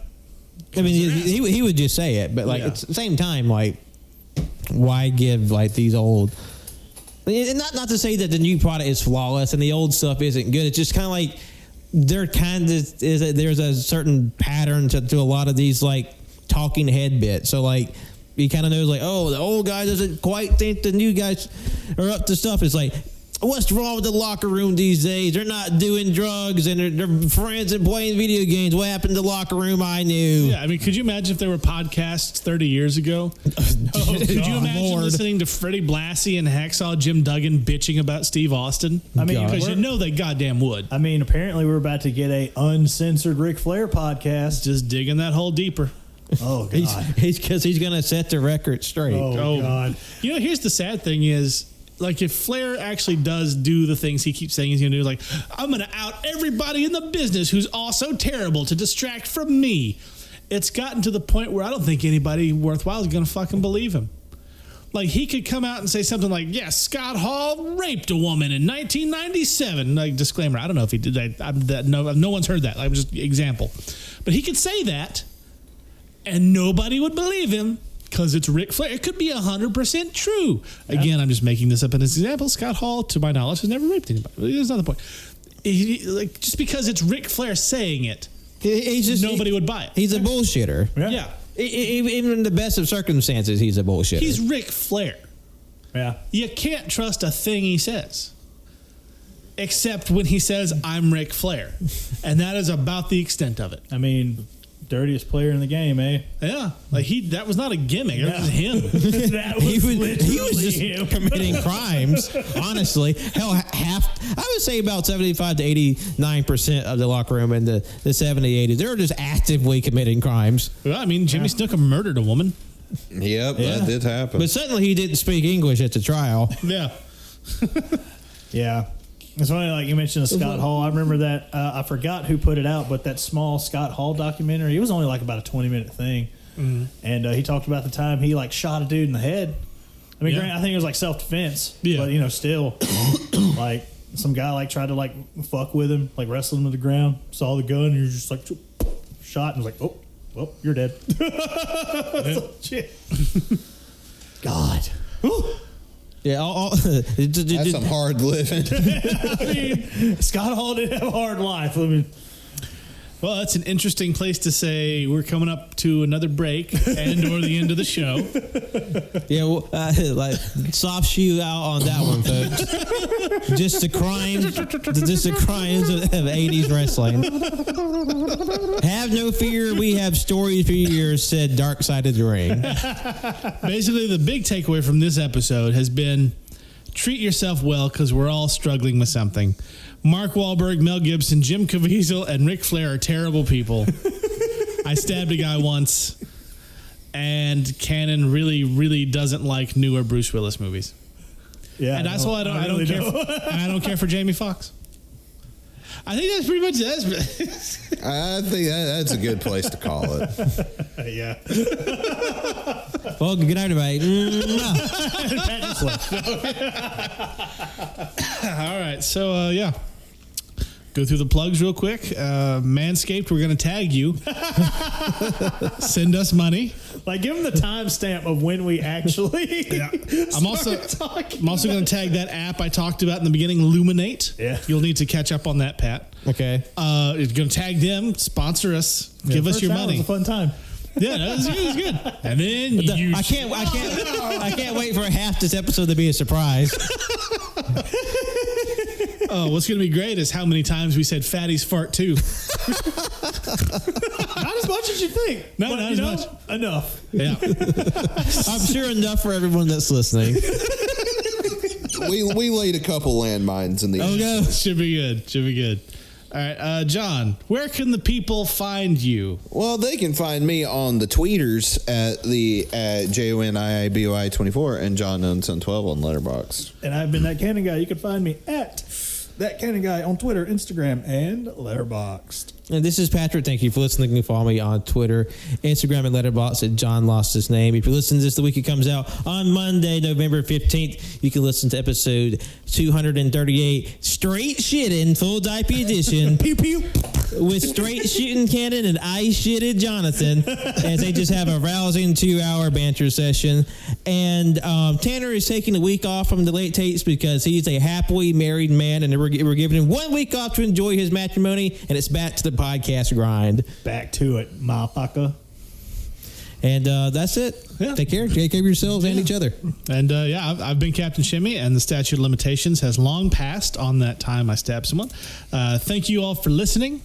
I mean, he would just say it, but like at the same time, like why give like these old? And not to say that the new product is flawless and the old stuff isn't good. It's just kind of like there's a certain pattern to a lot of these like talking head bits. So like you kind of know like, oh, the old guy doesn't quite think the new guys are up to stuff. It's like, what's wrong with the locker room these days? They're not doing drugs and they're friends and playing video games. What happened to the locker room I knew? Yeah, I mean, could you imagine if there were podcasts 30 years ago? Could you imagine listening to Freddie Blassie and Hacksaw Jim Duggan bitching about Steve Austin? I mean, because you know they goddamn would. I mean, apparently we're about to get a uncensored Ric Flair podcast. Just digging that hole deeper. Oh, God. He's going to set the record straight. Oh, God. You know, here's the sad thing is, like, if Flair actually does do the things he keeps saying he's going to do, like, I'm going to out everybody in the business who's also terrible to distract from me. It's gotten to the point where I don't think anybody worthwhile is going to fucking believe him. Like, he could come out and say something like, yes, Scott Hall raped a woman in 1997. Like, disclaimer, I don't know if he did that. No one's heard that. Like, just example. But he could say that, and nobody would believe him. Because it's Ric Flair. It could be 100% true. Yeah. Again, I'm just making this up as an example. Scott Hall, to my knowledge, has never raped anybody. That's not the point. Just because it's Ric Flair saying it, nobody would buy it. He's a bullshitter. Yeah. Even in the best of circumstances, he's a bullshitter. He's Ric Flair. Yeah. You can't trust a thing he says. Except when he says, I'm Ric Flair. And that is about the extent of it. I mean, dirtiest player in the game, eh? Yeah, like that was not a gimmick. It was him. That was he was just him. committing crimes. Honestly, hell, I would say about 75 to 89% of the locker room in the 70s, 80s, they were just actively committing crimes. Well, I mean, Jimmy Snuka murdered a woman. Yep, that did happen. But suddenly he didn't speak English at the trial. Yeah. Yeah. It's funny, like you mentioned Scott Hall. I remember that. I forgot who put it out, but that small Scott Hall documentary, it was only like about a 20-minute thing. Mm-hmm. And he talked about the time he like shot a dude in the head. I mean, granted, I think it was like self-defense. Yeah. But, you know, still, like some guy like tried to like fuck with him, like wrestle him to the ground, saw the gun, and you're just like shot and was like, oh, well, you're dead. Shit. God. Whew. Yeah, that's some hard living. I mean, Scott Hall did have a hard life. Well, that's an interesting place to say we're coming up to another break and or the end of the show. Yeah, well, like soft shoe out on that one, folks. Just the crimes of 80s wrestling. Have no fear, we have stories for years, said Dark Side of the Ring. Basically, the big takeaway from this episode has been treat yourself well because we're all struggling with something. Mark Wahlberg, Mel Gibson, Jim Caviezel, and Ric Flair are terrible people. I stabbed a guy once, and Cannon really, really doesn't like newer Bruce Willis movies. Yeah, and that's why I don't care. And I don't care for Jamie Foxx. I think that's pretty much it. I think that's a good place to call it. Yeah. Well, good night, everybody. All right, so yeah. Go through the plugs real quick. Manscaped, we're going to tag you. Send us money. Like, give them the timestamp of when we actually. Yeah. I'm also going to tag that app I talked about in the beginning, Luminate. Yeah. You'll need to catch up on that, Pat. Okay. You're going to tag them, sponsor us, give us your money. It was a fun time. Yeah, that was good. And then I can't wait for half this episode to be a surprise. Oh, what's going to be great is how many times we said fatties fart too. Not as much as did you think? No, not as much. Enough. Yeah. I'm sure enough for everyone that's listening. We laid a couple landmines in the Oh, no. Should be good. Should be good. All right, John, where can the people find you? Well, they can find me on the tweeters at JONIIBOI24 and John Nunson 12 on Letterboxd. And I've been That Cannon Guy. You can find me at That Cannon Guy on Twitter, Instagram, and Letterboxd. And this is Patrick. Thank you for listening. You can follow me on Twitter, Instagram, and Letterboxd at John Lost His Name. If you listen to this the week it comes out on Monday, November 15th, you can listen to episode 238, Straight Shittin' Full Diaper Edition. Pew pew. With Straight Shootin' Cannon and I Shitted Jonathan, as they just have a rousing 2-hour banter session. And Tanner is taking a week off from the late tapes because he's a happily married man, and we're giving him 1 week off to enjoy his matrimony, and it's back to the podcast grind. Back to it, motherfucker. And that's it. Yeah. Take care of yourselves and each other. And I've been Captain Shimmy, and the statute of limitations has long passed on that time I stabbed someone. Thank you all for listening.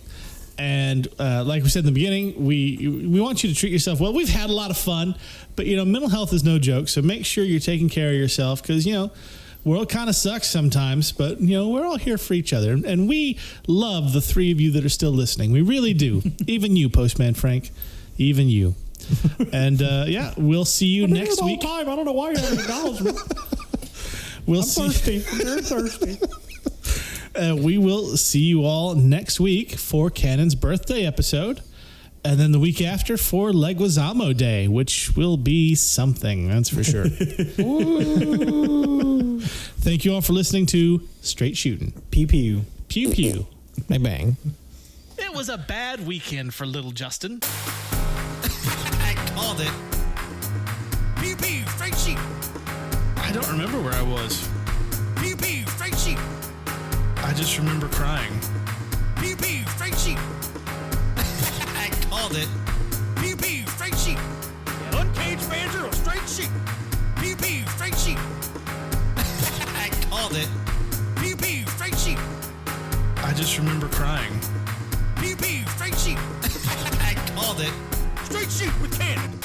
And like we said in the beginning, we want you to treat yourself well. We've had a lot of fun, but mental health is no joke. So make sure you're taking care of yourself, because world kind of sucks sometimes, but we're all here for each other, and we love the 3 of you that are still listening. We really do. Even you, Postman Frank, even you. And we'll see you next week. Time. I don't know why you haven't acknowledged me. I'm thirsty. I'm very thirsty. We will see you all next week for Cannon's birthday episode, and then the week after for Leguizamo Day, which will be something, that's for sure. Thank you all for listening to Straight Shootin'. Pew pew. Pew pew. Bang bang. It was a bad weekend for little Justin. I called it. Pew pew, straight sheep. I don't remember where I was. Pew pew, straight sheep. I just remember crying. Pew pew, straight sheep. I called it. Pew pew, straight sheep. Uncaged banter of straight sheep. Pew pew, straight sheep. I called it. Pew pew, straight sheep. I just remember crying. Pew pew, straight sheep. I called it. Straight sheep with cannon.